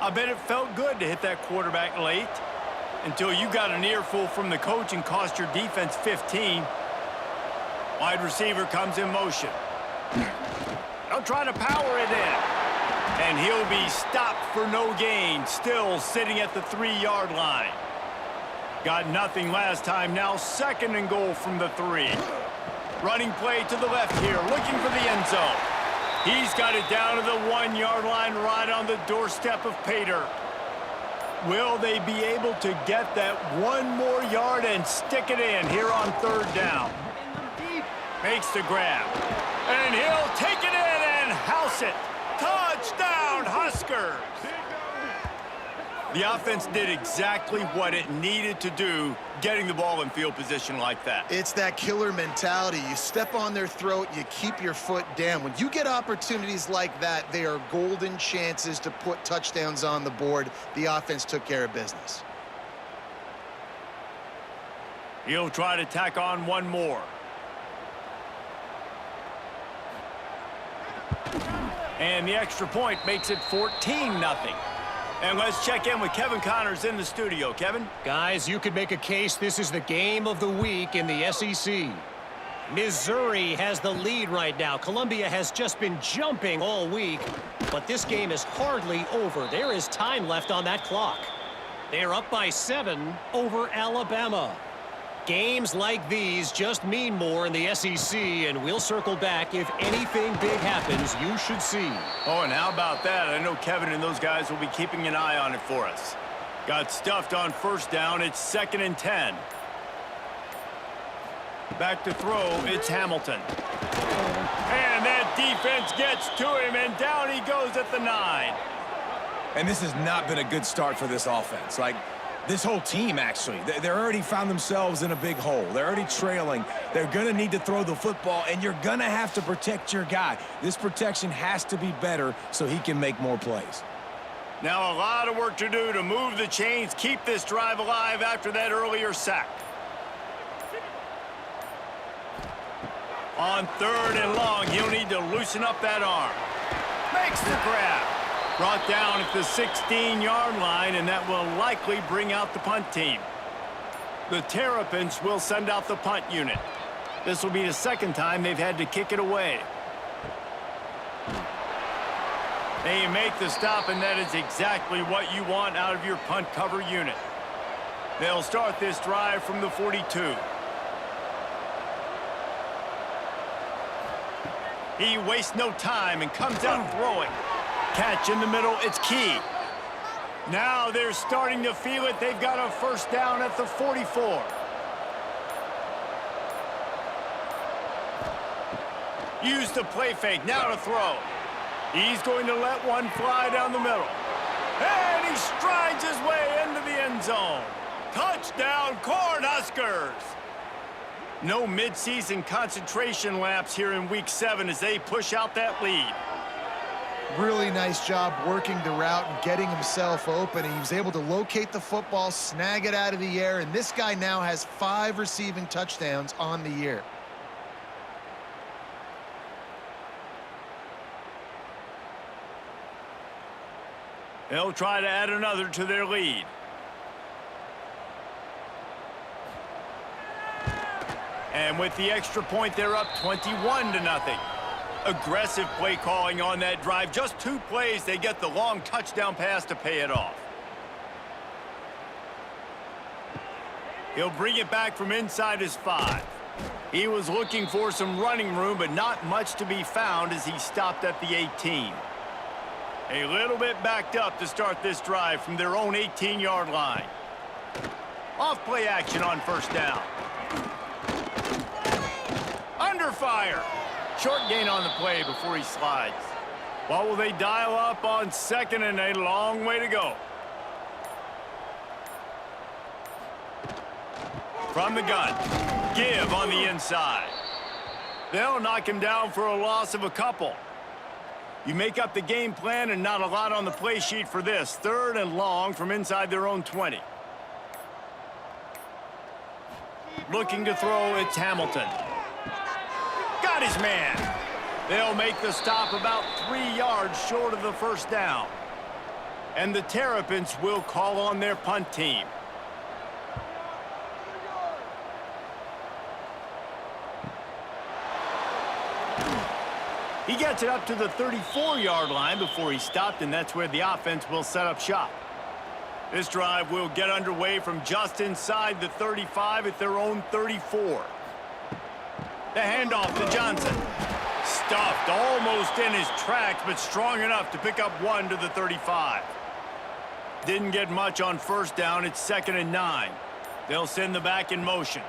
I bet it felt good to hit that quarterback late until you got an earful from the coach and cost your defense 15. Wide receiver comes in motion. They'll try to power it in. And he'll be stopped for no gain, still sitting at the 3-yard line. Got nothing last time, now 2nd and goal from the 3. Running play to the left here, looking for the end zone. He's got it down to the 1-yard line right on the doorstep of Pater. Will they be able to get that one more yard and stick it in here on third down? Makes the grab. And he'll take it in and house it. Touchdown, Huskers! The offense did exactly what it needed to do, getting the ball in field position like that. It's that killer mentality. You step on their throat, you keep your foot down. When you get opportunities like that, they are golden chances to put touchdowns on the board. The offense took care of business. He'll try to tack on one more. And the extra point makes it 14-0. And let's check in with Kevin Connors in the studio. Kevin? Guys, you could make a case this is the game of the week in the SEC. Missouri has the lead right now. Columbia has just been jumping all week, but this game is hardly over. There is time left on that clock. They're up by 7 over Alabama. Games like these just mean more in the SEC, and we'll circle back if anything big happens you should see. Oh, and how about that? I know Kevin and those guys will be keeping an eye on it for us. Got stuffed on first down. It's 2nd and 10. Back to throw. It's Hamilton. And that defense gets to him, and down he goes at the 9. And this has not been a good start for this offense. Like, this whole team, actually, they're already found themselves in a big hole. They're already trailing. They're going to need to throw the football, and you're going to have to protect your guy. This protection has to be better so he can make more plays. Now a lot of work to do to move the chains, keep this drive alive after that earlier sack. On 3rd and long, he'll need to loosen up that arm. Makes the grab. Brought down at the 16-yard line, and that will likely bring out the punt team. The Terrapins will send out the punt unit. This will be the 2nd time they've had to kick it away. They make the stop, and that is exactly what you want out of your punt cover unit. They'll start this drive from the 42. He wastes no time and comes out throwing. Catch in the middle, it's key. Now they're starting to feel it. They've got a first down at the 44. Use the play fake, now to throw. He's going to let one fly down the middle. And he strides his way into the end zone. Touchdown, Cornhuskers! No midseason concentration laps here in Week 7 as they push out that lead. Really nice job working the route and getting himself open. He was able to locate the football, snag it out of the air, and this guy now has 5 receiving touchdowns on the year. They'll try to add another to their lead. And with the extra point, they're up 21-0. Aggressive play calling on that drive. Just 2 plays, they get the long touchdown pass to pay it off. He'll bring it back from inside his 5. He was looking for some running room, but not much to be found as he stopped at the 18. A little bit backed up to start this drive from their own 18-yard line. Off play action on first down. Under fire. Short gain on the play before he slides. What will they dial up on 2nd and a long way to go? From the gun. Give on the inside. They'll knock him down for a loss of a couple. You make up the game plan and not a lot on the play sheet for this. 3rd and long from inside their own 20. Looking to throw, it's Hamilton. Got his man. They'll make the stop about 3 yards short of the first down. And the Terrapins will call on their punt team. He gets it up to the 34-yard line before he stopped, and that's where the offense will set up shop. This drive will get underway from just inside the 35 at their own 34. The handoff to Johnson. Stuffed almost in his tracks, but strong enough to pick up 1 to the 35. Didn't get much on first down. It's 2nd and 9. They'll send the back in motion.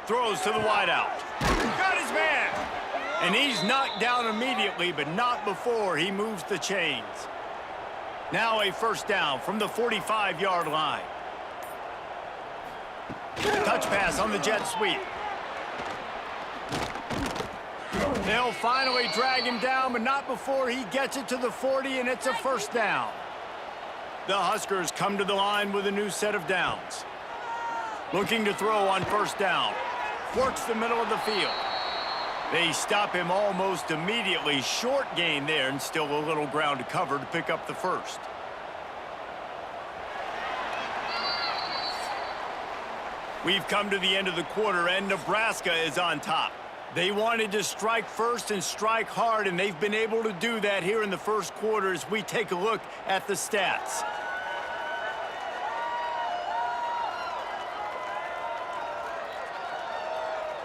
Throws to the wideout. Got his man. And he's knocked down immediately, but not before he moves the chains. Now a first down from the 45-yard line. Touch pass on the jet sweep. They'll finally drag him down, but not before he gets it to the 40, and it's a first down. The Huskers come to the line with a new set of downs. Looking to throw on first down. Works the middle of the field. They stop him almost immediately. Short gain there, and still a little ground to cover to pick up the first. We've come to the end of the quarter, and Nebraska is on top. They wanted to strike first and strike hard, and they've been able to do that here in the first quarter as we take a look at the stats.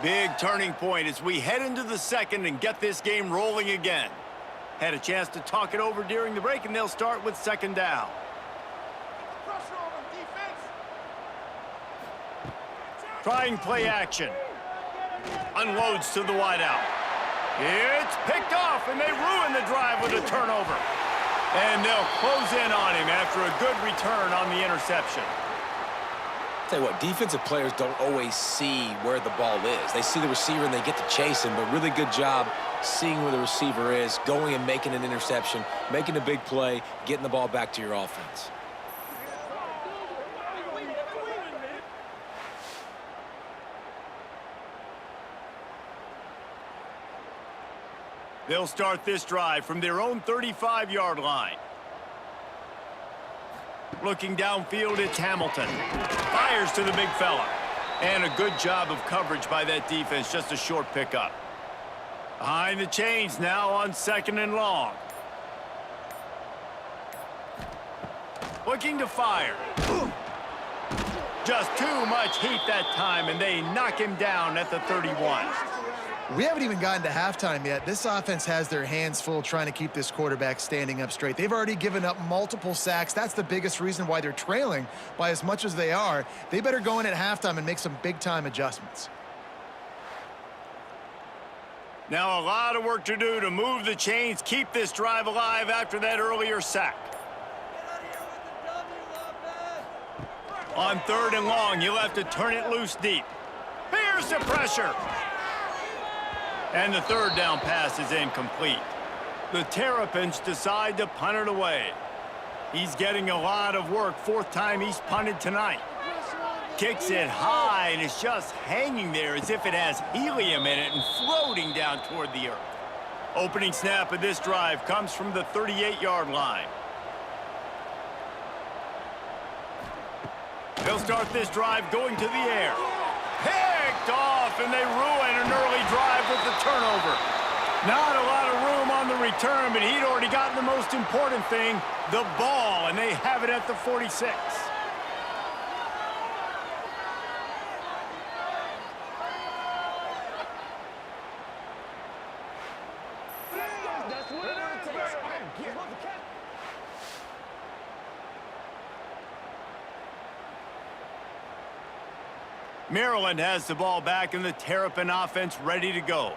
Big turning point as we head into the second and get this game rolling again. Had a chance to talk it over during the break, and they'll start with 2nd down. Trying play action. Unloads to the wideout. It's picked off, and they ruin the drive with a turnover. And they'll close in on him after a good return on the interception. Tell you what, defensive players don't always see where the ball is. They see the receiver and they get to chase him, but really good job seeing where the receiver is, going and making an interception, making a big play, getting the ball back to your offense. They'll start this drive from their own 35-yard line. Looking downfield, it's Hamilton. Fires to the big fella. And a good job of coverage by that defense, just a short pickup. Behind the chains now on 2nd and long. Looking to fire. Just too much heat that time, and they knock him down at the 31. We haven't even gotten to halftime yet. This offense has their hands full trying to keep this quarterback standing up straight. They've already given up multiple sacks. That's the biggest reason why they're trailing by as much as they are. They better go in at halftime and make some big-time adjustments. Now a lot of work to do to move the chains, keep this drive alive after that earlier sack. On 3rd and long, you'll have to turn it loose deep. Here's the pressure. And the 3rd down pass is incomplete. The Terrapins decide to punt it away. He's getting a lot of work. 4th time he's punted tonight. Kicks it high, and it's just hanging there as if it has helium in it and floating down toward the earth. Opening snap of this drive comes from the 38-yard line. They'll start this drive going to the air. Picked off, and they ruin an early drive with the turnover. Not a lot of room on the return, but he'd already gotten the most important thing, the ball, and they have it at the 46. Maryland has the ball back, and the Terrapin offense ready to go.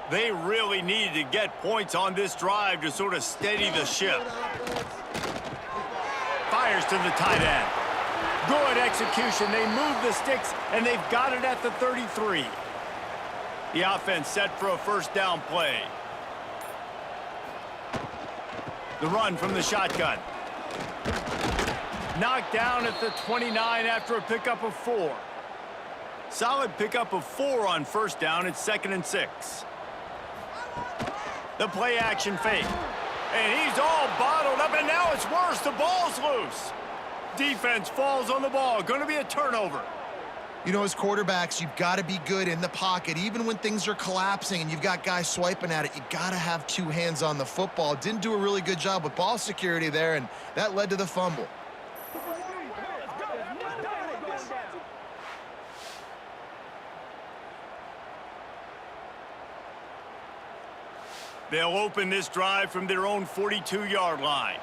They really needed to get points on this drive to sort of steady the ship. Fires to the tight end. Good execution. They move the sticks, and they've got it at the 33. The offense set for a first down play. The run from the shotgun. Knocked down at the 29 after a pickup of 4. Solid pickup of 4 on first down. It's 2nd and 6. The play action fake. And he's all bottled up, and now it's worse. The ball's loose. Defense falls on the ball. Going to be a turnover. You know, as quarterbacks, you've got to be good in the pocket. Even when things are collapsing and you've got guys swiping at it, you got to have 2 hands on the football. Didn't do a really good job with ball security there, and that led to the fumble. They'll open this drive from their own 42-yard line.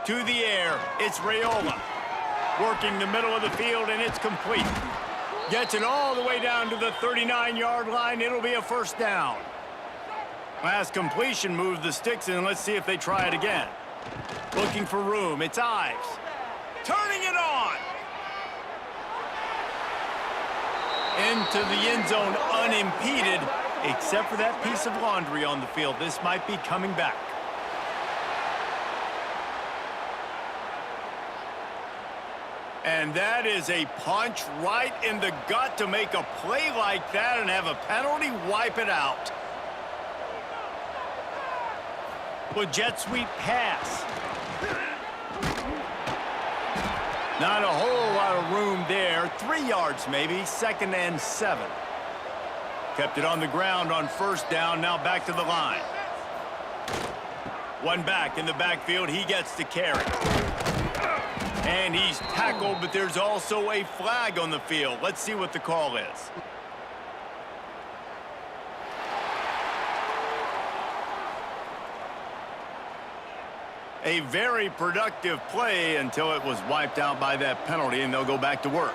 To the air, it's Raiola. Working the middle of the field, and it's complete. Gets it all the way down to the 39-yard line. It'll be a first down. Last completion moved the sticks in. Let's see if they try it again. Looking for room. It's Ives. Turning it on. Into the end zone unimpeded, except for that piece of laundry on the field. This might be coming back. And that is a punch right in the gut to make a play like that and have a penalty wipe it out. Well, jet sweep pass. Not a whole lot of room there. 3 yards maybe, 2nd and 7. Kept it on the ground on first down, now back to the line. One back in the backfield, he gets to carry. And he's tackled, but there's also a flag on the field. Let's see what the call is. A very productive play until it was wiped out by that penalty, and they'll go back to work.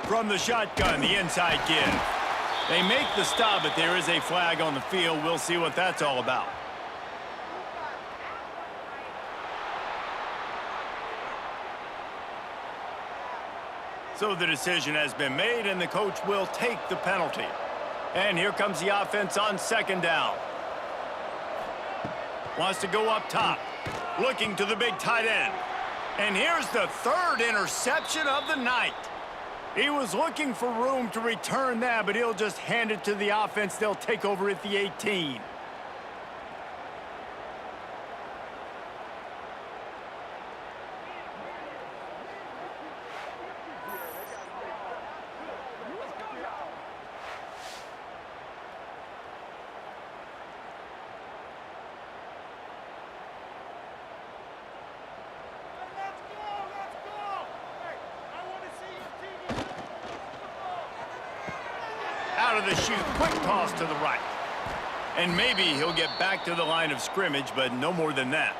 From the shotgun, the inside give. They make the stop, but there is a flag on the field. We'll see what that's all about. So the decision has been made, and the coach will take the penalty. And here comes the offense on 2nd down. Wants to go up top. Looking to the big tight end. And here's the 3rd interception of the night. He was looking for room to return that, but he'll just hand it to the offense. They'll take over at the 18. Out of the chute, quick toss to the right. And maybe he'll get back to the line of scrimmage, but no more than that.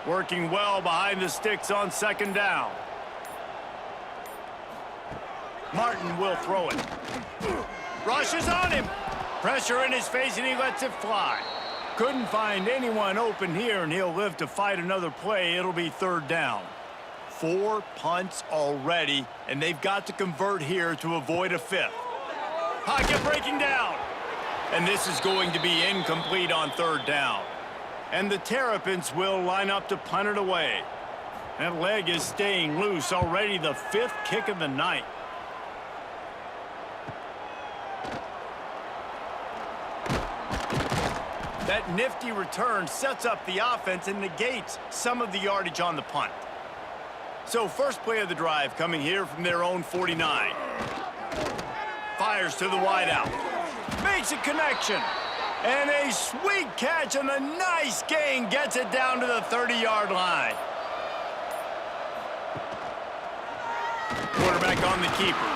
Working well behind the sticks on 2nd down. Martin will throw it. Rushes on him. Pressure in his face, and he lets it fly. Couldn't find anyone open here, and he'll live to fight another play. It'll be 3rd down. 4 punts already, and they've got to convert here to avoid a 5th. Pocket breaking down. And this is going to be incomplete on 3rd down. And the Terrapins will line up to punt it away. That leg is staying loose. Already the 5th kick of the night. That nifty return sets up the offense and negates some of the yardage on the punt. So first play of the drive coming here from their own 49. Fires to the wideout. Makes a connection. And a sweet catch and a nice gain gets it down to the 30-yard line. Quarterback on the keeper.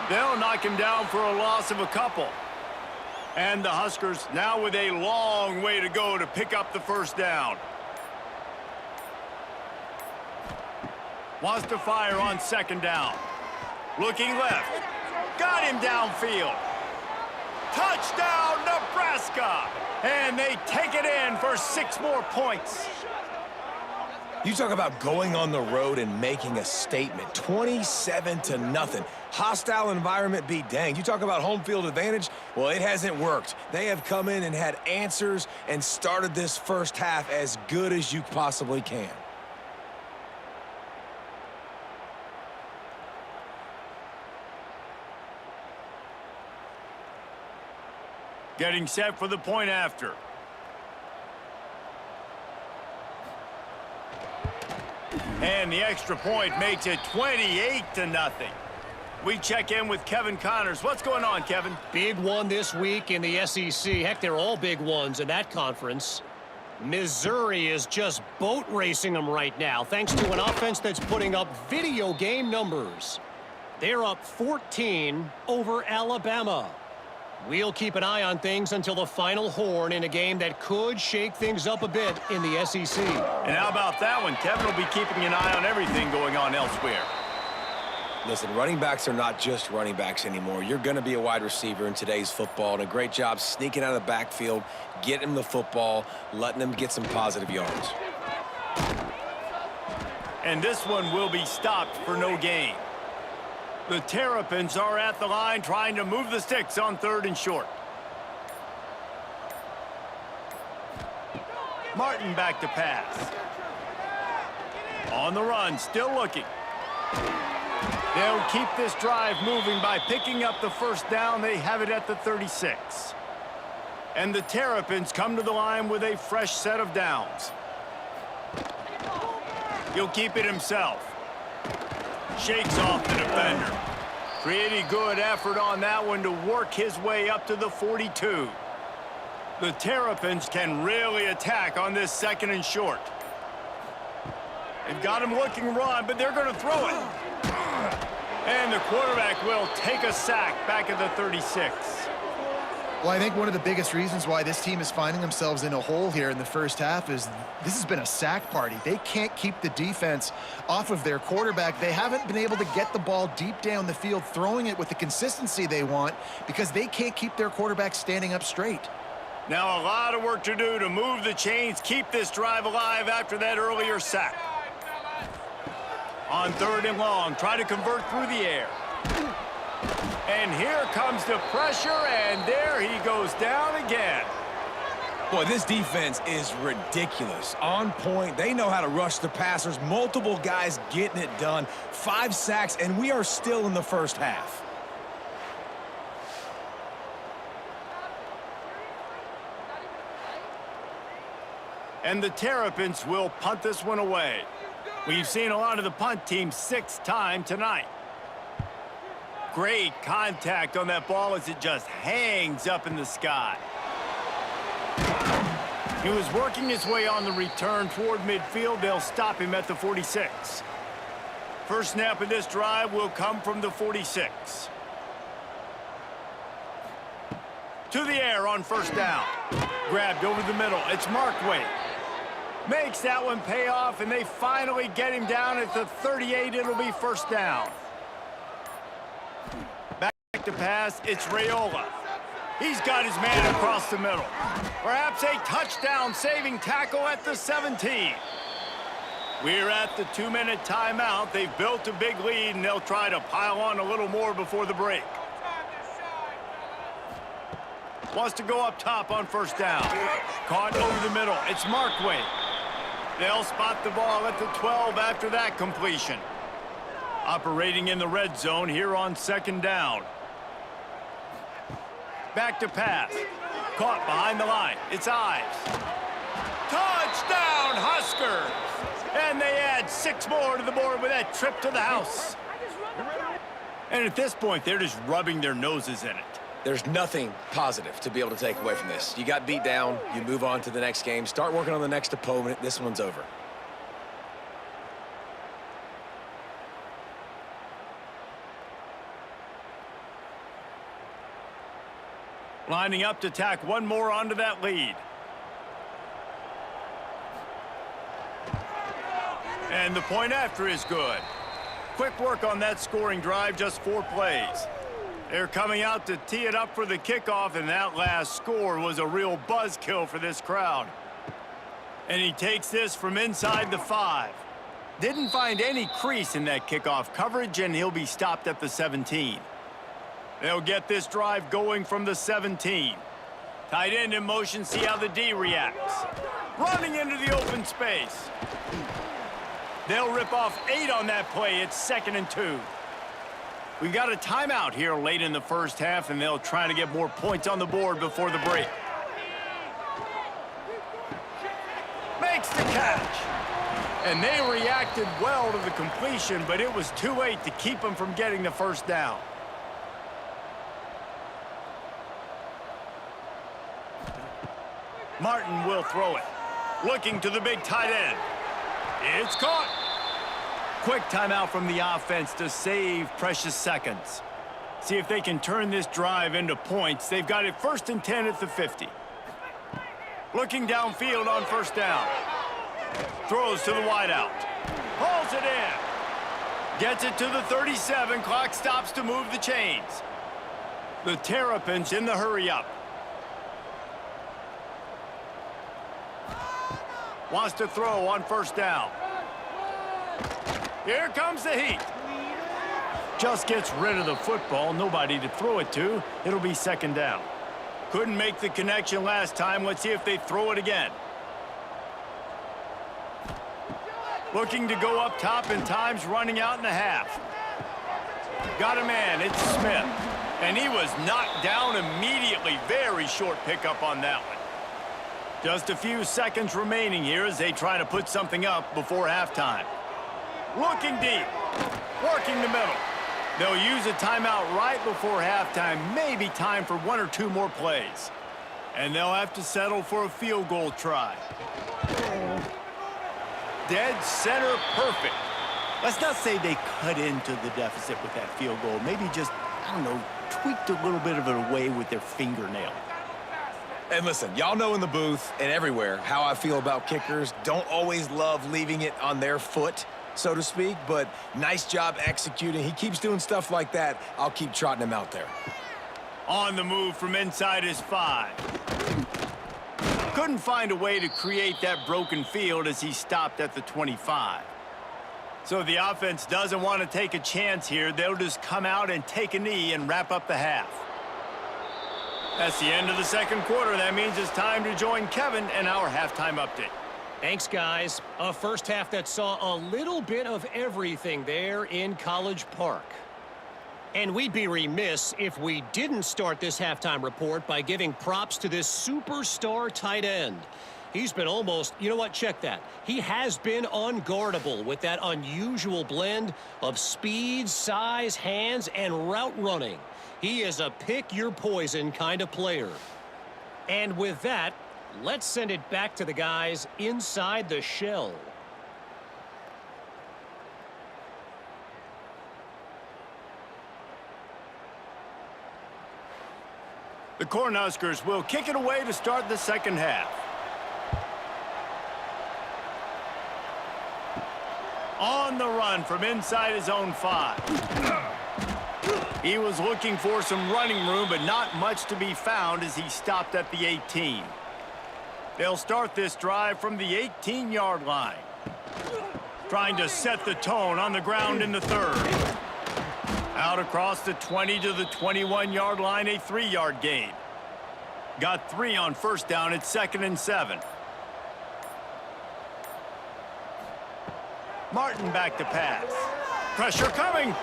They'll knock him down for a loss of a couple. And the Huskers now with a long way to go to pick up the first down. Wants to fire on 2nd down. Looking left. Got him downfield. Touchdown, Nebraska! And they take it in for 6 more points. You talk about going on the road and making a statement. 27-0. Hostile environment be danged. You talk about home field advantage. Well, it hasn't worked. They have come in and had answers and started this first half as good as you possibly can. Getting set for the point after. And the extra point makes it 28-0. We check in with Kevin Connors. What's going on, Kevin? Big one this week in the SEC. Heck, they're all big ones in that conference. Missouri is just boat racing them right now, thanks to an offense that's putting up video game numbers. They're up 14 over Alabama. We'll keep an eye on things until the final horn in a game that could shake things up a bit in the SEC. And how about that one? Kevin will be keeping an eye on everything going on elsewhere. Listen, running backs are not just running backs anymore. You're going to be a wide receiver in today's football, and a great job sneaking out of the backfield, getting him the football, letting him get some positive yards. And this one will be stopped for no gain. The Terrapins are at the line trying to move the sticks on 3rd and short. Martin back to pass. On the run, still looking. They'll keep this drive moving by picking up the first down. They have it at the 36. And the Terrapins come to the line with a fresh set of downs. He'll keep it himself. Shakes off the defender. Pretty good effort on that one to work his way up to the 42. The Terrapins can really attack on this 2nd and short. They've got him looking run, but they're going to throw it. And the quarterback will take a sack back at the 36. Well, I think one of the biggest reasons why this team is finding themselves in a hole here in the first half is this has been a sack party. They can't keep the defense off of their quarterback. They haven't been able to get the ball deep down the field, throwing it with the consistency they want because they can't keep their quarterback standing up straight. Now a lot of work to do to move the chains, keep this drive alive after that earlier sack. On 3rd and long, try to convert through the air. And here comes the pressure, and there he goes down again. Boy, this defense is ridiculous. On point. They know how to rush the passers. Multiple guys getting it done. 5 sacks, and we are still in the first half. And the Terrapins will punt this one away. We've seen a lot of the punt team 6 times tonight. Great contact on that ball as it just hangs up in the sky. He was working his way on the return toward midfield. They'll stop him at the 46. First snap of this drive will come from the 46. To the air on 1st down. Grabbed over the middle. It's Markway. Makes that one pay off, and they finally get him down at the 38. It'll be 1st down. Back to pass, it's Raiola. He's got his man across the middle. Perhaps a touchdown-saving tackle at the 17. We're at the 2-minute timeout. They've built a big lead, and they'll try to pile on a little more before the break. Wants to go up top on 1st down. Caught over the middle. It's Markway. They'll spot the ball at the 12 after that completion. Operating in the red zone here on 2nd down. Back to pass. Caught behind the line. It's Ives. Touchdown, Huskers! And they add 6 more to the board with that trip to the house. And at this point, they're just rubbing their noses in it. There's nothing positive to be able to take away from this. You got beat down, you move on to the next game, start working on the next opponent. This one's over. Lining up to tack one more onto that lead. And the point after is good. Quick work on that scoring drive, just 4 plays. They're coming out to tee it up for the kickoff, and that last score was a real buzzkill for this crowd. And he takes this from inside the 5. Didn't find any crease in that kickoff coverage, and he'll be stopped at the 17. They'll get this drive going from the 17. Tight end in motion, see how the D reacts. Running into the open space. They'll rip off 8 on that play. It's 2nd and 2. We've got a timeout here late in the first half, and they'll try to get more points on the board before the break. Makes the catch. And they reacted well to the completion, but it was too late to keep them from getting the first down. Martin will throw it. Looking to the big tight end. It's caught. Quick timeout from the offense to save precious seconds. See if they can turn this drive into points. They've got it 1st and 10 at the 50. Looking downfield on 1st down. Throws to the wideout. Hauls it in. Gets it to the 37. Clock stops to move the chains. The Terrapins in the hurry up. Wants to throw on 1st down. Here comes the heat. Just gets rid of the football. Nobody to throw it to. It'll be 2nd down. Couldn't make the connection last time. Let's see if they throw it again. Looking to go up top, and time's running out in the half. Got a man. It's Smith. And he was knocked down immediately. Very short pickup on that one. Just a few seconds remaining here as they try to put something up before halftime. Looking deep. Working the middle. They'll use a timeout right before halftime. Maybe time for 1 or 2 more plays. And they'll have to settle for a field goal try. Dead center perfect. Let's not say they cut into the deficit with that field goal. Maybe just, I don't know, tweaked a little bit of it away with their fingernail. And listen, y'all know in the booth and everywhere how I feel about kickers. Don't always love leaving it on their foot, so to speak, but nice job executing. He keeps doing stuff like that. I'll keep trotting him out there. On the move from inside his 5. Couldn't find a way to create that broken field as he stopped at the 25. So the offense doesn't want to take a chance here. They'll just come out and take a knee and wrap up the half. That's the end of the 2nd quarter. That means it's time to join Kevin and our halftime update. Thanks, guys. A first half that saw a little bit of everything there in College Park. And we'd be remiss if we didn't start this halftime report by giving props to this superstar tight end. He's been almost, you know what, check that. He has been unguardable with that unusual blend of speed, size, hands, and route running. He is a pick-your-poison kind of player. And with that, let's send it back to the guys inside the shell. The Cornhuskers will kick it away to start the 2nd half. On the run from inside his own 5. He was looking for some running room, but not much to be found as he stopped at the 18. They'll start this drive from the 18-yard line. Trying to set the tone on the ground in the 3rd. Out across the 20 to the 21-yard line, a 3-yard gain. Got 3 on 1st down. It's 2nd and 7. Martin back to pass. Pressure coming.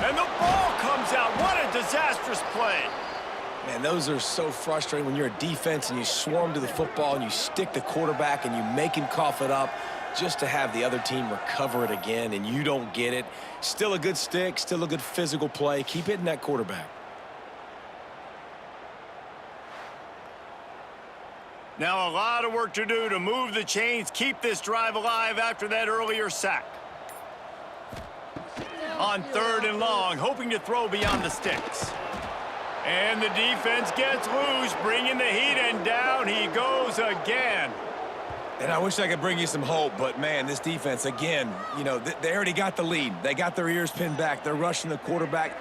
And the ball comes out. What a disastrous play. Man, those are so frustrating when you're a defense and you swarm to the football and you stick the quarterback and you make him cough it up just to have the other team recover it again and you don't get it. Still a good stick, still a good physical play. Keep hitting that quarterback. Now a lot of work to do to move the chains, keep this drive alive after that earlier sack. On 3rd and long, hoping to throw beyond the sticks. And the defense gets loose, bringing the heat, and down he goes again. And I wish I could bring you some hope, but, man, this defense, again, you know, they already got the lead. They got their ears pinned back. They're rushing the quarterback.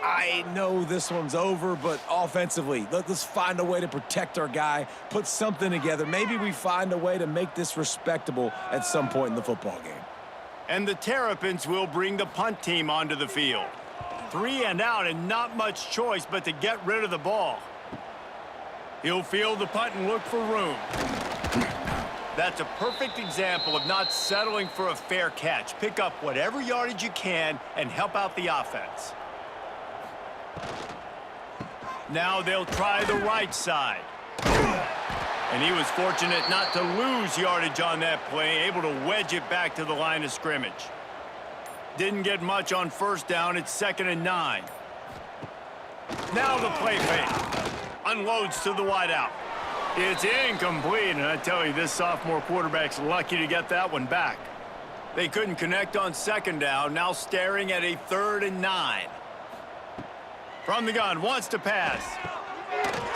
I know this one's over, but offensively, let's find a way to protect our guy, put something together. Maybe we find a way to make this respectable at some point in the football game. And the Terrapins will bring the punt team onto the field. 3 and out and not much choice but to get rid of the ball. He'll field the punt and look for room. That's a perfect example of not settling for a fair catch. Pick up whatever yardage you can and help out the offense. Now they'll try the right side. And he was fortunate not to lose yardage on that play, able to wedge it back to the line of scrimmage. Didn't get much on 1st down. It's 2nd and 9. Now the play fake. Unloads to the wideout. It's incomplete, and I tell you, this sophomore quarterback's lucky to get that one back. They couldn't connect on second down, now staring at a 3rd and 9. From the gun, wants to pass.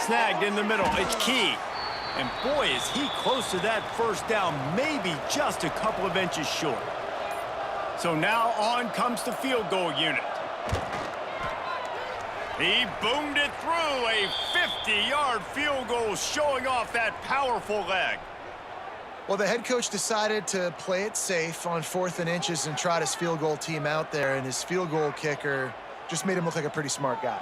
Snagged in the middle, it's Key. And boy, is he close to that first down, maybe just a couple of inches short. So now on comes the field goal unit. He boomed it through, a 50-yard field goal showing off that powerful leg. Well, the head coach decided to play it safe on 4th and inches and trot his field goal team out there, and his field goal kicker just made him look like a pretty smart guy.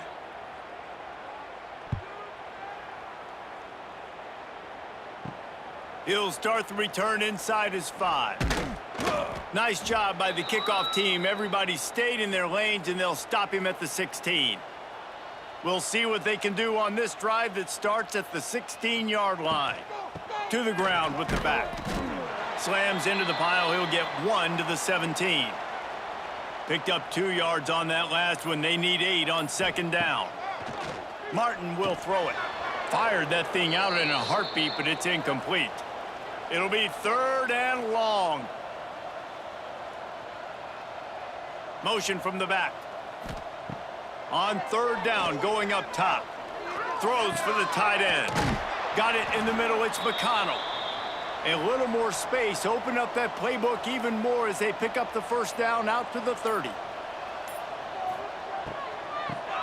He'll start the return inside his 5. Nice job by the kickoff team. Everybody stayed in their lanes, and they'll stop him at the 16. We'll see what they can do on this drive that starts at the 16-yard line. To the ground with the back. Slams into the pile. He'll get 1 to the 17. Picked up 2 yards on that last one. They need 8 on second down. Martin will throw it. Fired that thing out in a heartbeat, but it's incomplete. It'll be 3rd and long. Motion from the back. On 3rd down, going up top. Throws for the tight end. Got it in the middle, it's McConnell. A little more space, open up that playbook even more as they pick up the first down out to the 30.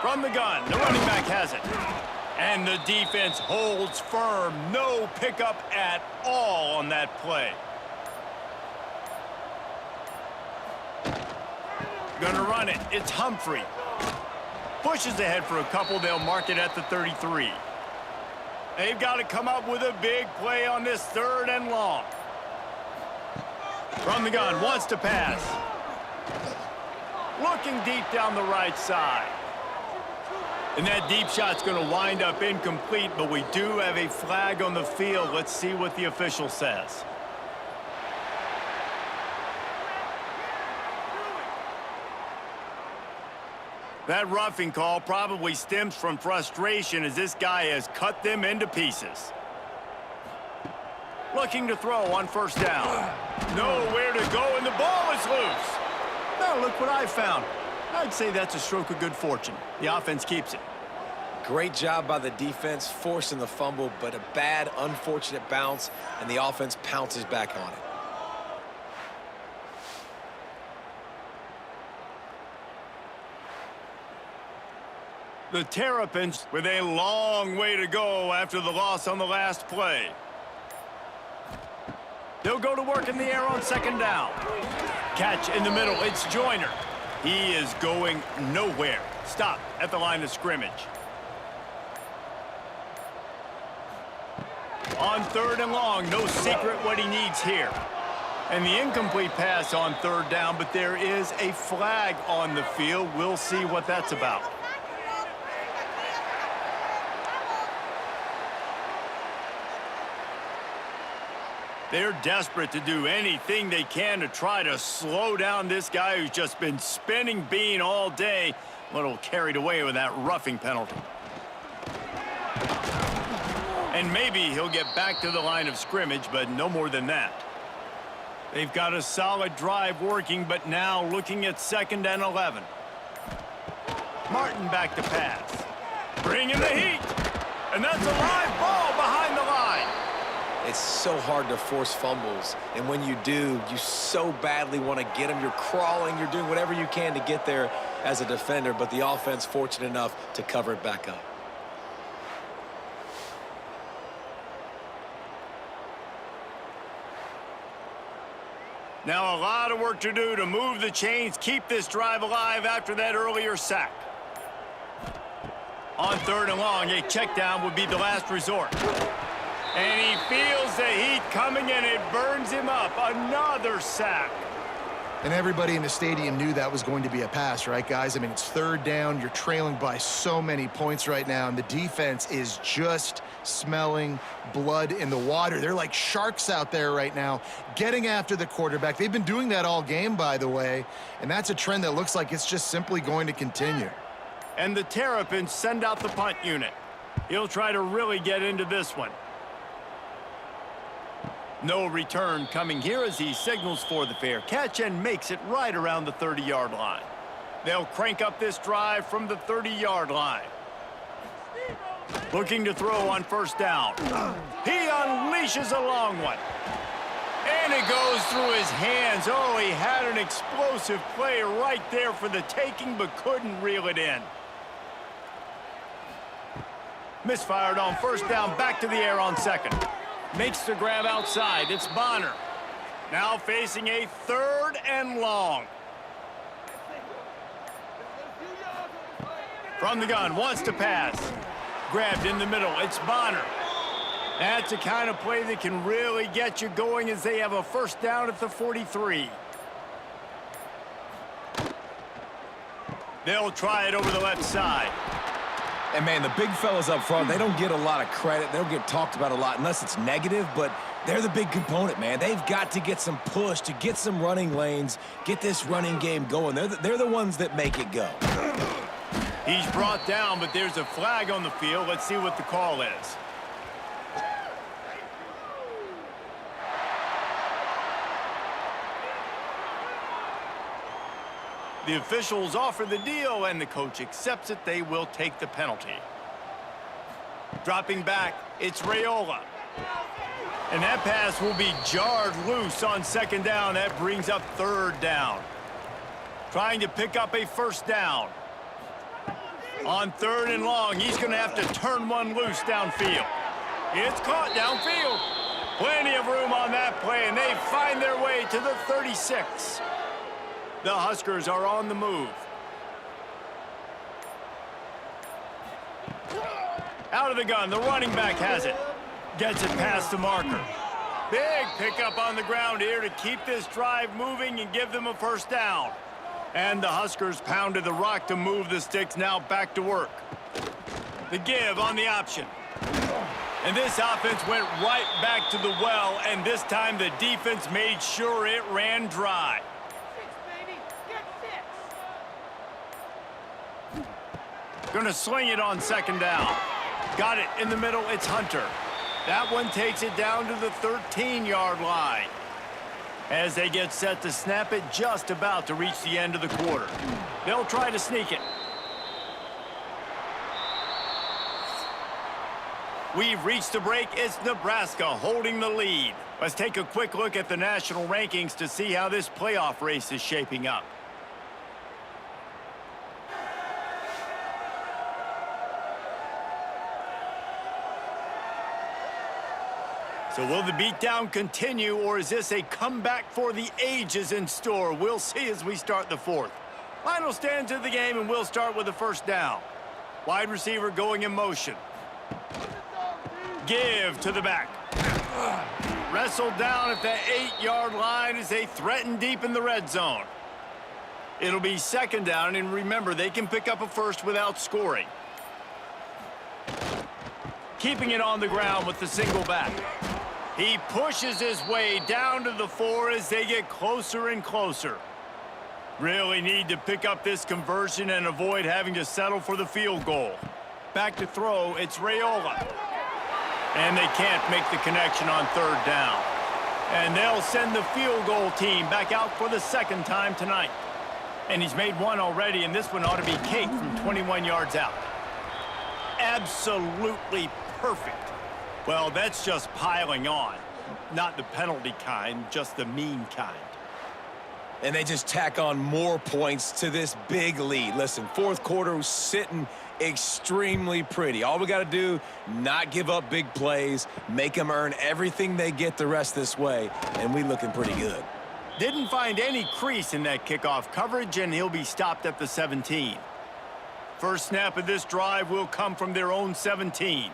From the gun, the running back has it. And the defense holds firm. No pickup at all on that play. Gonna run it. It's Humphrey. Pushes ahead for a couple. They'll mark it at the 33. They've got to come up with a big play on this 3rd and long. From the gun, wants to pass. Looking deep down the right side. And that deep shot's going to wind up incomplete, but we do have a flag on the field. Let's see what the official says. That roughing call probably stems from frustration as this guy has cut them into pieces. Looking to throw on first down. Nowhere to go, and the ball is loose. Now look what I found. I'd say that's a stroke of good fortune. The offense keeps it. Great job by the defense, forcing the fumble, but a bad, unfortunate bounce, and the offense pounces back on it. The Terrapins with a long way to go after the loss on the last play. They'll go to work in the air on second down. Catch in the middle, it's Joyner. He is going nowhere. Stop at the line of scrimmage. On 3rd and long, no secret what he needs here. And the incomplete pass on 3rd down, but there is a flag on the field. We'll see what that's about. They're desperate to do anything they can to try to slow down this guy who's just been spinning bean all day. A little carried away with that roughing penalty. And maybe he'll get back to the line of scrimmage, but no more than that. They've got a solid drive working, but now looking at 2nd and 11. Martin back to pass. Bringing the heat. And that's a live ball behind the line. It's so hard to force fumbles, and when you do, you so badly want to get them. You're crawling, you're doing whatever you can to get there as a defender, but the offense fortunate enough to cover it back up. Now a lot of work to do to move the chains, keep this drive alive after that earlier sack. On 3rd and long, a check down would be the last resort. And he feels the heat coming, and it burns him up. Another sack. And everybody in the stadium knew that was going to be a pass, right, guys? I mean, it's 3rd down. You're trailing by so many points right now, and the defense is just smelling blood in the water. They're like sharks out there right now, getting after the quarterback. They've been doing that all game, by the way, and that's a trend that looks like it's just simply going to continue. And the Terrapins send out the punt unit. He'll try to really get into this one. No return coming here as he signals for the fair catch and makes it right around the 30-yard line. They'll crank up this drive from the 30-yard line. Looking to throw on first down. He unleashes a long one. And it goes through his hands. Oh, he had an explosive play right there for the taking, but couldn't reel it in. Misfired on first down, back to the air on second. Makes the grab outside. It's Bonner. Now facing a 3rd and long. From the gun, wants to pass. Grabbed in the middle. It's Bonner. That's the kind of play that can really get you going as they have a first down at the 43. They'll try it over the left side. And, man, the big fellas up front, they don't get a lot of credit. They don't get talked about a lot unless it's negative, but they're the big component, man. They've got to get some push, to get some running lanes, get this running game going. They're the ones that make it go. He's brought down, but there's a flag on the field. Let's see what the call is. The officials offer the deal, and the coach accepts it. They will take the penalty. Dropping back, it's Raiola. And that pass will be jarred loose on second down. That brings up 3rd down. Trying to pick up a first down. On 3rd and long, he's going to have to turn one loose downfield. It's caught downfield. Plenty of room on that play, and they find their way to the 36. The Huskers are on the move. Out of the gun, the running back has it. Gets it past the marker. Big pickup on the ground here to keep this drive moving and give them a first down. And the Huskers pounded the rock to move the sticks, now back to work. The give on the option. And this offense went right back to the well, and this time the defense made sure it ran dry. Gonna sling it on second down. Got it in the middle, it's Hunter. That one takes it down to the 13-yard line. As they get set to snap it, just about to reach the end of the quarter. They'll try to sneak it. We've reached the break. It's Nebraska holding the lead. Let's take a quick look at the national rankings to see how this playoff race is shaping up. So will the beatdown continue, or is this a comeback for the ages in store? We'll see as we start the 4th. Final stands of the game, and we'll start with the first down. Wide receiver going in motion. Give to the back. Wrestled down at the 8-yard line as they threaten deep in the red zone. It'll be second down, and remember, they can pick up a first without scoring. Keeping it on the ground with the single back. He pushes his way down to the 4 as they get closer and closer. Really need to pick up this conversion and avoid having to settle for the field goal. Back to throw, it's Raiola. And they can't make the connection on 3rd down. And they'll send the field goal team back out for the 2nd time tonight. And he's made one already, and this one ought to be cake from 21 yards out. Absolutely perfect. Well, that's just piling on. Not the penalty kind, just the mean kind. And they just tack on more points to this big lead. Listen, 4th quarter was sitting extremely pretty. All we got to do, not give up big plays, make them earn everything they get the rest this way, and we looking pretty good. Didn't find any crease in that kickoff coverage, and he'll be stopped at the 17. First snap of this drive will come from their own 17.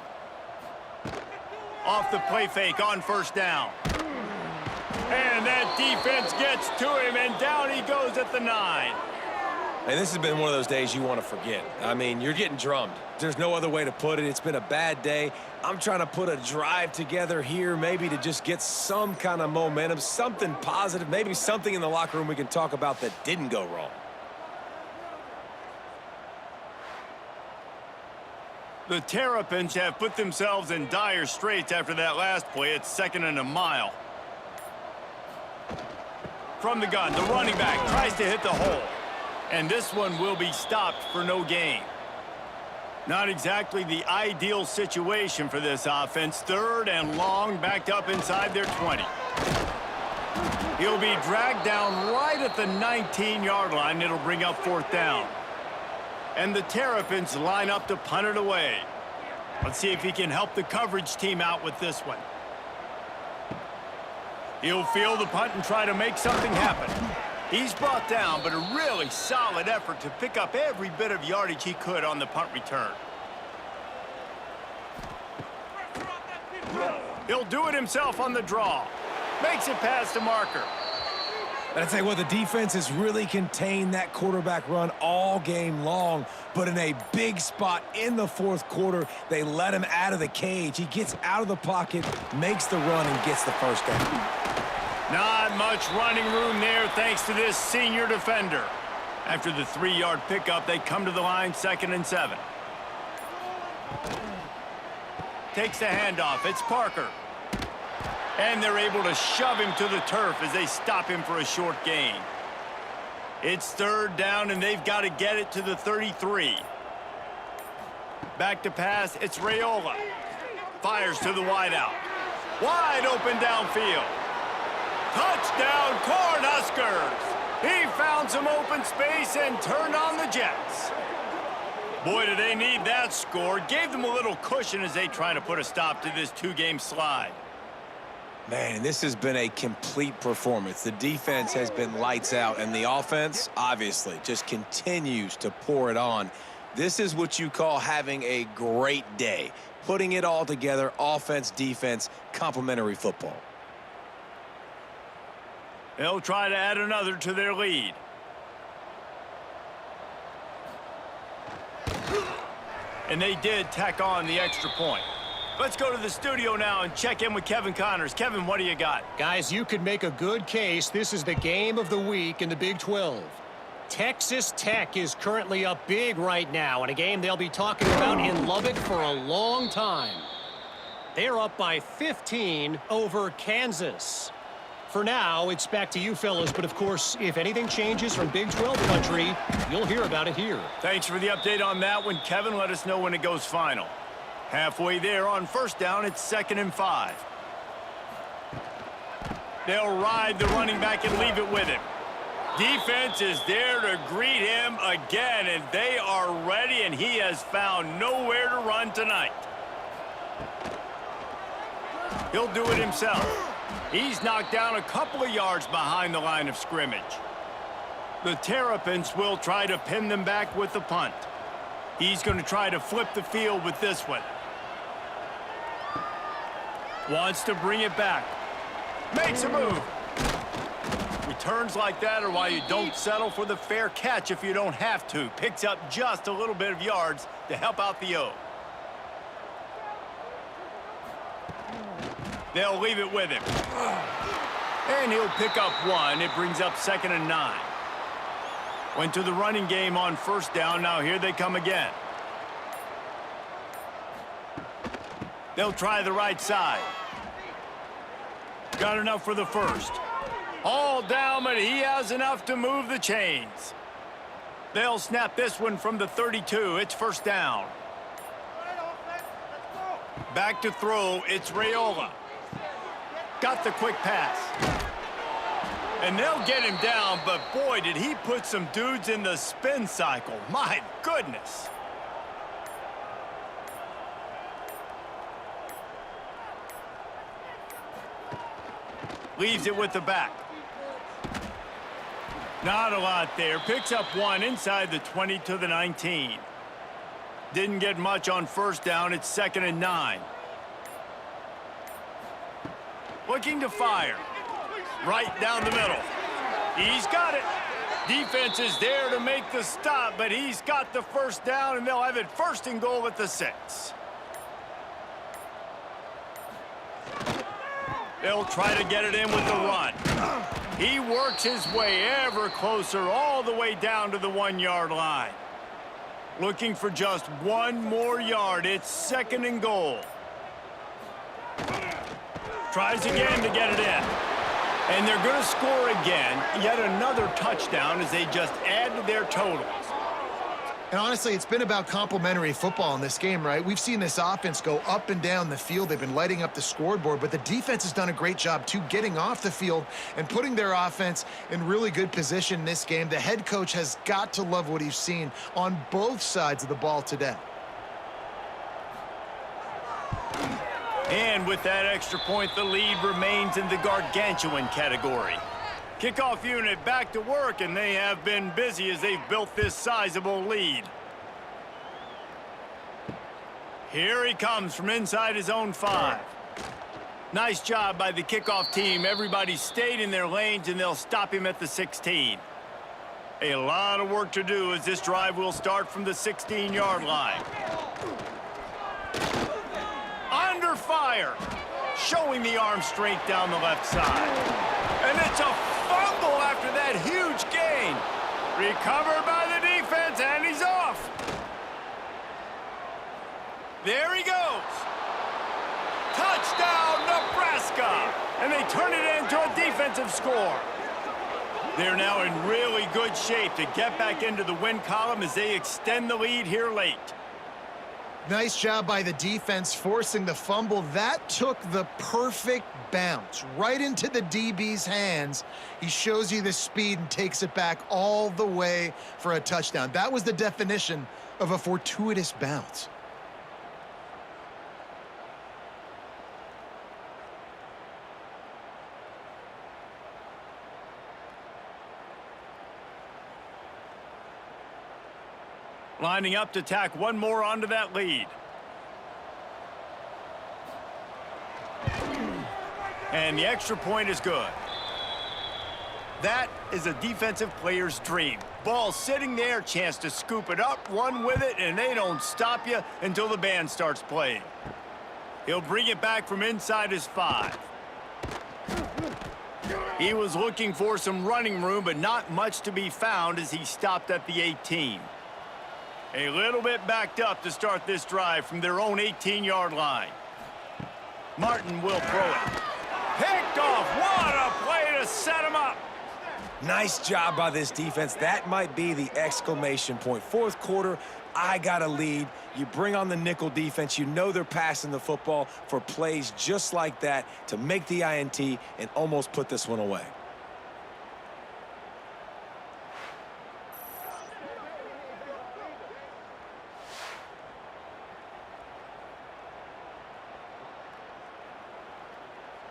Off the play fake on first down. And that defense gets to him, and down he goes at the 9. And this has been one of those days you want to forget. I mean, you're getting drummed. There's no other way to put it. It's been a bad day. I'm trying to put a drive together here, maybe to just get some kind of momentum, something positive, maybe something in the locker room we can talk about that didn't go wrong. The Terrapins have put themselves in dire straits after that last play. It's 2nd and a mile. From the gun, the running back tries to hit the hole. And this one will be stopped for no gain. Not exactly the ideal situation for this offense. 3rd and long, backed up inside their 20. He'll be dragged down right at the 19-yard line. It'll bring up 4th down. And the Terrapins line up to punt it away. Let's see if he can help the coverage team out with this one. He'll field the punt and try to make something happen. He's brought down, but a really solid effort to pick up every bit of yardage he could on the punt return. He'll do it himself on the draw. Makes it past the marker. But I tell you what, the defense has really contained that quarterback run all game long. But in a big spot in the 4th quarter, they let him out of the cage. He gets out of the pocket, makes the run, and gets the first down. Not much running room there thanks to this senior defender. After the 3-yard pickup, they come to the line 2nd and 7. Takes the handoff. It's Parker. And they're able to shove him to the turf as they stop him for a short gain. It's 3rd down, and they've got to get it to the 33. Back to pass. It's Raiola. Fires to the wideout. Wide open downfield. Touchdown, Cornhuskers! He found some open space and turned on the Jets. Boy, do they need that score. Gave them a little cushion as they try to put a stop to this 2-game slide. Man, this has been a complete performance. The defense has been lights out, and the offense, obviously, just continues to pour it on. This is what you call having a great day. Putting it all together, offense, defense, complementary football. They'll try to add another to their lead. And they did tack on the extra point. Let's go to the studio now and check in with Kevin Connors. Kevin, what do you got? Guys, you could make a good case. This is the game of the week in the Big 12. Texas Tech is currently up big right now in a game they'll be talking about in Lubbock for a long time. They're up by 15 over Kansas. For now, it's back to you fellas, but of course, if anything changes from Big 12 country, you'll hear about it here. Thanks for the update on that one, Kevin. Let us know when it goes final. Halfway there on 1st down, it's 2nd and 5. They'll ride the running back and leave it with him. Defense is there to greet him again, and they are ready, and he has found nowhere to run tonight. He'll do it himself. He's knocked down a couple of yards behind the line of scrimmage. The Terrapins will try to pin them back with the punt. He's going to try to flip the field with this one. Wants to bring it back. Makes a move. Returns like that are why you don't settle for the fair catch if you don't have to. Picks up just a little bit of yards to help out the O. They'll leave it with him. And he'll pick up 1. It brings up 2nd and 9. Went to the running game on 1st down. Now here they come again. They'll try the right side. Got enough for the 1st. All down, but he has enough to move the chains. They'll snap this one from the 32. It's 1st down. Back to throw. It's Raiola. Got the quick pass. And they'll get him down, but boy, did he put some dudes in the spin cycle. My goodness. Leaves it with the back. Not a lot there. Picks up 1 inside the 20 to the 19. Didn't get much on 1st down. It's 2nd and 9. Looking to fire. Right down the middle. He's got it. Defense is there to make the stop, but he's got the 1st down, and they'll have it 1st and goal at the 6. They'll try to get it in with the run. He works his way ever closer all the way down to the 1-yard line. Looking for just 1 more yard. It's 2nd and goal. Tries again to get it in. And they're going to score again, yet another touchdown as they just add to their totals. And honestly, it's been about complementary football in this game, right? We've seen this offense go up and down the field. They've been lighting up the scoreboard, but the defense has done a great job, too, getting off the field and putting their offense in really good position in this game. The head coach has got to love what he's seen on both sides of the ball today. And with that extra point, the lead remains in the gargantuan category. Kickoff unit back to work, and they have been busy as they've built this sizable lead. Here he comes from inside his own 5. Nice job by the kickoff team. Everybody stayed in their lanes, and they'll stop him at the 16. A lot of work to do as this drive will start from the 16-yard line. Under fire, showing the arm strength down the left side. And it's a fumble after that huge gain. Recovered by the defense, and he's off. There he goes. Touchdown, Nebraska. And they turn it into a defensive score. They're now in really good shape to get back into the win column as they extend the lead here late. Nice job by the defense forcing the fumble. That took the perfect bounce right into the DB's hands. He shows you the speed and takes it back all the way for a touchdown. That was the definition of a fortuitous bounce. Lining up to tack one more onto that lead. And the extra point is good. That is a defensive player's dream. Ball sitting there, chance to scoop it up, run with it, and they don't stop you until the band starts playing. He'll bring it back from inside his 5. He was looking for some running room, but not much to be found as he stopped at the 18. A little bit backed up to start this drive from their own 18-yard line. Martin will throw it. Picked off. What a play to set him up. Nice job by this defense. That might be the exclamation point. Fourth quarter, I got a lead. You bring on the nickel defense. You know they're passing the football for plays just like that to make the INT and almost put this one away.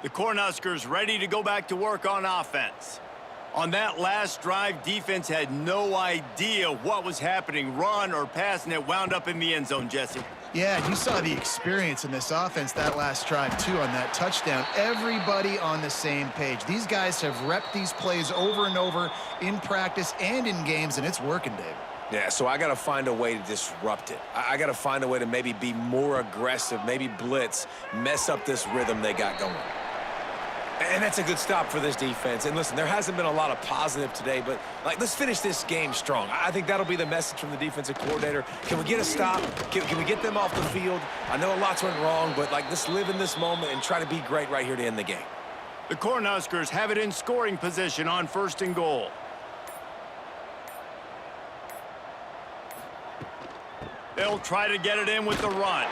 The Cornhuskers ready to go back to work on offense. On that last drive, defense had no idea what was happening, run or pass, and it wound up in the end zone, Jesse. Yeah, you saw the experience in this offense that last drive, too, on that touchdown. Everybody on the same page. These guys have repped these plays over and over in practice and in games, and it's working, David. Yeah, so I got to find a way to disrupt it. I got to find a way to maybe be more aggressive, maybe blitz, mess up this rhythm they got going. And that's a good stop for this defense. And listen, there hasn't been a lot of positive today, but let's finish this game strong. I think that'll be the message from the defensive coordinator. Can we get a stop? Can we get them off the field? I know a lot's went wrong, but let's live in this moment and try to be great right here to end the game. The Cornhuskers have it in scoring position on 1st and goal. They'll try to get it in with the run.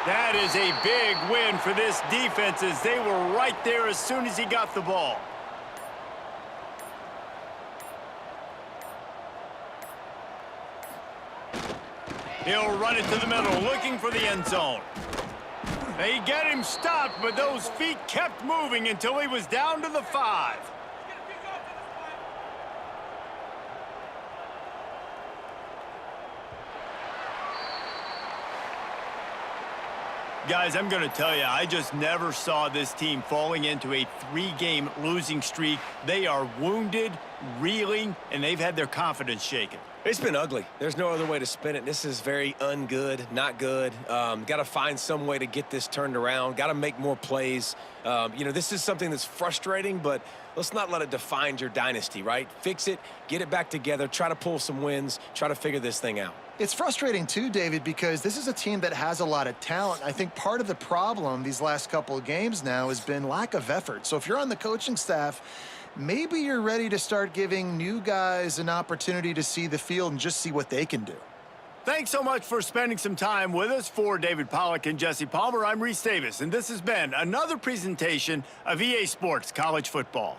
That is a big win for this defense as they were right there as soon as he got the ball. He'll run it to the middle, looking for the end zone. They get him stopped, but those feet kept moving until he was down to the 5. Guys, I'm going to tell you, I just never saw this team falling into a 3-game losing streak. They are wounded, reeling, and they've had their confidence shaken. It's been ugly. There's no other way to spin it. This is very ungood, not good. Got to find some way to get this turned around. Got to make more plays. This is something that's frustrating, but let's not let it define your dynasty, right? Fix it, get it back together, try to pull some wins, try to figure this thing out. It's frustrating too, David, because this is a team that has a lot of talent. I think part of the problem these last couple of games now has been lack of effort. So if you're on the coaching staff, maybe you're ready to start giving new guys an opportunity to see the field and just see what they can do. Thanks so much for spending some time with us. For David Pollack and Jesse Palmer, I'm Reese Davis, and this has been another presentation of EA Sports College Football.